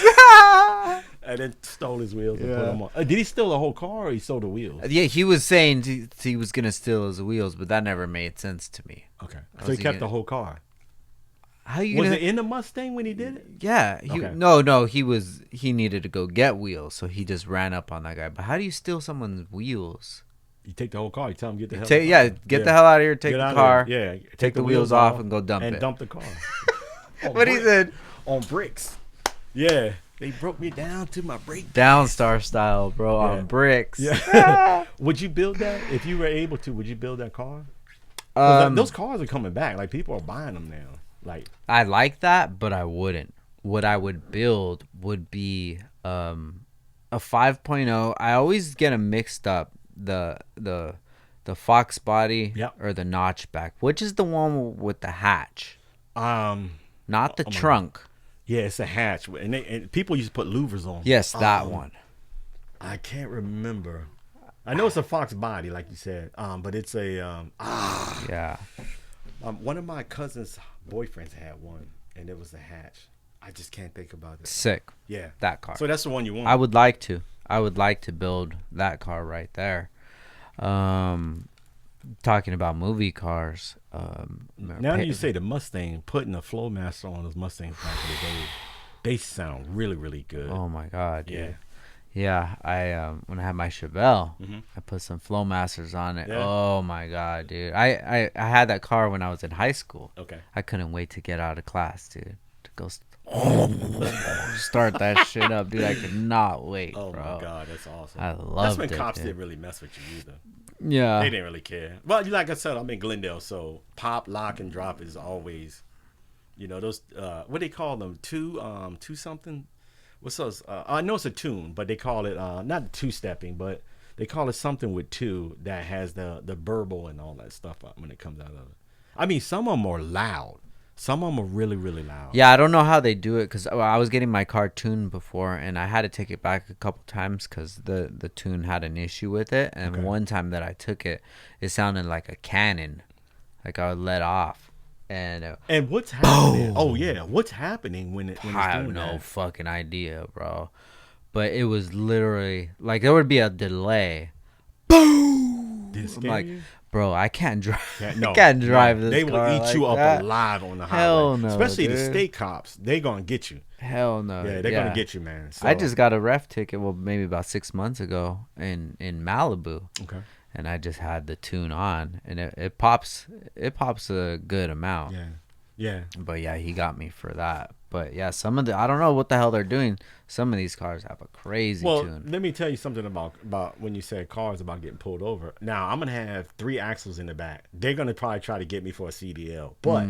And then stole his wheels and put them on. Did he steal the whole car or he stole the wheels? Yeah, he was saying he was gonna steal his wheels, but that never made sense to me. Okay, so he kept the whole car. How you was it in the Mustang when he did it? Yeah. No. He needed to go get wheels, so he just ran up on that guy. But how do you steal someone's wheels? You take the whole car. You tell him get the hell. Get the hell out of here. Take the car. Yeah. Take the wheels off and go dump it. And dump the car. What he said? On bricks. Yeah. They broke me down to my brake. Downstar style, bro, on bricks. Yeah. Would you build that if you were able to? Would you build that car? Those cars are coming back. Like people are buying them now. Like I like that, but I wouldn't. What I would build would be a 5.0. I always get them mixed up. The Fox body or the notchback. Which is the one with the hatch? Not the trunk. Yeah, it's a hatch, and people used to put louvers on. Yes, that one. I can't remember. I know it's a Fox body, like you said. But it's a yeah. One of my cousin's boyfriends had one, and it was a hatch. I just can't think about it. Sick. Yeah, that car. So that's the one you want. I would like to build that car right there. Talking about movie cars. Now you say the Mustang, putting a Flowmaster on those Mustangs back in the day, they sound really, really good. Oh my god, dude. Yeah. I when I had my Chevelle, I put some Flowmasters on it. Yeah. Oh my god, dude. I had that car when I was in high school. Okay. I couldn't wait to get out of class, dude. To go start that shit up, dude. I could not wait. Oh bro. My god, that's awesome. I loved it. That's when cops didn't really mess with you either. Yeah, they didn't really care. Well, like I said, I'm in Glendale, so pop, lock, and drop is always, those what they call them, two something. What's those? I know it's a tune, but they call it not two-stepping, but they call it something with two that has the burble and all that stuff when it comes out of it. I mean, some of them are loud. Some of them are really, really loud. Yeah, I don't know how they do it because I was getting my car tuned before, and I had to take it back a couple times because the tune had an issue with it. And one time that I took it, it sounded like a cannon, like I would let off. And what's happening? Oh yeah, what's happening when it's doing I have no fucking idea, bro. But it was literally like there would be a delay. Boom! I'm like, you? Bro, I can't drive. I can't drive this car. They will eat you up alive on the highway. Hell no, especially dude. The state cops. They gonna get you. Hell no. Yeah, they're gonna get you, man. So. I just got a ref ticket. Well, maybe about 6 months ago in Malibu. Okay. And I just had the tune on, and it pops a good amount. Yeah. Yeah. But yeah, he got me for that. But yeah, some of I don't know what the hell they're doing. Some of these cars have a crazy tune. Let me tell you something about when you said cars about getting pulled over. Now, I'm going to have 3 axles in the back. They're going to probably try to get me for a CDL. But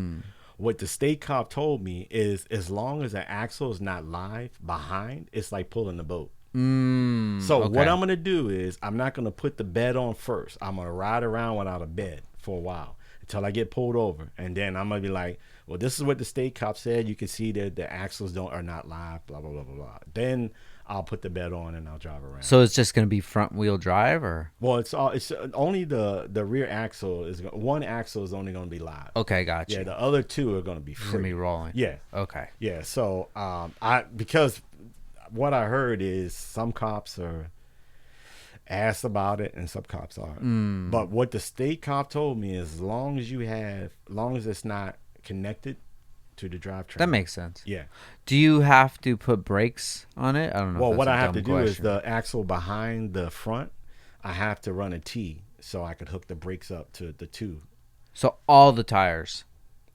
what the state cop told me is as long as the axle is not live behind, it's like pulling the boat. So what I'm going to do is I'm not going to put the bed on first. I'm going to ride around without a bed for a while until I get pulled over. And then I'm going to be like, well, this is what the state cop said. You can see that the axles are not live, blah, blah, blah, blah, blah. Then I'll put the bed on and I'll drive around. So it's just going to be front wheel drive or? Well, it's only the rear axle one axle is only going to be live. Okay, gotcha. Yeah, the other 2 are going to be free. Going to be rolling. Yeah. Okay. Yeah, so because what I heard is some cops are asked about it and some cops aren't. But what the state cop told me is as long as it's not connected to the drivetrain. That makes sense. Yeah. Do you have to put brakes on it? I don't know. Well, what I have to do is the axle behind the front, I have to run a T so I could hook the brakes up to the 2. So all the tires.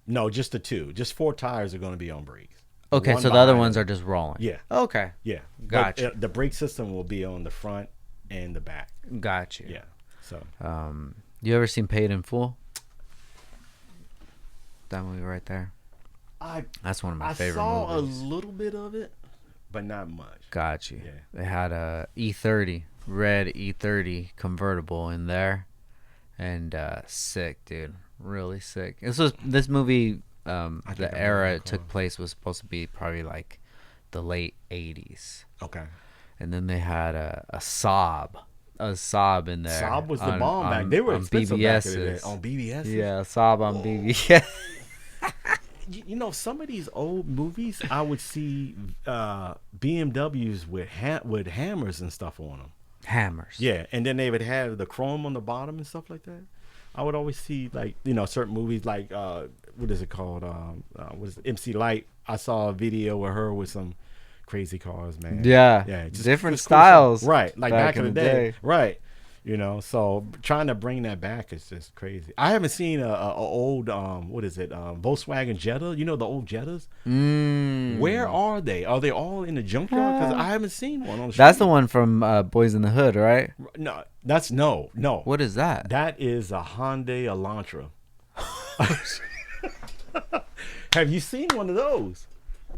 No, just the 2. Just 4 tires are going to be on brakes. Okay, so the other ones are just rolling. Yeah. Okay. Yeah. Gotcha. The brake system will be on the front and the back. Gotcha. Yeah. So. You ever seen Paid in Full? That movie right there. That's one of my favorite movies. I saw a little bit of it, but not much. Gotcha. Yeah. They had a E30, red E30 convertible in there, and sick, dude. Really sick. This movie. The era it took place was supposed to be probably like the late 80s. Okay. And then they had a Saab in there. Saab was the bomb back. They were expensive back in the day. On BBS. Yeah, Saab on BBS. You know, some of these old movies, I would see BMWs with hammers and stuff on them. Hammers. Yeah, and then they would have the chrome on the bottom and stuff like that. I would always see, like, you know, certain movies like what is it called? What is it? MC Light? I saw a video with her with some crazy cars, man. Yeah, different styles. Cool, right, like back in the day. Right. You know, so trying to bring that back is just crazy. I haven't seen a old what is it? Volkswagen Jetta. You know the old Jettas. Where are they? Are they all in the junkyard? Because I haven't seen one on the street. That's the one from Boys in the Hood, right? No, that's no. What is that? That is a Hyundai Elantra. Have you seen one of those?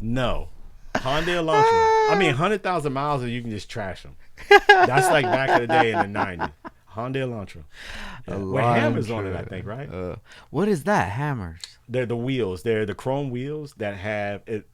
No. Hyundai Elantra. I mean, 100,000 miles and you can just trash them. That's like back in the day in the 90s. Hyundai Elantra. Yeah. With hammers on it, I think, right? What is that? Hammers? They're the wheels. They're the chrome wheels that have it.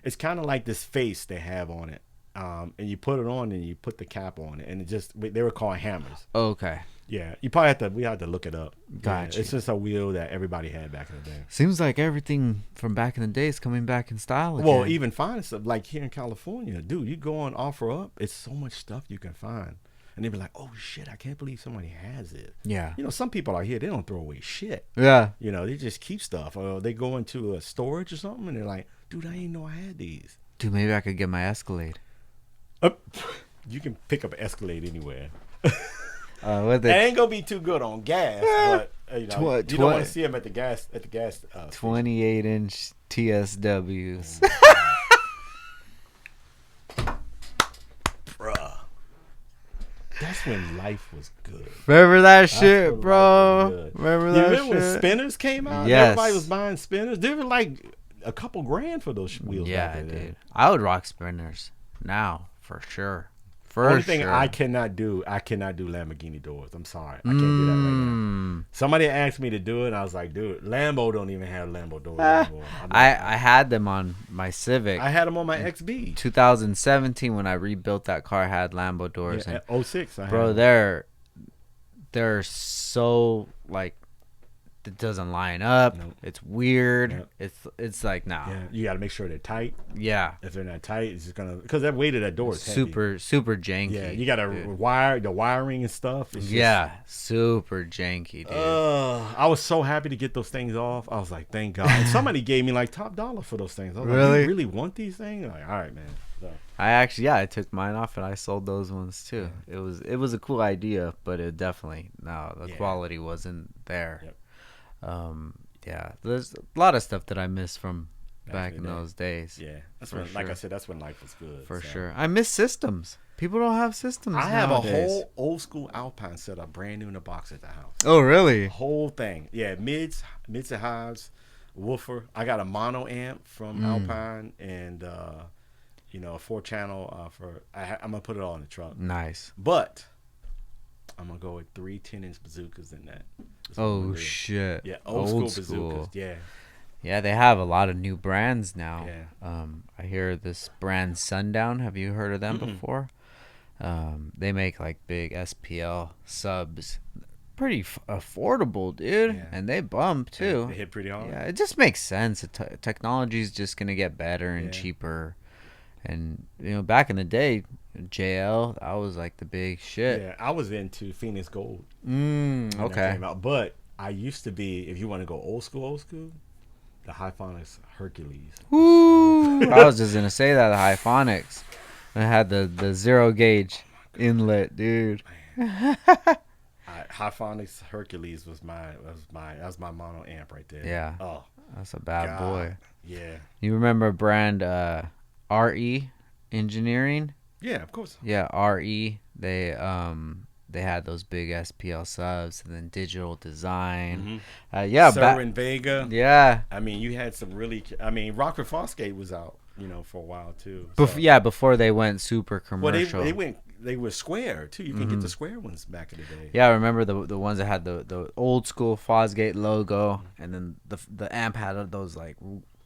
It's kind of like this face they have on it. And you put it on and you put the cap on it. And they were called hammers. Okay. Yeah, you probably we have to look it up. Gotcha. Yeah, it's just a wheel that everybody had back in the day. Seems like everything from back in the day is coming back in style again. Well, even finding stuff like here in California, dude, you go on OfferUp, it's so much stuff you can find. And they be like, oh shit, I can't believe somebody has it. Yeah. You know, some people out here, they don't throw away shit. Yeah. You know, they just keep stuff. Or they go into a storage or something and they're like, dude, I didn't know I had these. Dude, maybe I could get my Escalade. You can pick up an Escalade anywhere. It ain't gonna be too good on gas, but you know, you don't want to see them at the gas. 28-inch TSWs. Bruh, that's when life was good. Remember that shit, bro? Remember that shit? When spinners came out? Yes. Everybody was buying spinners. They were like a couple grand for those wheels. Yeah, dude. I would rock spinners now for sure. Only thing I cannot do Lamborghini doors. I'm sorry. I can't do that right now. Somebody asked me to do it, and I was like, dude, Lambo don't even have Lambo doors anymore. I had them on my Civic. I had them on my XB. 2017 when I rebuilt that car, I had Lambo doors. Yeah, and 06. Bro, they're so like it doesn't line up. Nope. It's weird. Yep. It's like nah. Yeah. You got to make sure they're tight. Yeah. If they're not tight, it's just gonna because that weight of that door is super janky. Yeah. You got to wire the wiring and stuff. Super janky, dude. I was so happy to get those things off. I was like, thank God. And somebody gave me like top dollar for those things. I was like, you really want these things? I'm like, all right, man. So. I took mine off and I sold those ones too. Yeah. It was a cool idea, but it definitely the quality wasn't there. Yep. There's a lot of stuff that I miss from back in those days. Yeah, that's when, like I said, that's when life was good. For sure, I miss systems. People don't have systems. I have a whole old school Alpine set up, brand new in a box at the house. Oh, really? Whole thing. Yeah, mids and highs, woofer. I got a mono amp from Alpine and a 4-channel I'm gonna put it all in the truck. Nice, but I'm gonna go with 3 10-inch bazookas in that. Oh shit! Yeah, old school bazookas. Yeah, they have a lot of new brands now. Yeah. I hear this brand Sundown. Have you heard of them before? They make like big SPL subs, pretty affordable, dude, and they bump too. They hit pretty hard. Yeah, it just makes sense. Technology is just gonna get better and cheaper, and back in the day. JL, that was like the big shit. Yeah, I was into Phoenix Gold. Okay. But I used to be, if you want to go old school, the Hyphonics Hercules. Woo! I was just gonna say that the Hyphonics. I had the 0 gauge inlet, dude. Hyphonics Hercules was my mono amp right there. Yeah. Oh, that's a bad boy. Yeah. You remember brand RE Engineering? Yeah, of course. Yeah, RE. They had those big SPL subs, and then Digital Design. Yeah, Sir and Vega. Yeah. I mean, you had some really. I mean, Rockford Fosgate was out, for a while too. Before they went super commercial. Well, they were square too. You can get the square ones back in the day. Yeah, I remember the ones that had the old school Fosgate logo, and then the amp had those like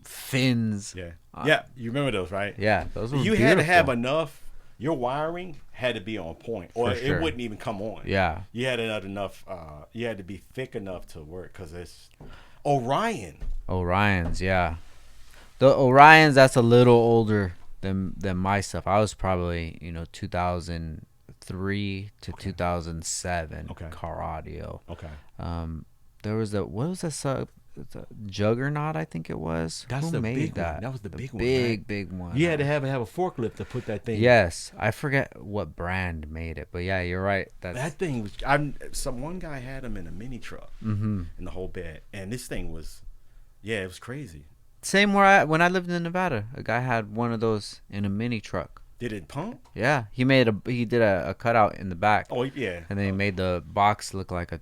fins. Yeah, yeah, you remember those, right? Yeah, those were You beautiful. had to have enough. Your wiring had to be on point, or it wouldn't even come on. Yeah, you had enough. You had to be thick enough to work because it's Orion's. Yeah, the Orions. That's a little older than my stuff. I was probably 2003 to 2007 car audio. There was what was that sub? The Juggernaut, I think it was. That's Who the made big that? one. That was the big one. Big one. You had to have a forklift to put that thing. Yes, I forget what brand made it, but yeah, you're right. That thing was. One guy had them in a mini truck, in the whole bed, and this thing was, it was crazy. Same when I lived in Nevada, a guy had one of those in a mini truck. Did it pump? Yeah, he did a cutout in the back. Oh yeah, and then he made the box look like a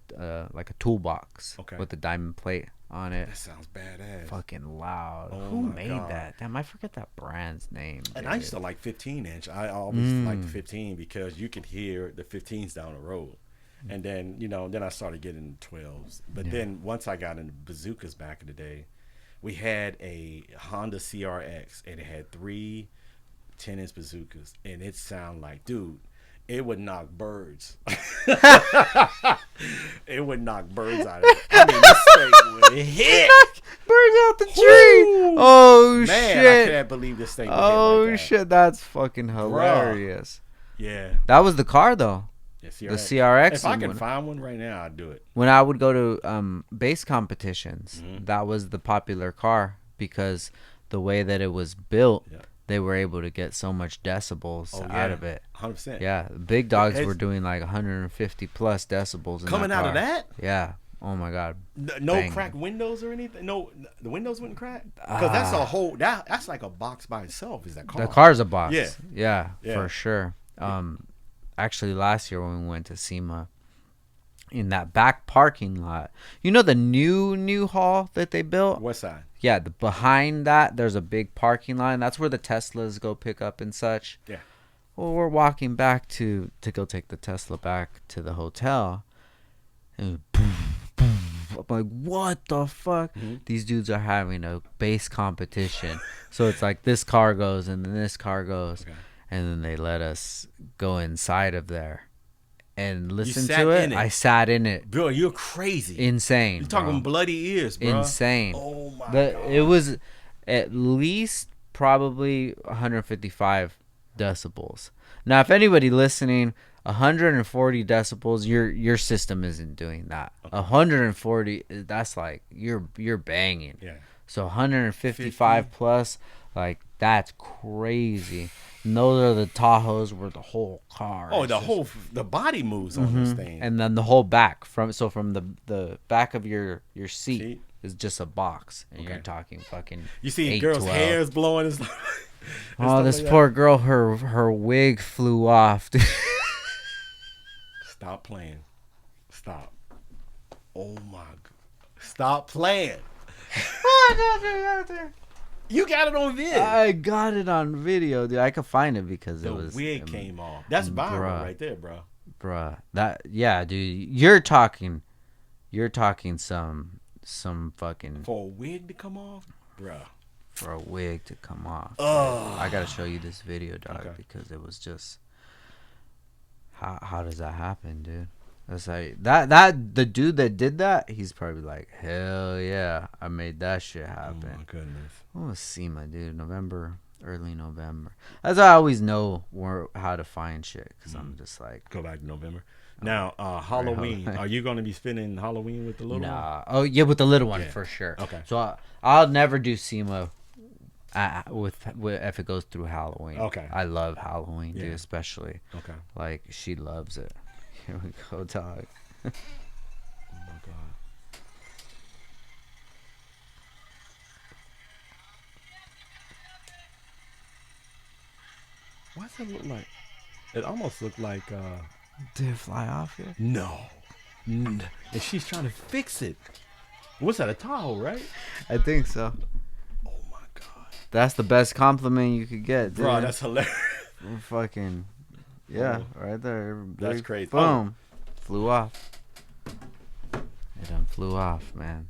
toolbox with the diamond plate on it. That sounds badass. Fucking loud. Oh, who made that? Damn, I forget that brand's name. And I used to like 15-inch. I always liked the 15 because you could hear the 15s down the road. And then, then I started getting 12s. But then once I got into bazookas back in the day, we had a Honda CRX and it had 3 10-inch bazookas. And it sounded like, dude, it would knock birds. It would knock birds out of it. I mean, this thing would hit. Birds out the tree. Woo! Oh, man, shit. I can't believe this thing would hit like that. Shit. That's fucking hilarious. Bruh. Yeah. That was the car, though. Yeah, the CRX. If I can find one right now, I'd do it. When I would go to bass competitions, that was the popular car because the way that it was built, they were able to get so much decibels out of it. 100%. Yeah, big dogs were doing like 150 plus decibels coming out of that. Yeah. Oh my god. No cracked windows or anything. No, the windows wouldn't crack because that's a whole. That's like a box by itself. Is that car? The car's a box. Yeah, for sure. Actually, last year when we went to SEMA, in that back parking lot, the new hall that they built. West side. Yeah, behind that there's a big parking lot, and that's where the Teslas go pick up and such. Yeah. Well, we're walking back to go take the Tesla back to the hotel, and boom, boom. I'm like, what the fuck? These dudes are having a bass competition. So it's like this car goes and then this car goes, and then they let us go inside of there and listen to it. I sat in it. Bro, you're crazy. Insane. You're talking bloody ears, bro. Insane. Oh my god. It was at least probably 155 decibels. Now, if anybody listening, 140 decibels, your system isn't doing that. 140, that's like you're banging. Yeah. So 155 plus, like that's crazy. And those are the Tahoes where the whole car. Oh, the body moves on this thing. And then the whole back from the back of your seat is just a box, and you're talking fucking. You see girls' hairs blowing and stuff. Oh, this poor girl, her wig flew off. Stop playing. Stop. Oh my god. Stop playing. You got it on video. I got it on video, dude. I could find it because it was the wig came off. That's viral right there, bro. Bruh. Dude. You're talking some fucking for a wig to come off, bruh. For a wig to come off. I gotta show you this video, dog, because it was just how does that happen, dude? That's like that the dude that did that, he's probably like, hell yeah, I made that shit happen. Oh my goodness. What was SEMA, dude? Early November. That's how I always know how to find shit, because I'm just like, go back to November. Now, Halloween. Are you going to be spending Halloween with the little one? Oh yeah, with the little one for sure. Okay. So I'll never do SEMA with if it goes through Halloween. Okay. I love Halloween, dude, especially. Okay. Like she loves it. Here we go, dog. Oh my god. Why does that look like? It almost looked like. Did it fly off here? No. And she's trying to fix it. What's that? A Tahoe, right? I think so. Oh my god. That's the best compliment you could get, dude. Bro, that's hilarious. Fucking. Yeah, right there. That's crazy. Boom. Flew off. It done flew off, man.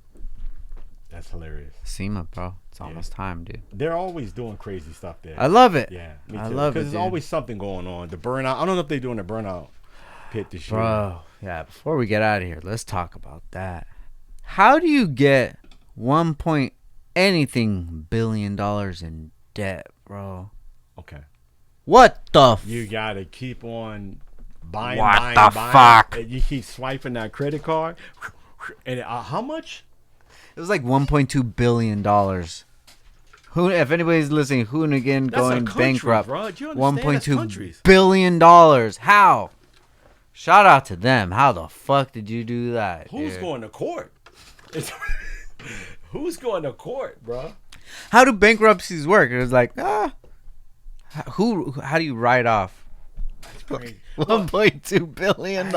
That's hilarious. SEMA, bro. It's almost time, dude. They're always doing crazy stuff there. I love it. Yeah, me too. I love it, because there's always something going on. The burnout. I don't know if they're doing a burnout pit this year. Bro, yeah. Before we get out of here, let's talk about that. How do you get 1 point anything billion dollars in debt, bro? Okay. What the? You gotta keep on buying. What buying, the buying. fuck? And you keep swiping that credit card. And how much? It was like 1.2 billion dollars. Who, if anybody's listening, Hoonigan going bankrupt. 1.2 billion dollars. How? Shout out to them. How the fuck did you do that? Who's going to court? Who's going to court, bro? How do bankruptcies work? It was like, how do you write off $1.2 billion?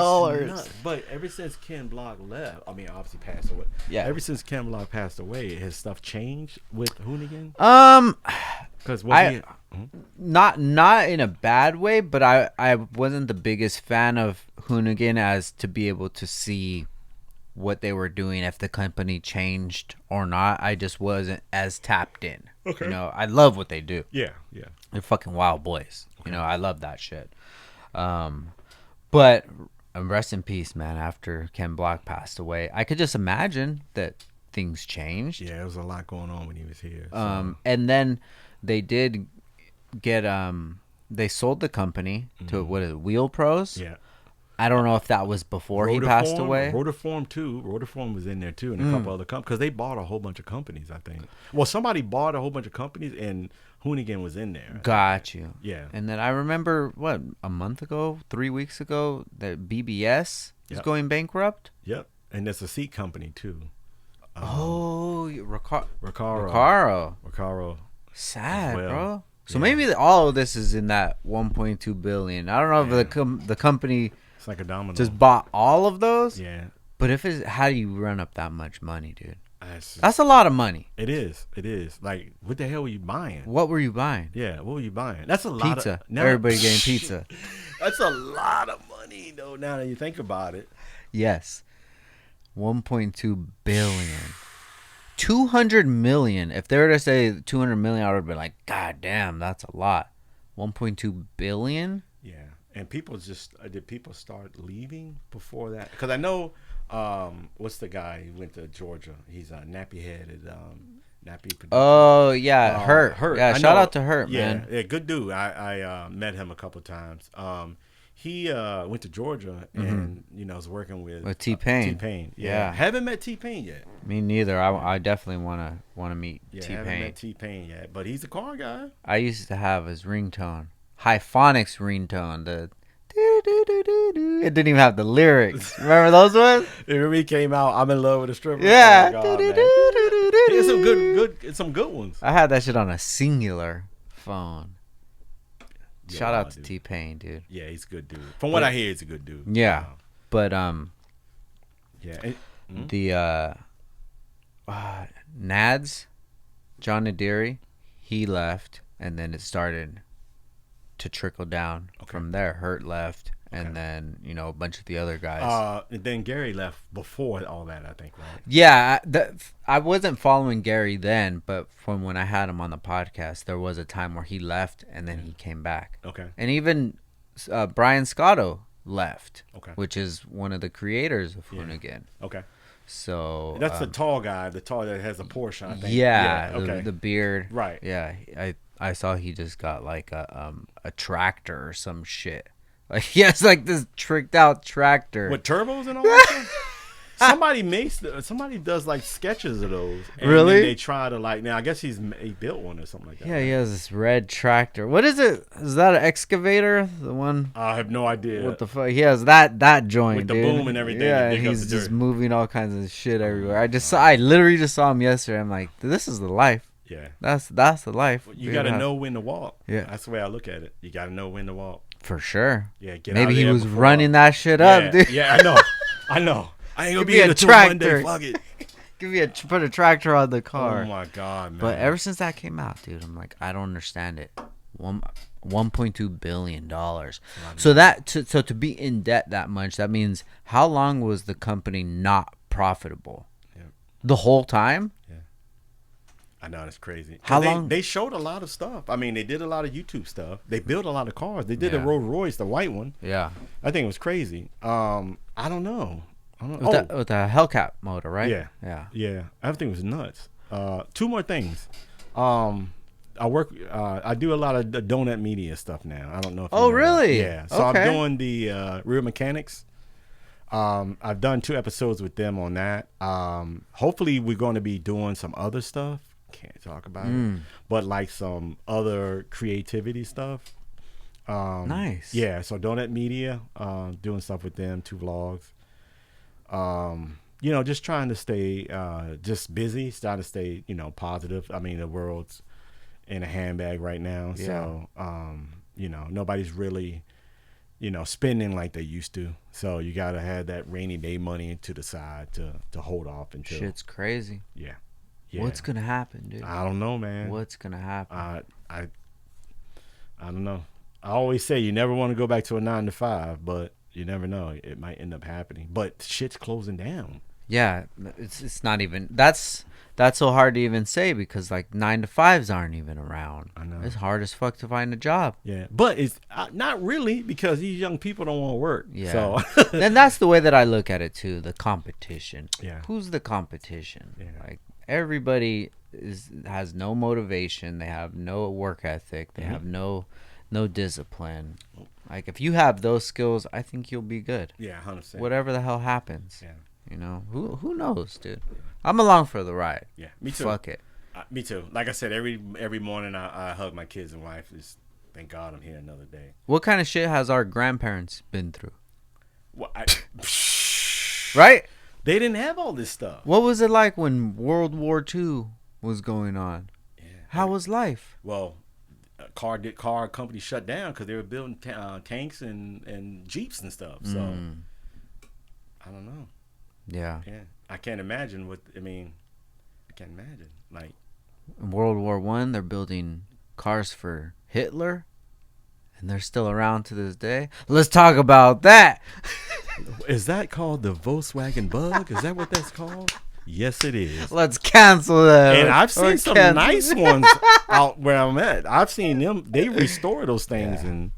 But ever since Ken Block left, I mean, obviously passed away. Yeah. Ever since Ken Block passed away, has stuff changed with Hoonigan? Because not in a bad way, but I wasn't the biggest fan of Hoonigan as to be able to see what they were doing, if the company changed or not. I just wasn't as tapped in. Okay. You know, I love what they do. Yeah. They're fucking wild boys. Okay. You know, I love that shit. But rest in peace, man. After Ken Block passed away, I could just imagine that things changed. Yeah, there was a lot going on when he was here. So. And then they did get they sold the company to what is it, Wheel Pros? Yeah. I don't know if that was before he passed away. Rotiform too. Rotiform was in there too, and a couple other companies, because they bought a whole bunch of companies, I think. Well, somebody bought a whole bunch of companies, and Hoonigan was in there. Got you. Yeah. And then I remember, a month ago, 3 weeks ago, that BBS is going bankrupt. Yep. And there's a seat company too. Recaro. Sad, bro. So maybe all of this is in that 1.2 billion. I don't know if the company. It's like a domino. Just bought all of those. Yeah. But how do you run up that much money, dude? That's a lot of money. It is. Like, what the hell were you buying? What were you buying? Yeah, what were you buying? That's a lot pizza. Everybody getting pizza. That's a lot of money, though, now that you think about it. Yes. 1.2 billion. 200 million. If they were to say 200 million, I would be like, God damn, that's a lot. 1.2 billion? Yeah. And people did people start leaving before that? Because I know, what's the guy who went to Georgia? He's a nappy-headed, nappy producer. Oh, yeah, Hurt. Yeah, shout out to Hurt, man. Yeah, good dude. I met him a couple of times. He went to Georgia and, was working with T-Pain. T-Pain, yeah. Haven't met T-Pain yet. Me neither. I definitely want to meet T-Pain. Haven't met T-Pain yet, but he's a car guy. I used to have his ringtone. Hyphonics ringtone. It didn't even have the lyrics. Remember those ones? Remember he came out, I'm in love with a stripper. Yeah. There's some good ones. I had that shit on a singular phone. Shout out to T-Pain, dude. Yeah, he's a good dude. From what I hear, he's a good dude. Yeah. But yeah. The Nads, John Nadiri, he left, and then it started to trickle down from there. Hurt left, and then a bunch of the other guys. And then Gary left before all that, I think, right? Yeah, I wasn't following Gary then, but from when I had him on the podcast, there was a time where he left and then he came back. Okay. And even Brian Scotto left, which is one of the creators of Hoonigan. Okay. So that's the tall guy, the tall that has a Porsche, I think. Yeah, the beard. Right. Yeah, I saw he just got like a tractor or some shit. Like he has like this tricked out tractor with turbos and all that stuff. somebody does like sketches of those. And really? Then they try to like. Now I guess he built one or something like that. Yeah, right? He has this red tractor. What is it? Is that an excavator? The one? I have no idea. What the fuck? He has that joint with the boom and everything. Yeah, and he's just moving all kinds of shit everywhere. I literally just saw him yesterday. I'm like, this is the life. Yeah, that's the life. You got to know when to walk. Yeah, that's the way I look at it. You got to know when to walk. For sure. Yeah, maybe he was running that shit up, dude. Yeah, I know. I ain't gonna be a tractor. Fuck it. Put a tractor on the car. Oh my god, man! But ever since that came out, dude, I'm like, I don't understand it. $1.2 billion. So to be in debt that much, that means how long was the company not profitable? Yeah. The whole time? Yeah. I know, that's crazy. How long? They showed a lot of stuff. I mean, they did a lot of YouTube stuff. They built a lot of cars. They did a Rolls Royce, the white one. Yeah. I think it was crazy. I don't know. With the Hellcat motor, right? Yeah. Yeah. Everything was nuts. 2 more things. I do a lot of the donut media stuff now. I don't know if you know really? That. Yeah. So I'm doing the Real Mechanics. I've done 2 episodes with them on that. Hopefully we're going to be doing some other stuff. Can't talk about it, but like some other creativity stuff. Nice. Yeah, so Donut Media, doing stuff with them, 2 vlogs. Just trying to stay just busy, trying to stay, positive. I mean, the world's in a handbag right now, so nobody's really, spending like they used to. So you gotta have that rainy day money to the side to hold off until shit's crazy. Yeah. What's gonna happen, dude? I don't know, man. What's gonna happen? I don't know. I always say you never want to go back to a 9 to 5, but you never know. It might end up happening. But shit's closing down. Yeah, it's not even. That's so hard to even say because like 9 to 5s aren't even around. I know. It's hard as fuck to find a job. Yeah, but it's not really because these young people don't want to work. Yeah. So then that's the way that I look at it too. The competition. Yeah. Who's the competition? Yeah. Like everybody has no motivation. They have no work ethic. They have no discipline. Like if you have those skills, I think you'll be good. Yeah, 100%. Whatever the hell happens. Yeah. Who knows, dude? I'm along for the ride. Yeah, me too. Fuck it. Me too. Like I said, every morning I hug my kids and wife. Just thank God I'm here another day. What kind of shit has our grandparents been through? Well, right? They didn't have all this stuff. What was it like when World War II was going on? Yeah. How was life? Well, car company shut down because they were building tanks and jeeps and stuff. So I don't know. Yeah. I can't imagine I can't imagine. Like in World War I, they're building cars for Hitler, and they're still around to this day. Let's talk about that. Is that called the Volkswagen Bug? Is that what that's called? Yes, it is. Let's cancel that. And I've seen some nice ones out where I'm at. I've seen them. They restore those things, and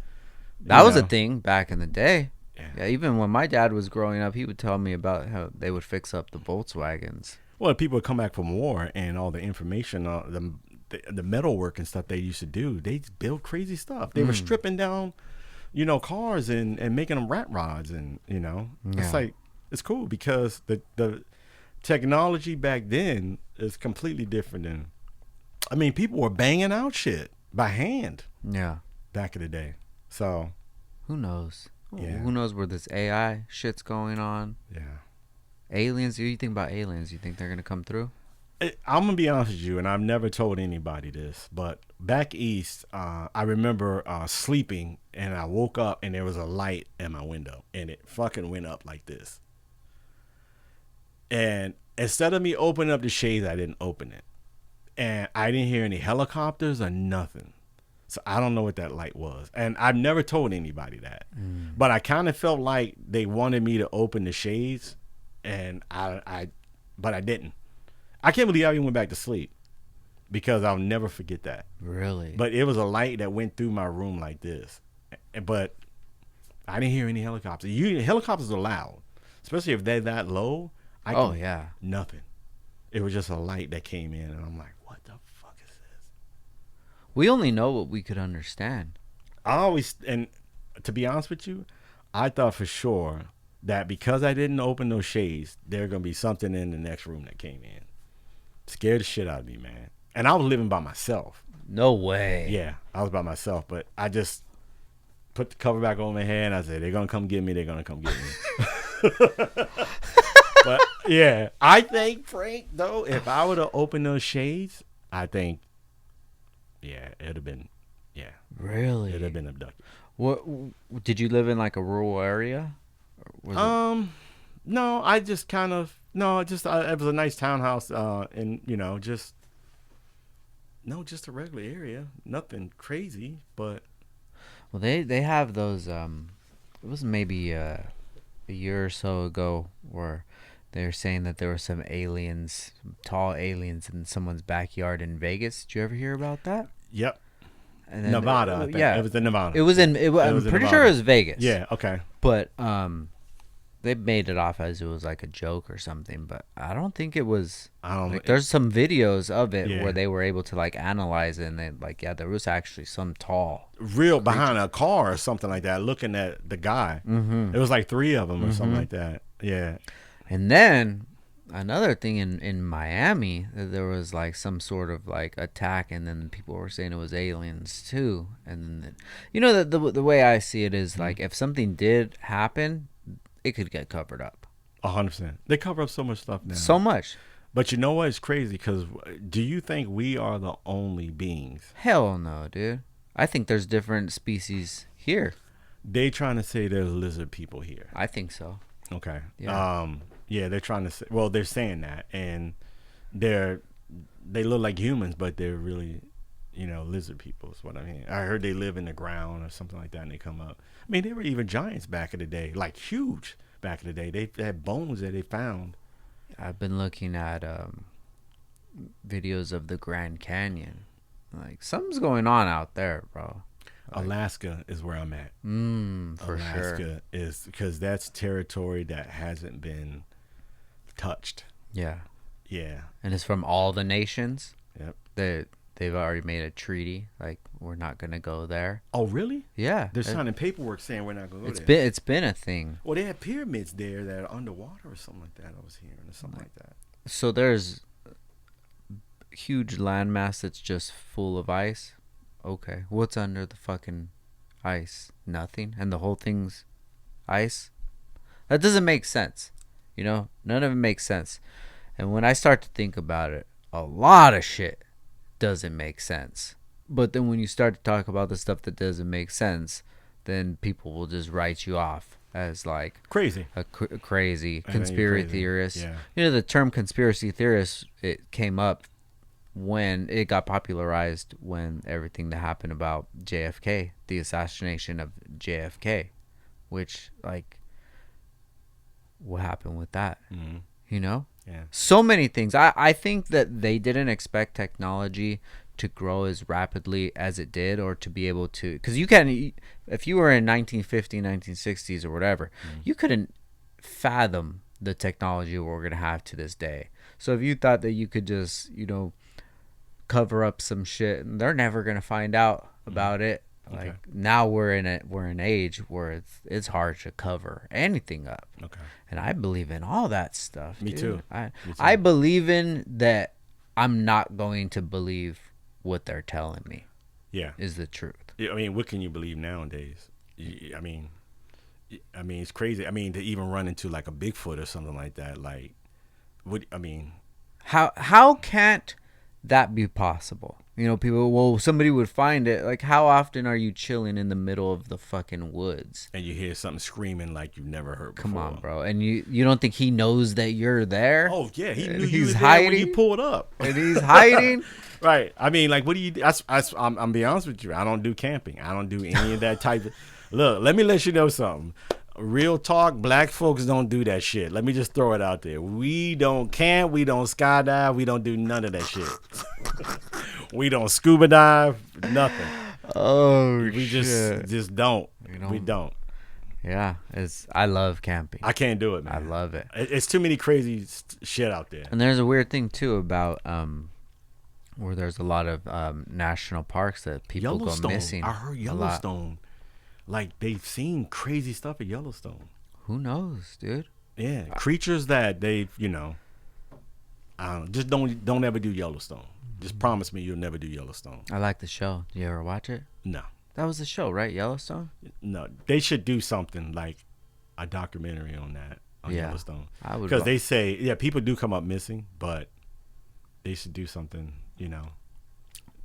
that was a thing back in the day. Yeah, even when my dad was growing up, he would tell me about how they would fix up the Volkswagens. Well, people would come back from war, and all the information, the metal work and stuff they used to do, they build crazy stuff. They were stripping down, cars and making them rat rods, and it's like it's cool because the technology back then is completely different than. People were banging out shit by hand. Yeah. Back in the day, so who knows? Yeah. Who knows where this AI shit's going on? Yeah. Aliens? What do you think about aliens? You think they're going to come through? I'm going to be honest with you, and I've never told anybody this, but back east, I remember sleeping, and I woke up, and there was a light in my window, and it fucking went up like this. And instead of me opening up the shades, I didn't open it. And I didn't hear any helicopters or nothing. So I don't know what that light was. And I've never told anybody that. But I kind of felt like they wanted me to open the shades, and but I didn't. I can't believe I even went back to sleep because I'll never forget that. Really? But it was a light that went through my room like this. But I didn't hear any helicopters. Helicopters are loud, especially if they're that low. Nothing. It was just a light that came in, and I'm like, what the fuck is this? We only know what we could understand. And to be honest with you, I thought for sure that because I didn't open those shades, there's gonna be something in the next room that came in. Scared the shit out of me, man. And I was living by myself. No way. Yeah, I was by myself, but I just put the cover back on my head and I said, they're gonna come get me, they're gonna come get me. But yeah, I think, Frank, though, if I would have opened those shades, I think, yeah, it'd have been, yeah. Really? It'd have been abducted. What did you live in, like a rural area? No, I just kind of it was a nice townhouse, and just a regular area, nothing crazy, but well, they have those. It was maybe a year or so ago where they were saying that there were some aliens, some tall aliens in someone's backyard in Vegas. Did you ever hear about that? Yep. And then Nevada, I think. Yeah, it was in Nevada. It was in. I'm pretty sure it was Vegas. Yeah. Okay. But they made it off as it was like a joke or something. But I don't think it was. There's some videos of it where they were able to like analyze it, and they there was actually some tall real behind a car or something like that, looking at the guy. Mm-hmm. It was like 3 of them or something like that. Yeah. And then another thing in Miami, there was like some sort of like attack, and then people were saying it was aliens too. And then, the way I see it is like if something did happen, it could get covered up. 100%. They cover up so much stuff now. So much. But you know what? It's crazy because do you think we are the only beings? Hell no, dude. I think there's different species here. They trying to say there's lizard people here. I think so. Okay. Yeah. Yeah, they're trying to say, well, they're saying that, and they look like humans, but they're really, lizard people is what I mean. I heard they live in the ground or something like that, and they come up. I mean, they were even giants back in the day, like huge back in the day. They had bones that they found. I've been looking at videos of the Grand Canyon. Like, something's going on out there, bro. Alaska is where I'm at. For sure. Alaska is because that's territory that hasn't been touched. Yeah. Yeah. And it's from all the nations. Yep. They've already made a treaty. Like, we're not gonna go there. Oh, really? Yeah. They're signing paperwork saying we're not gonna go there. It's been a thing. Well, they have pyramids there that are underwater or something like that. I was hearing or something like that. So there's huge landmass that's just full of ice. Okay, what's under the fucking ice? Nothing, and the whole thing's ice. That doesn't make sense. None of it makes sense. And when I start to think about it, a lot of shit doesn't make sense. But then when you start to talk about the stuff that doesn't make sense, then people will just write you off as like crazy, a crazy conspiracy theorist. Yeah. The term conspiracy theorist, it came up when it got popularized when everything that happened about JFK, the assassination of JFK, which, like, what happened with that? Mm-hmm. Yeah. So many things. I think that they didn't expect technology to grow as rapidly as it did, or to be able to, because if you were in 1950, 1960s or whatever, you couldn't fathom the technology we're going to have to this day. So if you thought that you could just, cover up some shit and they're never going to find out about it. Like, now we're in an age where it's hard to cover anything up. Okay. And I believe in all that stuff. Me too. I believe in that. I'm not going to believe what they're telling me. Yeah. Is the truth. I mean, what can you believe nowadays? I mean, it's crazy. I mean, to even run into like a Bigfoot or something like that. Like, how can't that be possible? People, somebody would find it. Like, how often are you chilling in the middle of the fucking woods and you hear something screaming like you've never heard before? Come on, bro. And you don't think he knows that you're there? Oh, yeah. He knew you was hiding there when you pulled up. And he's hiding? Right. I mean, like, what do you do? I'm be honest with you. I don't do camping. I don't do any of that type of... Look, let me let you know something. Real talk, black folks don't do that shit. Let me just throw it out there. We don't camp. We don't skydive. We don't do none of that shit. We don't scuba dive. Nothing. Oh, we shit. just don't. We don't. Yeah, I love camping. I can't do it, man. I love it. It's too many crazy shit out there. And there's a weird thing too about where there's a lot of national parks that people go missing. I heard Yellowstone. Like, they've seen crazy stuff at Yellowstone. Who knows, dude? Yeah, creatures that they've, just don't ever do Yellowstone. Just promise me you'll never do Yellowstone. I like the show. Do you ever watch it? No. That was the show, right? Yellowstone? No, they should do something like a documentary on that, on Yellowstone. I would. Because they say, people do come up missing, but they should do something,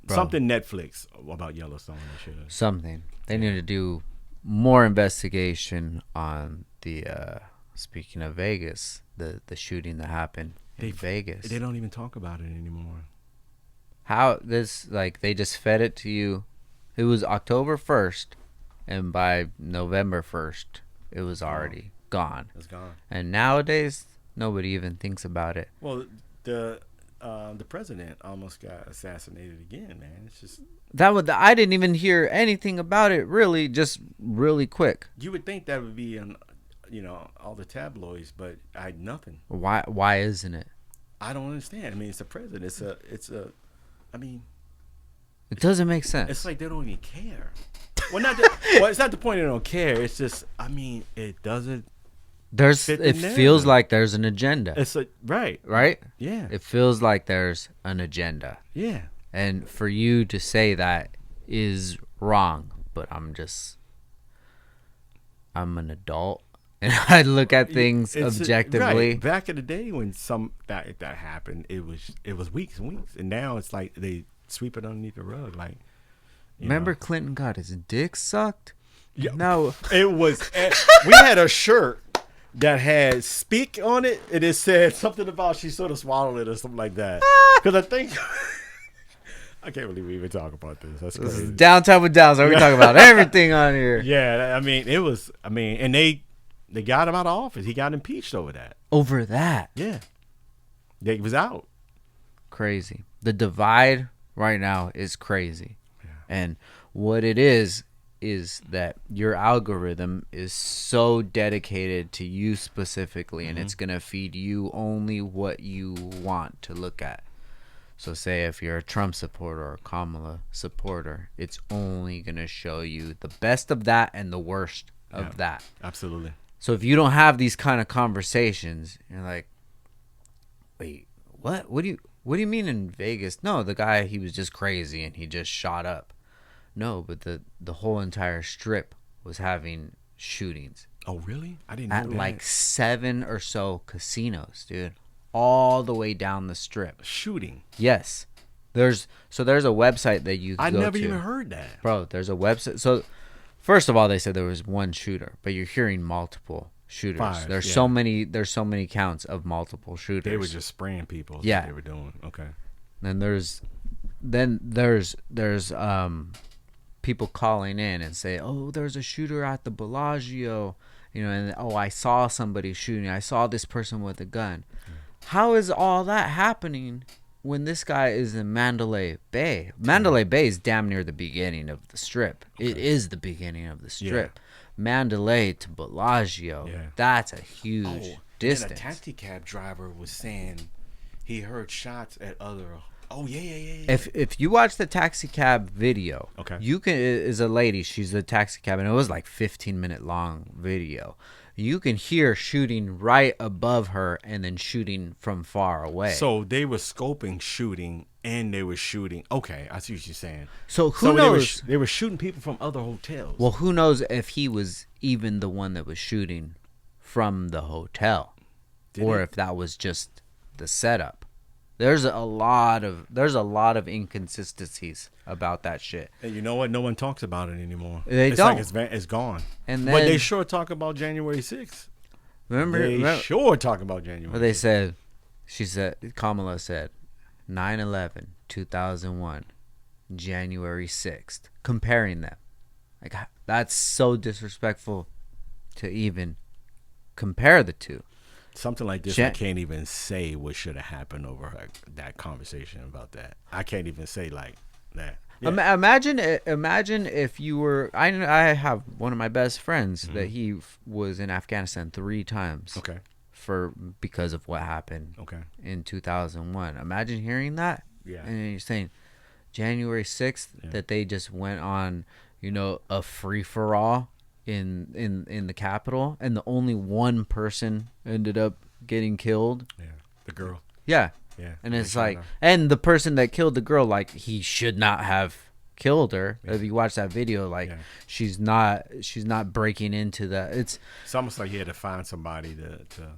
something Netflix about Yellowstone. They should. Something. They need to do more investigation on the, speaking of Vegas, the shooting that happened in Vegas. They don't even talk about it anymore. How they just fed it to you. It was October 1st, and by November 1st, it was already gone. It's gone. And nowadays, nobody even thinks about it. Well, the president almost got assassinated again, man. It's just I didn't even hear anything about it, really, just really quick. You would think that would be on, all the tabloids, but nothing. Why isn't it? I don't understand. I mean, it's the president. I mean, it doesn't make sense. It's like they don't even care. Well, it's not the point they don't care. It's just, I mean, it doesn't. It feels like there's an agenda. It's right. Yeah. It feels like there's an agenda. Yeah. And for you to say that is wrong, but I'm an adult, and I look at things objectively. Right. Back in the day when that happened, it was weeks and weeks, and now it's like they sweep it underneath the rug. Like, remember Clinton got his dick sucked? Yeah. No, it was. We had a shirt that had "speak" on it, and it said something about she sort of swallowed it or something like that. Because I think. I can't believe we even talk about this. That's crazy. This is Downtime with Downstar. We talk about everything on here. Yeah, I mean, it was. I mean, and they got him out of office. He got impeached over that. Over that? Yeah. He was out. Crazy. The divide right now is crazy. Yeah. And what it is that your algorithm is so dedicated to you specifically, and it's going to feed you only what you want to look at. So say if you're a Trump supporter or a Kamala supporter, it's only going to show you the best of that and the worst of that. Absolutely. So if you don't have these kind of conversations, you're like, wait, what? What do you mean in Vegas? No, the guy, he was just crazy and he just shot up. No, but the whole entire strip was having shootings. Oh, really? I didn't know that. At like 7 or so casinos, dude. All the way down the strip. Shooting. Yes. There's a website that you can go to. I never even heard that. Bro, there's a website. So first of all, they said there was one shooter, but you're hearing multiple shooters. There's so many counts of multiple shooters. They were just spraying people. Yeah. They were doing. Okay. And there's people calling in and say, "Oh, there's a shooter at the Bellagio." And I saw somebody shooting. I saw this person with a gun. How is all that happening when this guy is in Mandalay Bay? Mandalay Bay is damn near the beginning of the strip. Okay. It is the beginning of the strip. Yeah. Mandalay to Bellagio, that's a huge distance. And a taxi cab driver was saying he heard shots at other. Oh yeah. If you watch the taxi cab video, you can. Is a lady. She's a taxi cab, and it was like 15-minute long video. You can hear shooting right above her and then shooting from far away. So they were scoping shooting and they were shooting. Okay, I see what you're saying. So who knows? They were shooting people from other hotels. Well, who knows if he was even the one that was shooting from the hotel, if that was just the setup. There's a lot of inconsistencies about that shit. And you know what? No one talks about it anymore. They don't. Like it's gone. And then, but they sure talk about January 6th. Remember, sure talk about January. Well, they said, Kamala said, 9/11, 2001, January 6th, comparing them. Like, that's so disrespectful to even compare the two. Something like this, I can't even say what should have happened over that conversation about that. I can't even say like that. Yeah. Imagine if you were. I have one of my best friends that he was in Afghanistan 3 times. Okay. Because of what happened. Okay. In 2001. Imagine hearing that. Yeah. And you're saying January 6th that they just went on, a free for all in the Capitol, and the only one person ended up getting killed. Yeah, the girl. Yeah. Yeah. And it's like, and the person that killed the girl, like, he should not have killed her. Yeah. If you watch that video, like, she's not breaking into that. It's almost like you had to find somebody to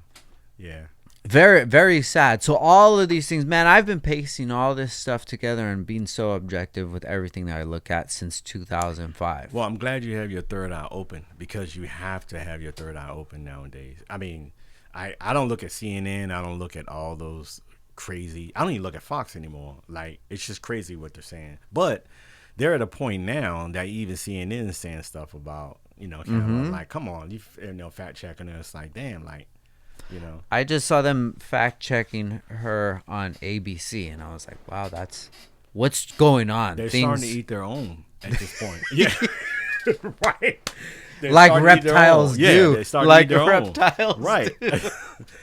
yeah. Very, very sad. So all of these things, man, I've been pasting all this stuff together and being so objective with everything that I look at since 2005. Well, I'm glad you have your third eye open, because you have to have your third eye open nowadays. I mean, I don't look at CNN. I don't look at all those crazy. I don't even look at Fox anymore. Like, it's just crazy what they're saying. But they're at a point now that even CNN is saying stuff about, kind of like, come on, you fact checking it. It's like, damn, like, I just saw them fact checking her on ABC, and I was like, wow, that's what's going on. They're starting to eat their own at this point. Yeah, right. Like reptiles do. Yeah, they start like to eat their reptiles own. Right.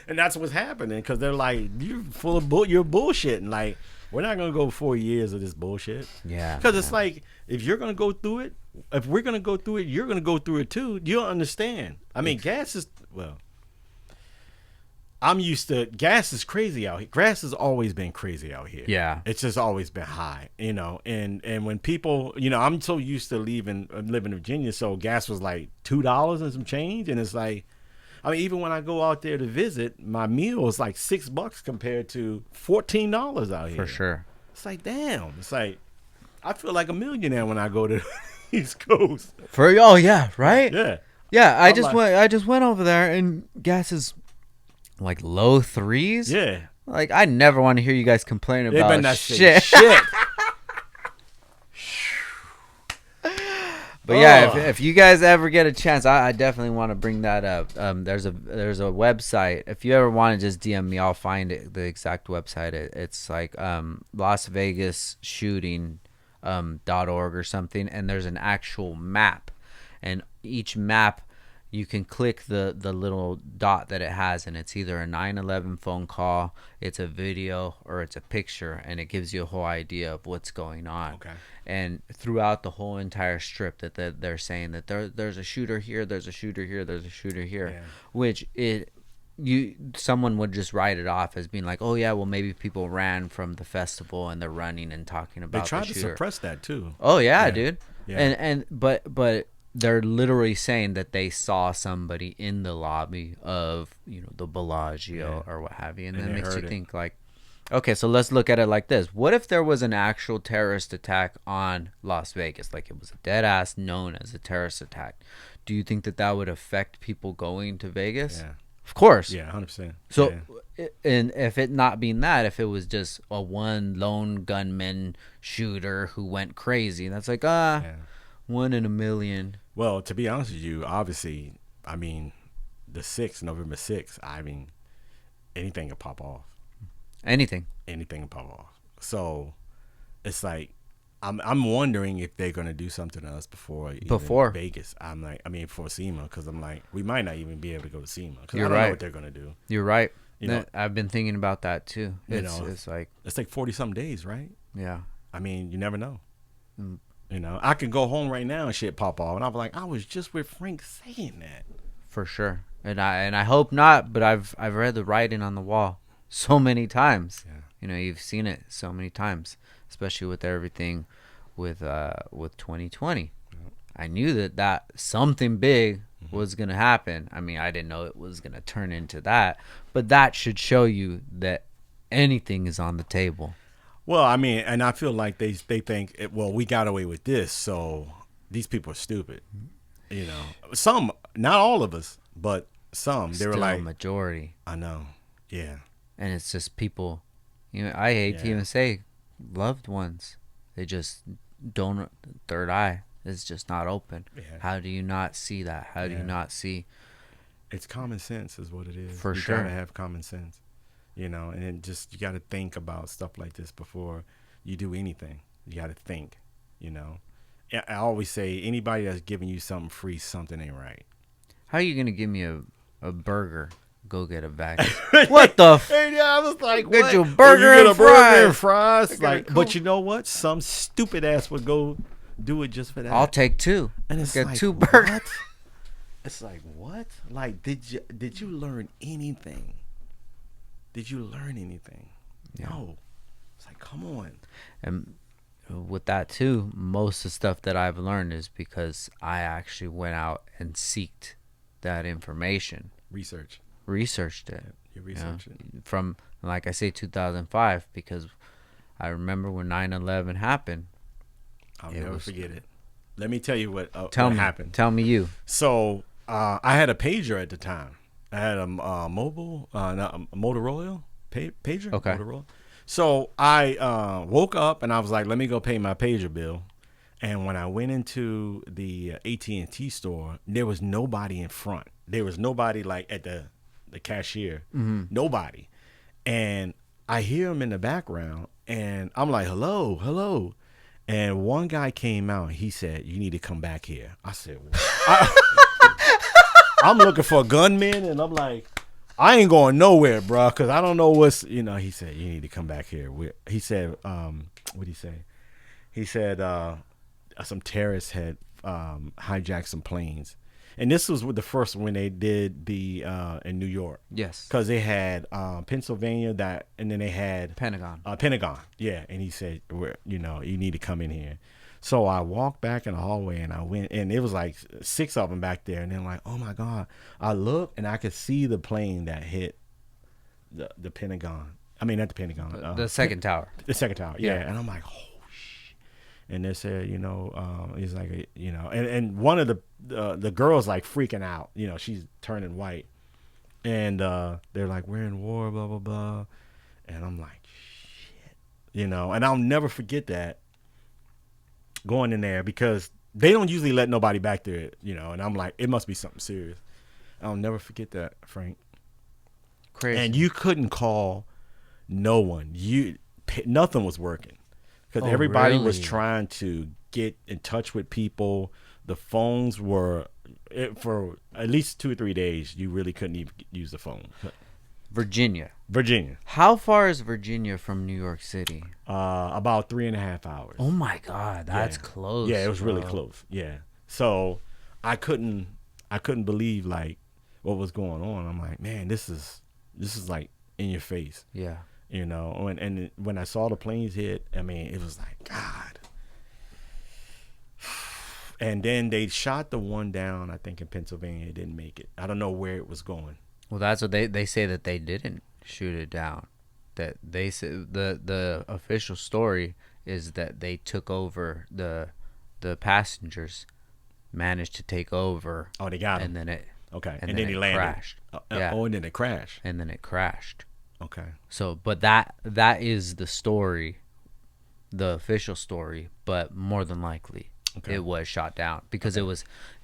And that's what's happening, because they're like, you're full of you're bullshitting. Like, we're not gonna go 4 years of this bullshit. Yeah. Because it's like, if you're gonna go through it, if we're gonna go through it, you're gonna go through it too. You don't understand. I mean, gas is I'm used to, gas is crazy out here. Gas has always been crazy out here. Yeah. It's just always been high, and when people, I'm so used to living in Virginia, so gas was like $2 and some change, and it's like, I mean, even when I go out there to visit, my meal is like $6 compared to $14 out here. For sure. It's like, damn. It's like, I feel like a millionaire when I go to the East Coast. Oh yeah, right? Yeah. Yeah, I just went over there, and gas is like low threes. Yeah. Like, I never want to hear you guys complain about shit. But yeah, if you guys ever get a chance, I definitely want to bring that up. There's a website. If you ever want to just DM me, I'll find it, the exact website. It's like Las Vegas shooting .org or something, and there's an actual map, and each map you can click the little dot that it has, and it's either a 911 phone call, it's a video, or it's a picture, and it gives you a whole idea of what's going on. Okay. And throughout the whole entire strip, that they're saying that there's a shooter here, there's a shooter here, there's a shooter here, yeah. Which someone would just write it off as being like, oh yeah, well maybe people ran from the festival and they're running and talking about. They tried to suppress that too. Oh yeah. Dude. Yeah. But they're literally saying that they saw somebody in the lobby of the Bellagio or what have you, and that makes you think like, okay, so let's look at it like this: what if there was an actual terrorist attack on Las Vegas, like it was a dead ass known as a terrorist attack? Do you think that would affect people going to Vegas? Yeah, of course. Yeah, 100%. So, and if it not being that, if it was just a one lone gunman shooter who went crazy, that's like 1 in a million. Well, to be honest with you, obviously, I mean, November 6th, I mean, anything can pop off. Anything can pop off. So it's like, I'm wondering if they're gonna do something to us before Vegas. I'm like, I mean, for SEMA, because I'm like, we might not even be able to go to SEMA, because I don't know what they're gonna do. You're right. I've been thinking about that too. It's like 40-something days, right? Yeah. I mean, you never know. I can go home right now and shit pop off, and I'm like, I was just with Frank saying that. For sure, and I hope not, but I've read the writing on the wall so many times. Yeah. You've seen it so many times, especially with everything with 2020. Yep. I knew that something big was gonna happen. I mean, I didn't know it was gonna turn into that, but that should show you that anything is on the table. Well, I mean, and I feel like they think, well, we got away with this, so these people are stupid. Some, not all of us, but some. They were like, majority. I know, yeah. And it's just people. I hate to even say loved ones. They just don't. Third eye is just not open. Yeah. How do you not see that? How do you not see? It's common sense, is what it is. For sure, you gotta have common sense. And then you got to think about stuff like this before you do anything. You got to think, I always say, anybody that's giving you something free, something ain't right. How are you going to give me a burger? Go get a bag. What the I was like, get what? you a burger, you and fries. Burger and fries. Like, cool. But you know what? Some stupid ass would go do it just for that. I'll take 2. And it's get like, 2 burgers. It's like, what? Like, did you learn anything? Did you learn anything? Yeah. No. It's like, come on. And with that too, most of the stuff that I've learned is because I actually went out and seeked that information. Researched it. You researched it. From, like I say, 2005, because I remember when 9/11 happened. I'll never forget it. Let me tell you what happened. Tell me you. So I had a pager at the time. I had a Motorola pager. Okay. Motorola. So I woke up and I was like, let me go pay my pager bill. And when I went into the AT&T store, there was nobody in front. There was nobody like at the cashier. Mm-hmm. Nobody. And I hear him in the background and I'm like, hello, hello. And one guy came out and he said, you need to come back here. I said, I'm looking for a gunman. And I'm like, I ain't going nowhere, bro, because I don't know what's, he said, you need to come back here. He said, what did he say? He said some terrorists had hijacked some planes. And this was with the first when they did the in New York. Yes. Because they had Pennsylvania, and then they had Pentagon. Pentagon, yeah. And he said, you need to come in here. So I walked back in the hallway and I went, and it was like 6 of them back there. And then like, oh my God, I looked and I could see the plane that hit the Pentagon. I mean, not the Pentagon. The second tower. The second tower, yeah. And I'm like, oh shit. And they said, he's like, and one of the girls like freaking out. She's turning white. And they're like, we're in war, blah, blah, blah. And I'm like, shit. And I'll never forget that. Going in there because they don't usually let nobody back there, and I'm like, it must be something serious. I'll never forget that, Frank. Crazy. And you couldn't call no one. Nothing was working because everybody was trying to get in touch with people. The phones were for at least 2 or 3 days. You really couldn't even use the phone. Virginia. How far is Virginia from New York City? About 3.5 hours. Oh my God, that's close. Yeah, it was really close. Yeah. So I couldn't believe like what was going on. I'm like, man, this is like in your face. Yeah. And when I saw the planes hit, I mean, it was like, God. And then they shot the one down, I think in Pennsylvania. It didn't make it. I don't know where it was going. Well, that's what they say, that they didn't shoot it down. That they said the official story is that they took over, the passengers managed to take over. Oh, they got him. And then it and then he landed. Crashed. And then it crashed. And then it crashed. Okay. So, but that is the story, the official story, but more than likely it was shot down because it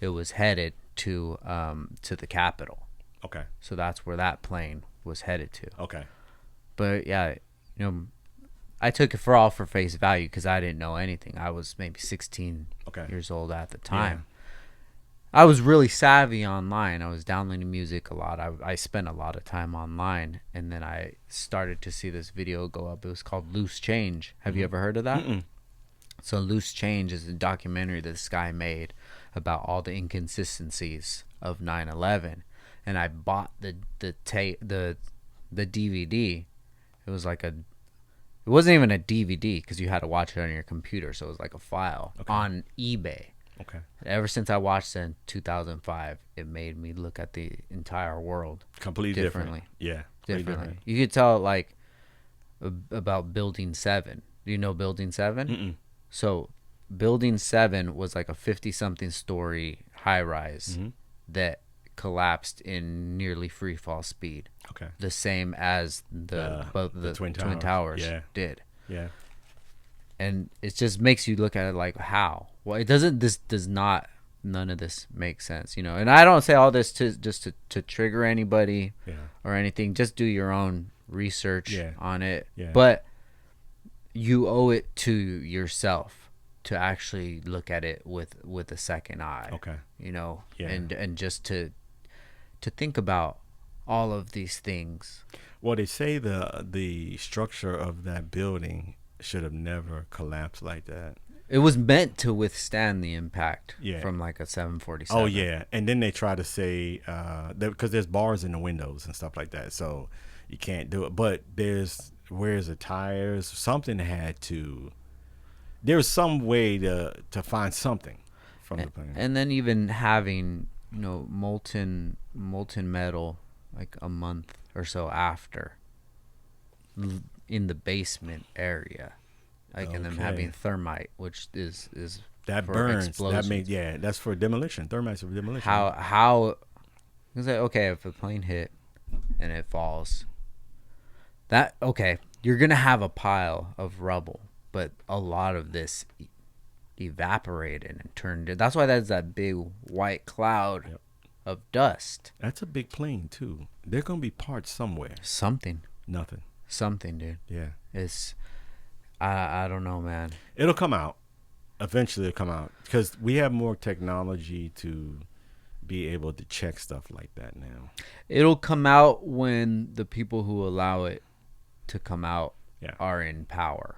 was headed to the Capitol. Okay. So that's where that plane was headed to. Okay. But yeah, I took it for face value because I didn't know anything. I was maybe 16 years old at the time. Yeah. I was really savvy online. I was downloading music a lot. I spent a lot of time online, and then I started to see this video go up. It was called Loose Change. Have you ever heard of that? Mm-mm. So Loose Change is a documentary that this guy made about all the inconsistencies of 9/11. And I bought the DVD. It was like it wasn't even a DVD because you had to watch it on your computer, so it was like a file on eBay. Okay. And ever since I watched it in 2005, it made me look at the entire world completely differently. Yeah, differently. You could tell like about Building 7. Do you know Building 7? Mm-mm. So Building 7 was like a 50-something story high rise that collapsed in nearly free fall speed. Okay. The same as the Twin Towers did. Yeah. And it just makes you look at it like, how? Well, none of this makes sense, And I don't say all this to trigger anybody or anything. Just do your own research on it. Yeah. But you owe it to yourself to actually look at it with a second eye. Okay. And just to think about all of these things. Well, they say the structure of that building should have never collapsed like that. It was meant to withstand the impact Yeah. from like a 747. Oh yeah, and then they try to say because there's bars in the windows and stuff like that, so you can't do it. But where's the tires? Something had to. There was some way to find something from the plane. And then even having molten metal like a month or so after in the basement area. Like, and then having thermite, which is that for burns. explosions. That makes that's for demolition. Thermite's for demolition. How? Because okay, if a plane hit and it falls, you're gonna have a pile of rubble, but a lot of this evaporated and turned. That's why there's that big white cloud of dust. That's a big plane too. There's gonna be parts somewhere. Nothing. Something, dude. Yeah. It's. I don't know, man. It'll come out. Eventually it'll come out. Because we have more technology to be able to check stuff like that now. It'll come out when the people who allow it to come out are in power.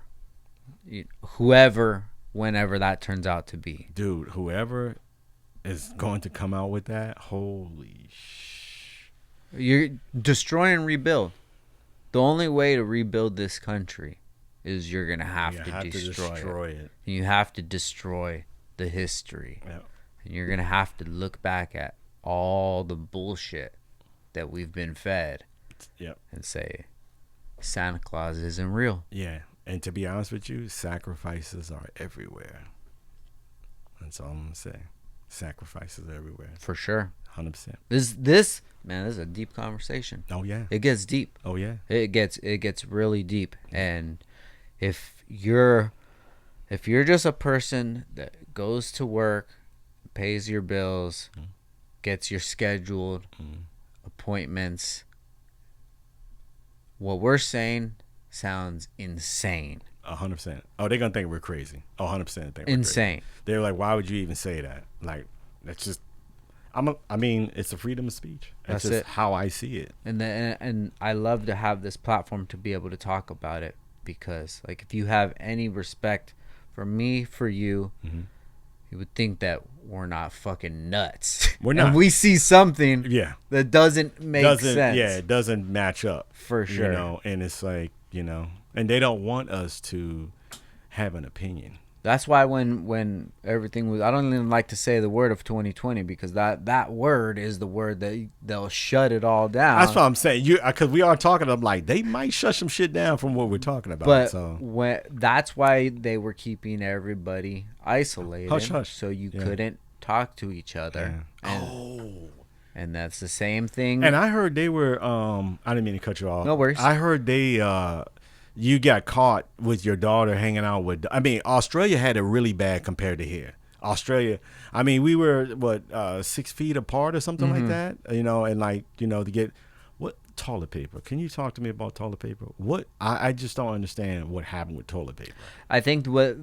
Whenever that turns out to be. Dude, whoever is going to come out with that, holy You're destroy and rebuild. The only way to rebuild this country is you're going to have to destroy it. And you have to destroy the history. Yep. And you're going to have to look back at all the bullshit that we've been fed. Yep. And say, Santa Claus isn't real. Yeah. And to be honest with you, sacrifices are everywhere. That's all I'm going to say. Sacrifices are everywhere. For sure. 100%. This is a deep conversation. Oh, yeah. It gets deep. Oh, yeah. It gets really deep. And if you're just a person that goes to work, pays your bills, gets your scheduled appointments, what we're saying sounds insane. 100%. Oh, they're gonna think we're crazy. 100% think we're insane. Crazy. They're like, why would you even say that? Like, that's just. I mean, it's a freedom of speech. That's just how I see it. And I love to have this platform to be able to talk about it, because like if you have any respect for me, for you, you would think that we're not fucking nuts. We're not. And we see something that doesn't make sense. Yeah, it doesn't match up. For sure. And it's like, and they don't want us to have an opinion. That's why when everything was, I don't even like to say the word of 2020, because that word is the word that they'll shut it all down. That's what I'm saying. Because we are talking, I'm like, they might shut some shit down from what we're talking about. But that's why they were keeping everybody isolated. Hush, hush. So you couldn't talk to each other. Yeah. And that's the same thing. And I heard they were, I didn't mean to cut you off. No worries. I heard they, you got caught with your daughter hanging out with. I mean, Australia had it really bad compared to here. Australia, I mean, we were 6 feet apart or something like that. And like to get what toilet paper. Can you talk to me about toilet paper? What I just don't understand what happened with toilet paper. I think what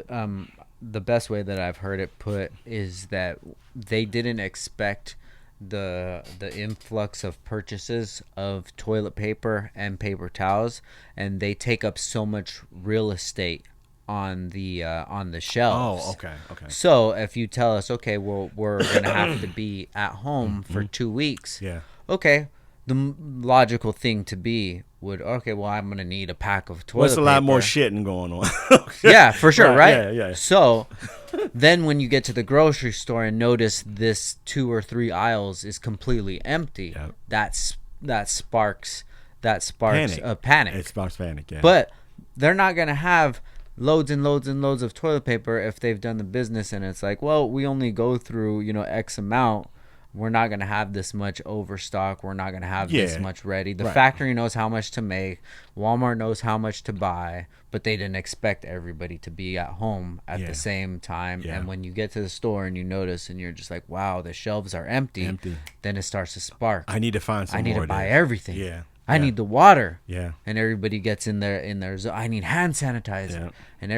the best way that I've heard it put is that they didn't expect the influx of purchases of toilet paper and paper towels, and they take up so much real estate on the shelves. Oh, okay. So if you tell us, okay, well, we're gonna have to be at home for 2 weeks. Yeah. Okay. The logical thing to be would, okay, well, I'm gonna need a pack of toilet paper. What's a lot more shitting going on? Yeah, for sure, right? Yeah. So then when you get to the grocery store and notice this 2 or 3 aisles is completely empty, that sparks panic. a panic. It sparks panic, yeah. But they're not gonna have loads and loads and loads of toilet paper if they've done the business and it's like, well, we only go through X amount. We're not going to have this much overstock. We're not going to have this much ready. The factory knows how much to make. Walmart knows how much to buy. But they didn't expect everybody to be at home at the same time. Yeah. And when you get to the store and you notice and you're just like, wow, the shelves are empty. Then it starts to spark. I need to find some more. I need to buy everything. Yeah. I need the water. Yeah. And everybody gets in there. I need hand sanitizer. Yeah. And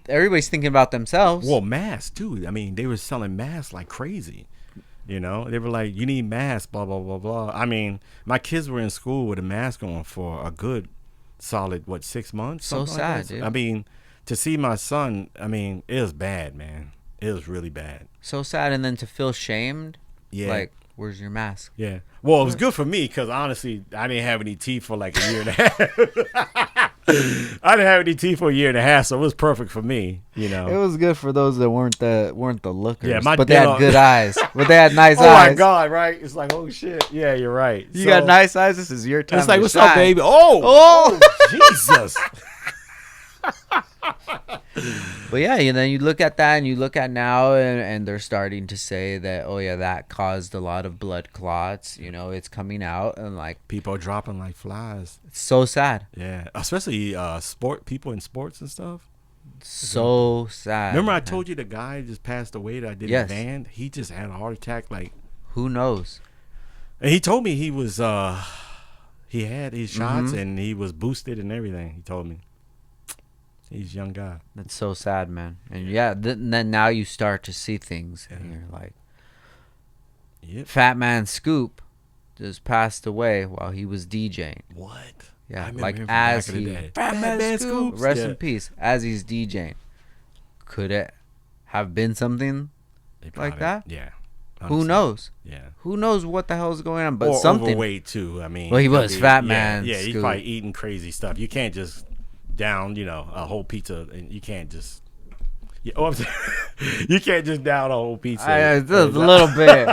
everybody's thinking about themselves. Well, masks, too. I mean, they were selling masks like crazy. They were like, you need masks, blah, blah, blah, blah. I mean, my kids were in school with a mask on for a good solid, 6 months? So sad, dude. I mean, to see my son, I mean, it was bad, man. It was really bad. So sad, and then to feel shamed. Yeah. Like, where's your mask? Yeah. Well, it was good for me because honestly, I didn't have any teeth for like a year and a half. I didn't have any teeth for a year and a half, so it was perfect for me. You know, it was good for those that weren't the lookers. Yeah, but they had good eyes. But they had nice eyes. Oh my God, right? It's like, oh shit. Yeah, you're right. You got nice eyes. This is your time. It's like, what's shine. up, baby? Oh, Jesus. But yeah, and then you look at that and you look at now and they're starting to say that, oh yeah, that caused a lot of blood clots. You know, it's coming out and like people are dropping like flies. It's so sad. Yeah, especially people in sports and stuff. So sad. Remember I told you the guy just passed away that I did in the van? He just had a heart attack. Like, who knows? And he told me he was he had his shots and he was boosted and everything. He told me. He's a young guy. That's so sad, man. And then now you start to see things, and you're like, Fat Man Scoop just passed away while he was DJing. What? Yeah, like as he Fat Man Scoop, rest in peace. As he's DJing, could it have been something like that? Yeah. Who knows? Yeah. Who knows what the hell is going on? But or something. Overweight too. I mean. Well, he was Fat Man. Yeah, Scoop. He's probably eating crazy stuff. You can't just down, a whole pizza, and you can't just. You can't just down a whole pizza. Just a little bit.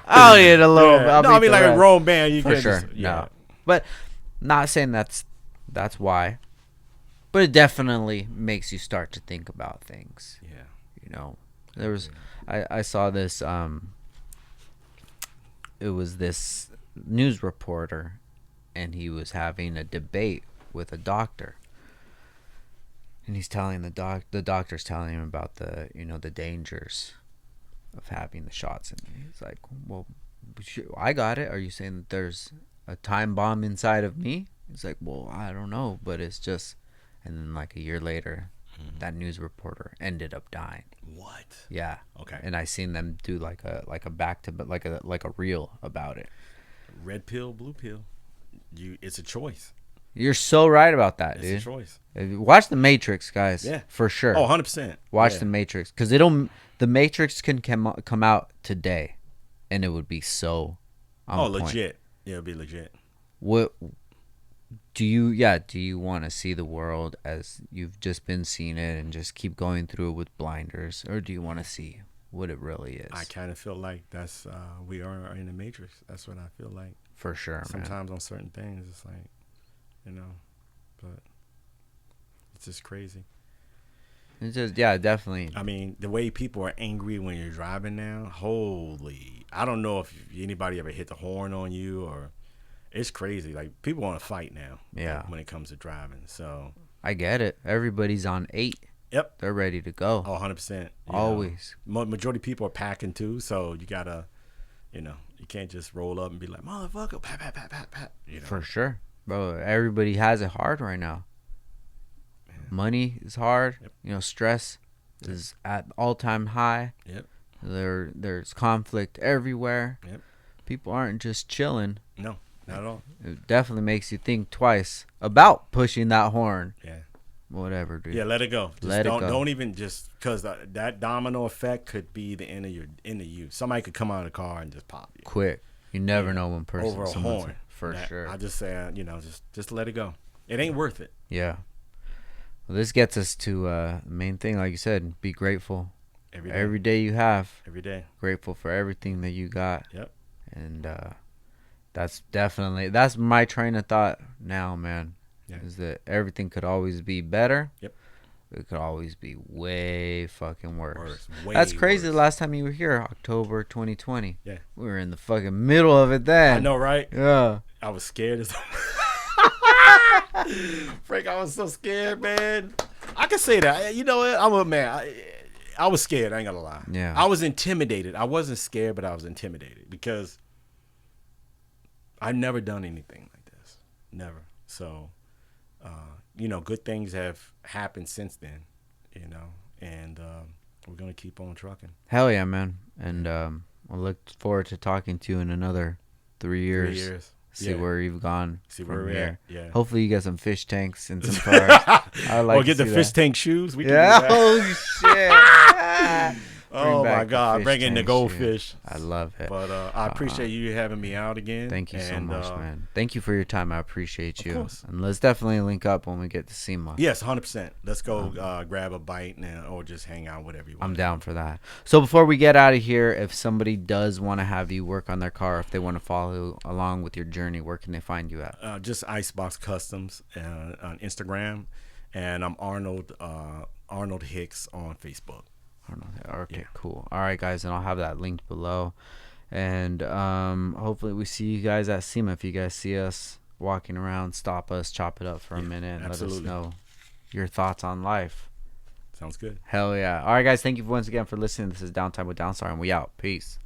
I'll eat a little bit. I mean, like a grown man, you for can't sure. Just, no, but not saying that's why, but it definitely makes you start to think about things. Yeah, there was I saw this. It was this news reporter, and he was having a debate with a doctor. And he's telling the doctor's telling him about the dangers of having the shots. And he's like, well, I got it. Are you saying that there's a time bomb inside of me? He's like, well, I don't know, but it's just. And then like a year later, that news reporter ended up dying. What? Yeah. Okay. And I seen them do like a back to like a reel about it. Red pill, blue pill. It's a choice. You're so right about that, dude. It's a choice. Watch The Matrix, guys. Yeah. For sure. Oh, 100%. Watch The Matrix. Because The Matrix can come out today, and it would be so on point. Legit. Yeah, it'd be legit. What do you want to see the world as you've just been seeing it and just keep going through it with blinders? Or do you want to see what it really is? I kind of feel like that's we are in the Matrix. That's what I feel like. For sure, sometimes man. On certain things, it's like, but it's just crazy. It's just, definitely. I mean, the way people are angry when you're driving now, holy, I don't know if anybody ever hit the horn on you or it's crazy. Like, people want to fight now. Yeah. When it comes to driving. So I get it. Everybody's on 8. Yep. They're ready to go. Oh, 100%. Always. Majority of people are packing too, so you got to, you can't just roll up and be like, motherfucker, pat, pat, pat, pat, pat. For sure. Bro, everybody has it hard right now. Yeah. Money is hard. Yep. Stress is at all-time high. Yep. There's conflict everywhere. Yep. People aren't just chilling. No, not at all. It definitely makes you think twice about pushing that horn. Yeah. Whatever, dude. Yeah, let it go. Let it go. Don't even just because that domino effect could be the end of you. Somebody could come out of the car and just pop you. Quick. You never know one person. Over a horn. For sure. I just say, just let it go. It ain't worth it. Yeah. Well, this gets us to the main thing, like you said, be grateful. Every day you have. Every day. Grateful for everything that you got. Yep. And that's my train of thought now, man. Yeah. Is that everything could always be better. Yep. It could always be way fucking worse. That's crazy. Worse. The last time you were here, October 2020. Yeah. We were in the fucking middle of it then. I know, right? Yeah. I was scared as Frank, I was so scared, man. I can say that. You know what? I'm a man. I was scared. I ain't gonna lie. Yeah. I was intimidated. I wasn't scared, but I was intimidated because I've never done anything like this. Never. So, good things have happened since then, and we're going to keep on trucking. Hell yeah, man. And I look forward to talking to you in another 3 years. 3 years. See where you've gone. See where we're at. Yeah. Hopefully you get some fish tanks and some cars. I like. Or get the fish tank shoes. We can yeah. do that. Oh shit. Oh my God! Bring in the goldfish. I love it. But I appreciate you having me out again. Thank you so much, man. Thank you for your time. I appreciate you. Of course. And let's definitely link up when we get to SEMA. Yes, 100%. Let's go grab a bite or just hang out, whatever you want. I'm down for that. So before we get out of here, if somebody does want to have you work on their car, if they want to follow along with your journey, where can they find you at? Just Iceboxx Customs on Instagram, and I'm Arnold Hicks on Facebook. Okay, cool. All right, guys, and I'll have that linked below. And hopefully we see you guys at SEMA. If you guys see us walking around, stop us, chop it up for a minute, and let us know your thoughts on life. Sounds good. Hell yeah. All right, guys, thank you once again for listening. This is Downtime with Downstar, and we out. Peace.